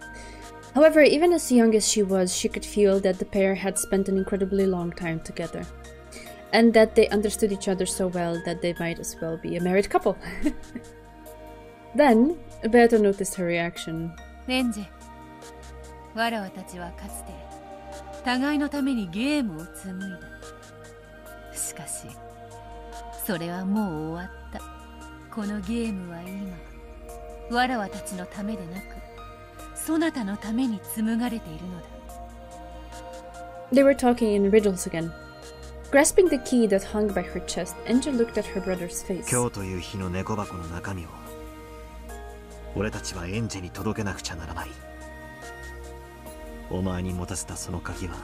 However, even as young as she was, she could feel that the pair had spent an incredibly long time together, and that they understood each other so well that they might as well be a married couple. Then, Beato noticed her reaction. レンジ、わらわたちはかつて互いのためにゲームを紡いだ。しかし、それはもう終わった。このゲームは今、わらわたちのためでなく、そなたのために紡がれているのだ。They were talking in riddles again. Grasping the key that hung by her chest, Angel looked at her brother's face. 今日という日の猫箱の中身を俺たちはエンジェに届けなくちゃならない。お前に持たせたその鍵は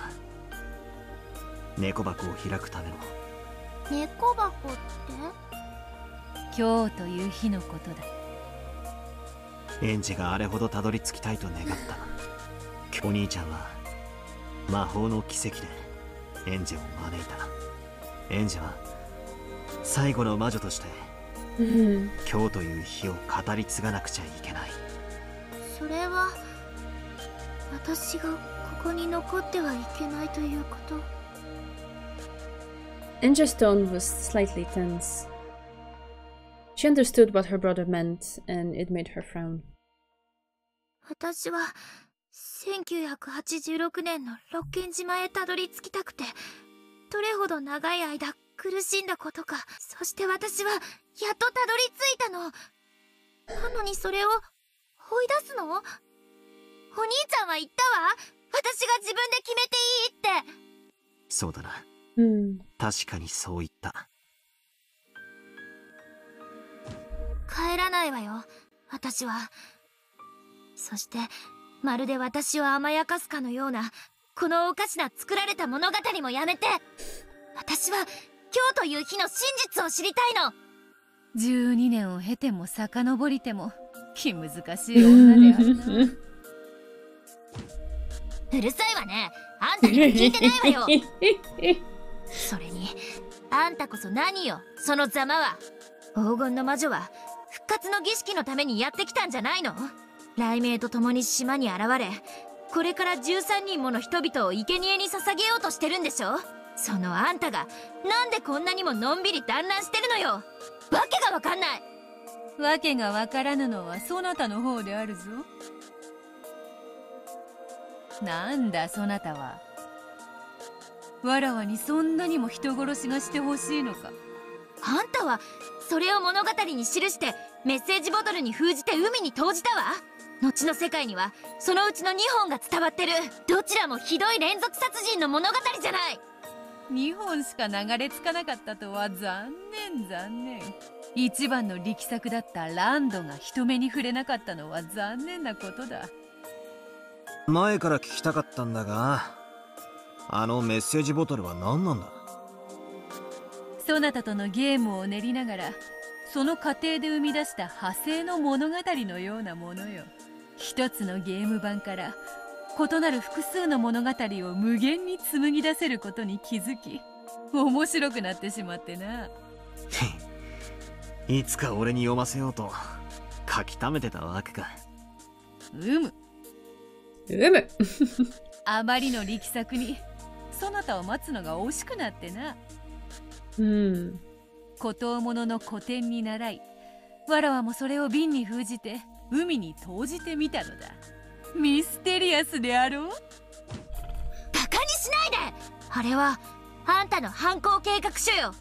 猫箱を開くための。猫箱って？今日という日のことだ。エンジェがあれほどたどり着きたいと願った。お兄ちゃんは魔法の奇跡でエンジェを招いた。エンジェは最後の魔女として今日という日を語り継がなくちゃいけない。それは私がここに残ってはいけないということ？ Angel's tone was slightly tense. She understood what her brother meant, and it made her frown. 私は1986年の六軒島へたどり着きたくて、どれほど長い間苦しんだことか。そして私はやっとたどり着いたの。なのにそれを追い出すの？お兄ちゃんは言ったわ。私が自分で決めていいって。そうだな。確かにそう言った。帰らないわよ、私は。そしてまるで私を甘やかすかのようなこのおかしな作られた物語もやめて。私は今日という日の真実を知りたいの。12年を経ても遡りても気難しい女であるな。うるさいわね。あんたには聞いてないわよ。それにあんたこそ何よそのざまは。黄金の魔女は復活の儀式のためにやってきたんじゃないの？雷鳴と共に島に現れ、これから13人もの人々を生贄に捧げようとしてるんでしょ？そのあんたがなんでこんなにものんびり団らんしてるのよ。わけがわかんない。わけがわからぬのはそなたの方であるぞ。なんだそなたは。わらわにそんなにも人殺しがしてほしいのか？あんたはそれを物語に記してメッセージボトルに封じて海に投じたわ。後の世界にはそのうちの2本が伝わってる。どちらもひどい連続殺人の物語じゃない。2本しか流れ着かなかったとは残念残念。一番の力作だったランドが人目に触れなかったのは残念なことだ。前から聞きたかったんだが、あのメッセージボトルは何なんだ？そなたとのゲームを練りながらその過程で生み出した派生の物語のようなものよ。一つのゲーム版から異なる複数の物語を無限に紡ぎ出せることに気づき、面白くなってしまってな。いつか俺に読ませようと書き溜めてたわけか。あまりの力作にそなたを待つのが惜しくなってな。孤島物の古典に習い、わらわもそれを瓶に封じて海に投じてみたのだ。ミステリアスであろう。バカにしないで。あれはあんたの犯行計画書よ。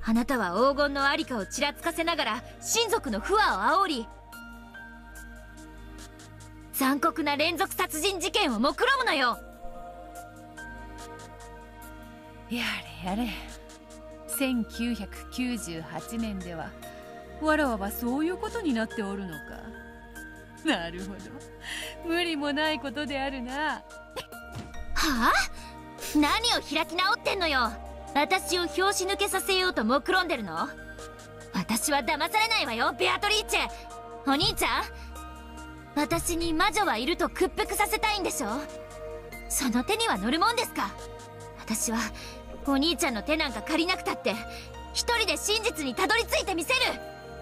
あなたは黄金のありかをちらつかせながら親族の不和を煽り、残酷な連続殺人事件を目論むのよ。やれやれ。1998年ではわらわはそういうことになっておるのか。なるほど、無理もないことであるな。はあ？何を開き直ってんのよ。私を拍子抜けさせようと目論んでるの？私は騙されないわよ、ベアトリーチェ。お兄ちゃん、私に魔女はいると屈服させたいんでしょ。その手には乗るもんですか。私はお兄ちゃんの手なんか借りなくたって一人で真実にたどり着いてみせる。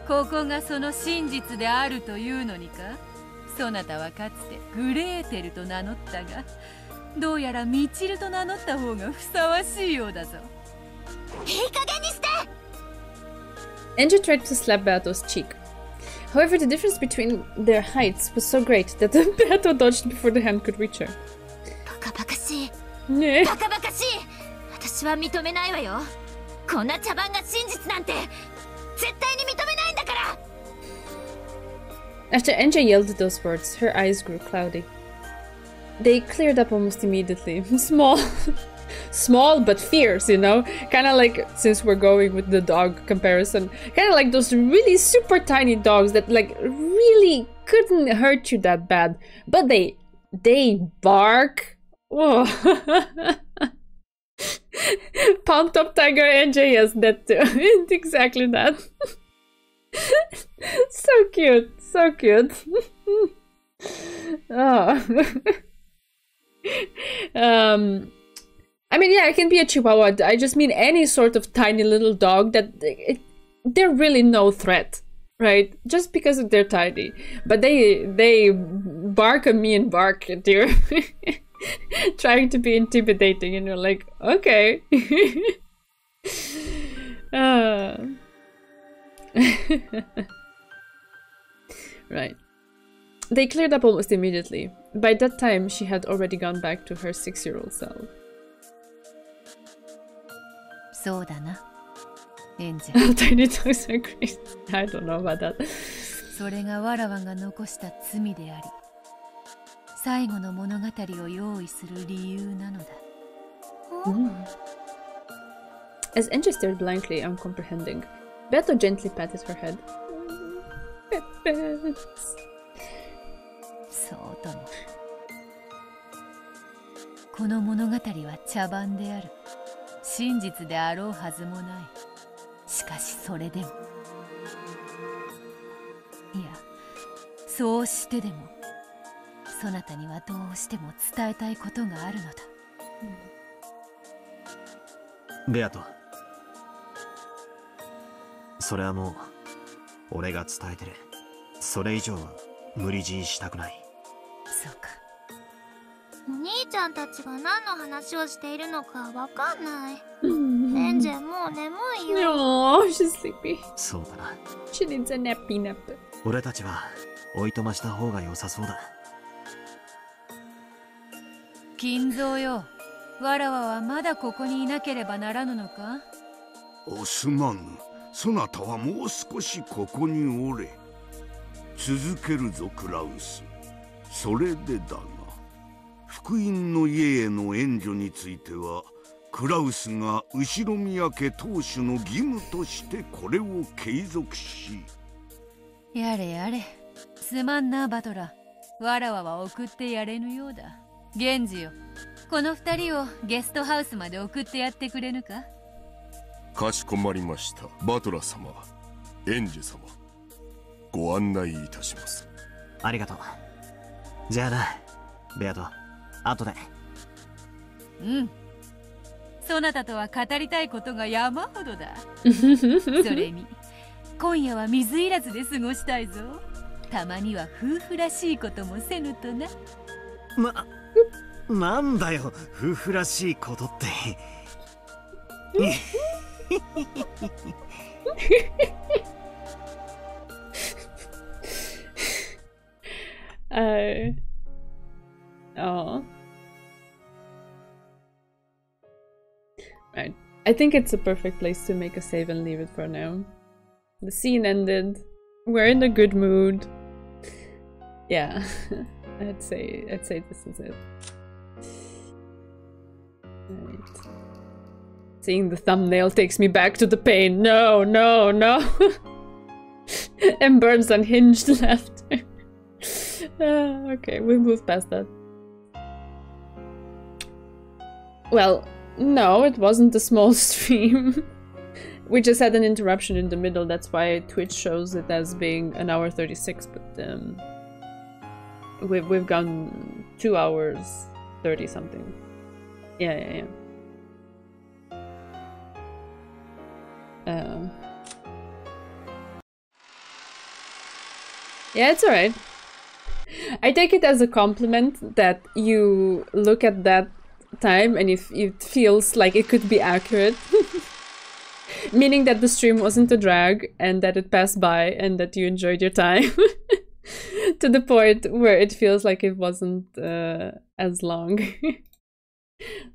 ここがその真実であるというのにか。そなたはかつてグレーテルと名乗ったが、どうやらミチルと名乗った方がふさわしいようだぞ。いい加減にして。 Angie tried to slap Beato's cheek. However, the difference between their heights was so great that Beato dodged before the hand could reach her. バカバカしい。ねえ。バカバカしい。私は認めないわよ。こんな茶番が真実なんて絶対に認めないんだから。 After Angie yelled those words, her eyes grew cloudy. They cleared up almost immediately. Small but fierce, you know? Kind of like, since we're going with the dog comparison, kind of like those really super tiny dogs that like really couldn't hurt you that bad, but they bark. Oh. Pumped up tiger NJ, yes, that too. Exactly that. So cute, so cute. Oh. I mean, yeah, it can be a Chihuahua. I just mean any sort of tiny little dog that they're really no threat, right? Just because they're tiny, but they bark at me and bark at you, trying to be intimidating, and you're like, okay. Right. They cleared up almost immediately. By that time, she had already gone back to her 6-year-old self. そうだな、エンジェ。Tiny dogs are great. I don't know about that. それがわらわが残した罪であり、最後の物語を用意する理由なのだ。As Angie stared blankly, uncomprehending, Beato gently patted her head. Peppers. そうとも。この物語は茶番である。真実であろうはずもない。しかしそれでも。いや、そうしてでも、そなたにはどうしても伝えたいことがあるのだ。ベアト、それはもう俺が伝えてる。それ以上は無理強いしたくない。そうか。お兄ちゃんたちが何の話をしているのかわかんない。エンジェもう眠いよ。No, she's sleepy. そうだな。She needs a nappy nap. 俺たちはおいとました方が良さそうだ。金蔵よ、わらわはまだここにいなければならぬのか。おすまぬ。そなたはもう少しここにおれ。続けるぞクラウス。それでだが、福音の家への援助についてはクラウスが後宮家当主の義務としてこれを継続し。やれやれ、すまんなバトラ。わらわは送ってやれぬようだ。源氏よ、この二人をゲストハウスまで送ってやってくれぬか。かしこまりました。バトラ様、エンジェ様、ご案内いたします。ありがとう。じゃあな、ベアト、後で。うん。そなたとは語りたいことが山ほどだ。それに、今夜は水入らずで過ごしたいぞ。たまには夫婦らしいこともせぬとな。なんだよ、夫婦らしいことって。Oh. Right. I think it's a perfect place to make a save and leave it for now. The scene ended. We're in a good mood. Yeah. I'd say this is it. Right. Seeing the thumbnail takes me back to the pain. No, no, no. And Burns unhinged laughter. Okay, we move past that. Well, no, it wasn't a small stream. We just had an interruption in the middle, that's why Twitch shows it as being 1 hour 36, but we've gone 2 hours 30 something. Yeah. Yeah, it's alright. I take it as a compliment that you look at that time and if it feels like it could be accurate. Meaning that the stream wasn't a drag and that it passed by and that you enjoyed your time. To the point where it feels like it wasn't as long.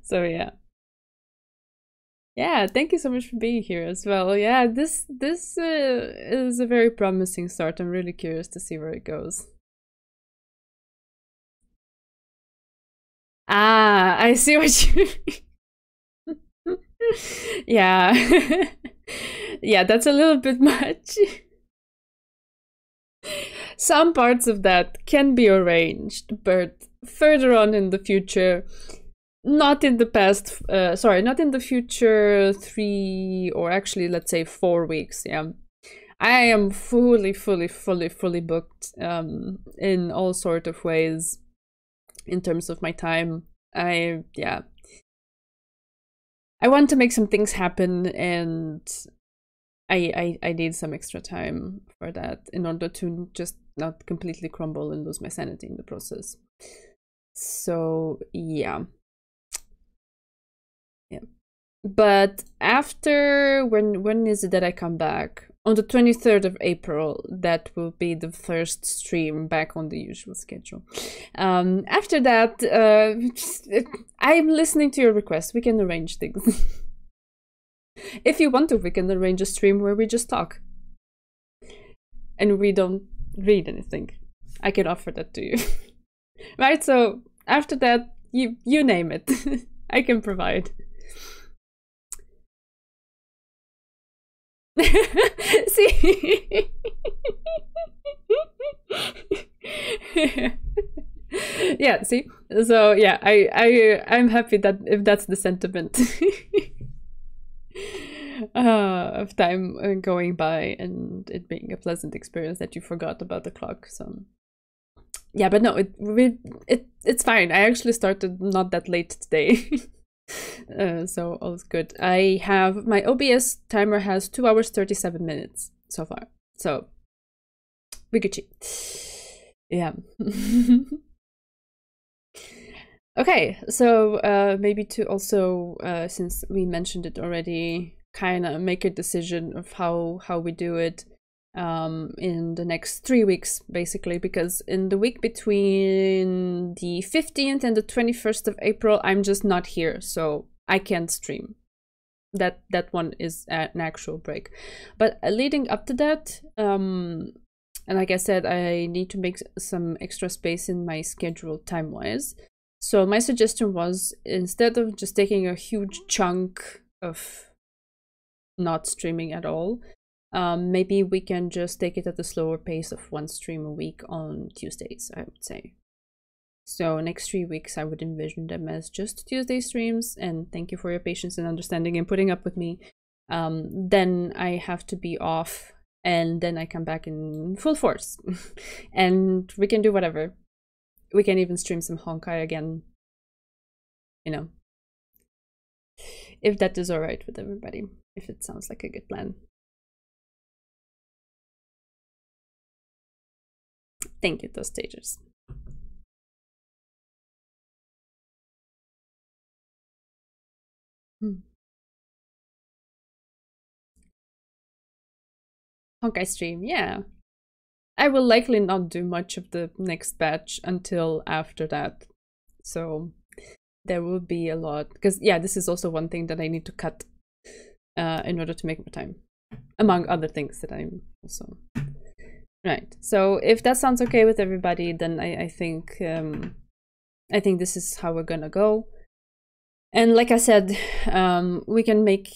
So yeah. Yeah, thank you so much for being here as well. Yeah, this is a very promising start. I'm really curious to see where it goes. Ah, I see what you mean. Yeah. Yeah, that's a little bit much. Some parts of that can be arranged, but further on in the future, not in the past, not in the future 3 or actually let's say 4 weeks, yeah. I am fully booked in all sort of ways in terms of my time. I want to make some things happen and I need some extra time for that in order to just not completely crumble and lose my sanity in the process. So yeah. But after, when is it that I come back? On the 23rd of April, that will be the first stream back on the usual schedule. After that, I'm listening to your request. We can arrange things. If you want to, we can arrange a stream where we just talk. And we don't read anything. I can offer that to you. Right, so after that, you name it. I can provide. See? Yeah, see? So yeah, I'm happy that if that's the sentiment of time going by and it being a pleasant experience that you forgot about the clock. So yeah, but no, it's fine. I actually started not that late today. So all's good. I have my OBS timer has 2 hours 37 minutes so far. So we could cheat. Yeah. Okay, so maybe to also since we mentioned it already, kind of make a decision of how we do it in the next 3 weeks, basically, because in the week between the 15th and the 21st of April, I'm just not here, so I can't stream. That one is an actual break. But leading up to that, and like I said, I need to make some extra space in my schedule time-wise. So my suggestion was, instead of just taking a huge chunk of not streaming at all, maybe we can just take it at a slower pace of 1 stream a week on Tuesdays, I would say. So next 3 weeks, I would envision them as just Tuesday streams, and thank you for your patience and understanding and putting up with me. Then I have to be off, and then I come back in full force. And we can do whatever. We can even stream some Honkai again, you know. If that is alright with everybody, if it sounds like a good plan. Thank you, those stagers. Honkai stream, yeah. I will likely not do much of the next batch until after that. So there will be a lot, because yeah, this is also one thing that I need to cut in order to make more time, among other things that I'm also... Right, so if that sounds okay with everybody, then I think this is how we're gonna go. And like I said, we can make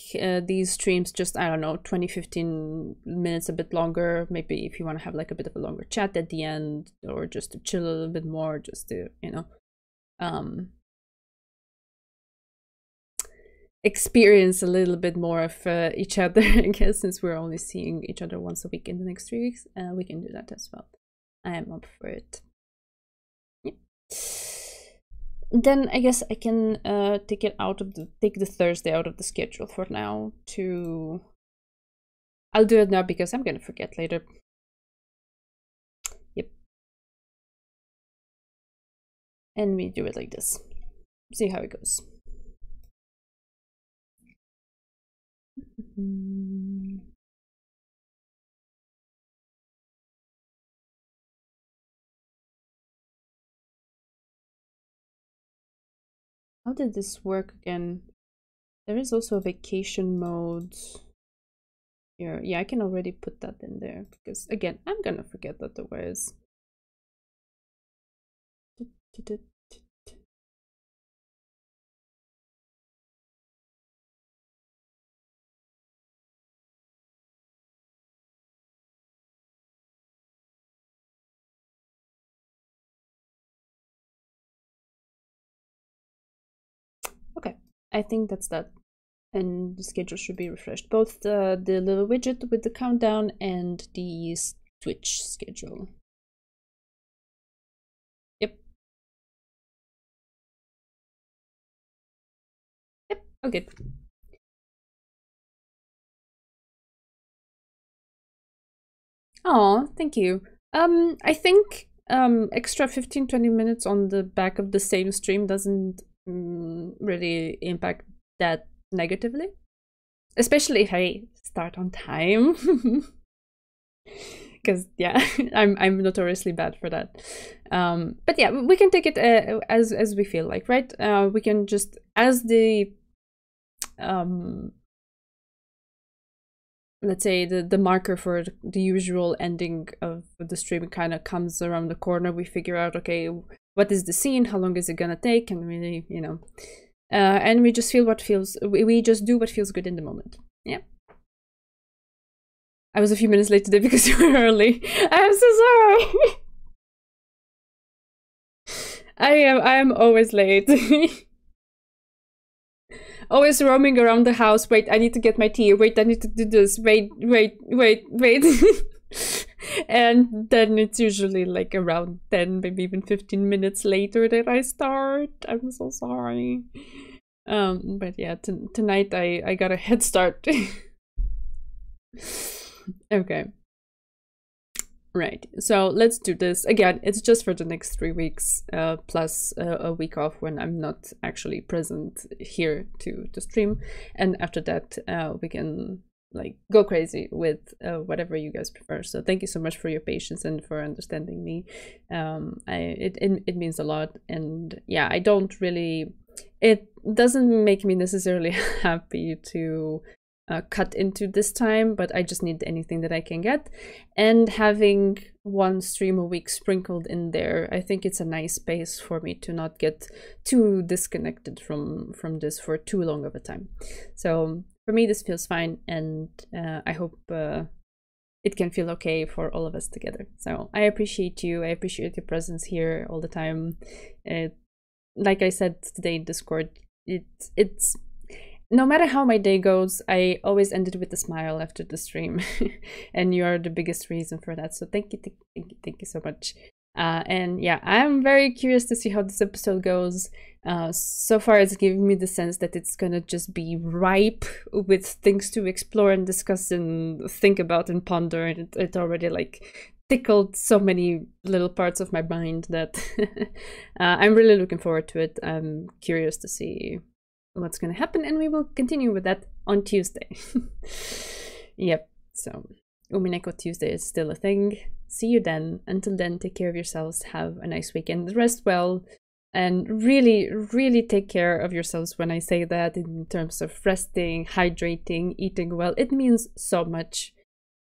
these streams just, I don't know, 20-15 minutes, a bit longer. Maybe if you want to have like a bit of a longer chat at the end, or just to chill a little bit more, just to, you know, experience a little bit more of each other, I guess, since we're only seeing each other once a week in the next 3 weeks. We can do that as well. I am up for it. then I guess I can take the Thursday out of the schedule for now. I'll do it now because I'm gonna forget later. Yep. And we do it like this. See how it goes. How did this work again? There is also a vacation mode here. Yeah, I can already put that in there because again, I'm gonna forget otherwise. Okay, I think that's that. And the schedule should be refreshed. Both the little widget with the countdown and the Twitch schedule. Yep. Yep, okay. Oh, thank you. I think extra 15-20 minutes on the back of the same stream doesn't really impact that negatively, especially if I start on time. Because yeah, I'm notoriously bad for that. But yeah, we can take it as we feel like, right? We can just, as the let's say the marker for the usual ending of the stream kind of comes around the corner, we figure out, okay, what is the scene, how long is it gonna take, and really, you know, and we just feel what feels, we just do what feels good in the moment. Yeah. I was a few minutes late today because you were early. I'm so sorry. I am always late. Always roaming around the house. Wait, I need to get my tea. Wait, I need to do this. Wait. And then it's usually like around 10, maybe even 15 minutes later that I start. I'm so sorry. But yeah, tonight I got a head start. Okay. Right, so let's do this. Again, it's just for the next 3 weeks, plus a week off when I'm not actually present here to stream. And after that, we can like go crazy with whatever you guys prefer. So thank you so much for your patience and for understanding me. It means a lot. And yeah, I don't really, it doesn't make me necessarily happy to cut into this time, but I just need anything that I can get, and having one stream a week sprinkled in there, I think it's a nice space for me to not get too disconnected from this for too long of a time. So for me this feels fine, and I hope it can feel okay for all of us together. So I appreciate you, I appreciate your presence here all the time. Like I said today in Discord, it's no matter how my day goes, I always end it with a smile after the stream. And you are the biggest reason for that. So thank you so much. And yeah, I'm very curious to see how this episode goes. So far it's giving me the sense that it's gonna just be ripe with things to explore and discuss and think about and ponder. And it already like tickled so many little parts of my mind that I'm really looking forward to it. I'm curious to see what's going to happen, and we will continue with that on Tuesday. Yep, so Umineko Tuesday is still a thing. See you then. Until then, take care of yourselves, have a nice weekend, rest well, and really take care of yourselves. When I say that in terms of resting, hydrating, eating well, it means so much.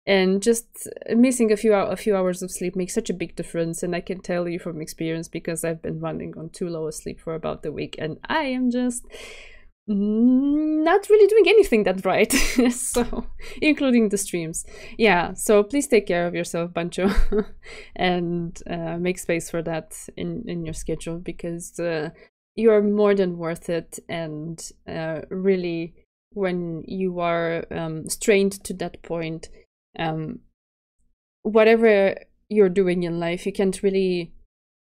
And just missing a few hours of sleep makes such a big difference. And I can tell you from experience, because I've been running on too low a sleep for about a week, and I am just not really doing anything that right. So including the streams. Yeah, so please take care of yourself, Bancho, and make space for that in your schedule, because you're more than worth it. And really, when you are strained to that point, whatever you're doing in life, you can't really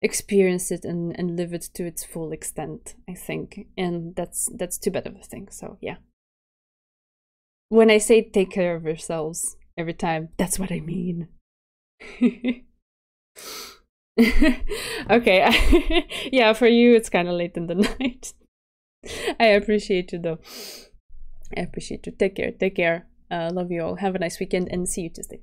experience it and live it to its full extent, I think. And that's too bad of a thing. So yeah. When I say take care of yourselves every time, that's what I mean. Okay. Yeah, for you it's kind of late in the night. I appreciate you though. I appreciate you. Take care. Love you all. Have a nice weekend and see you Tuesday.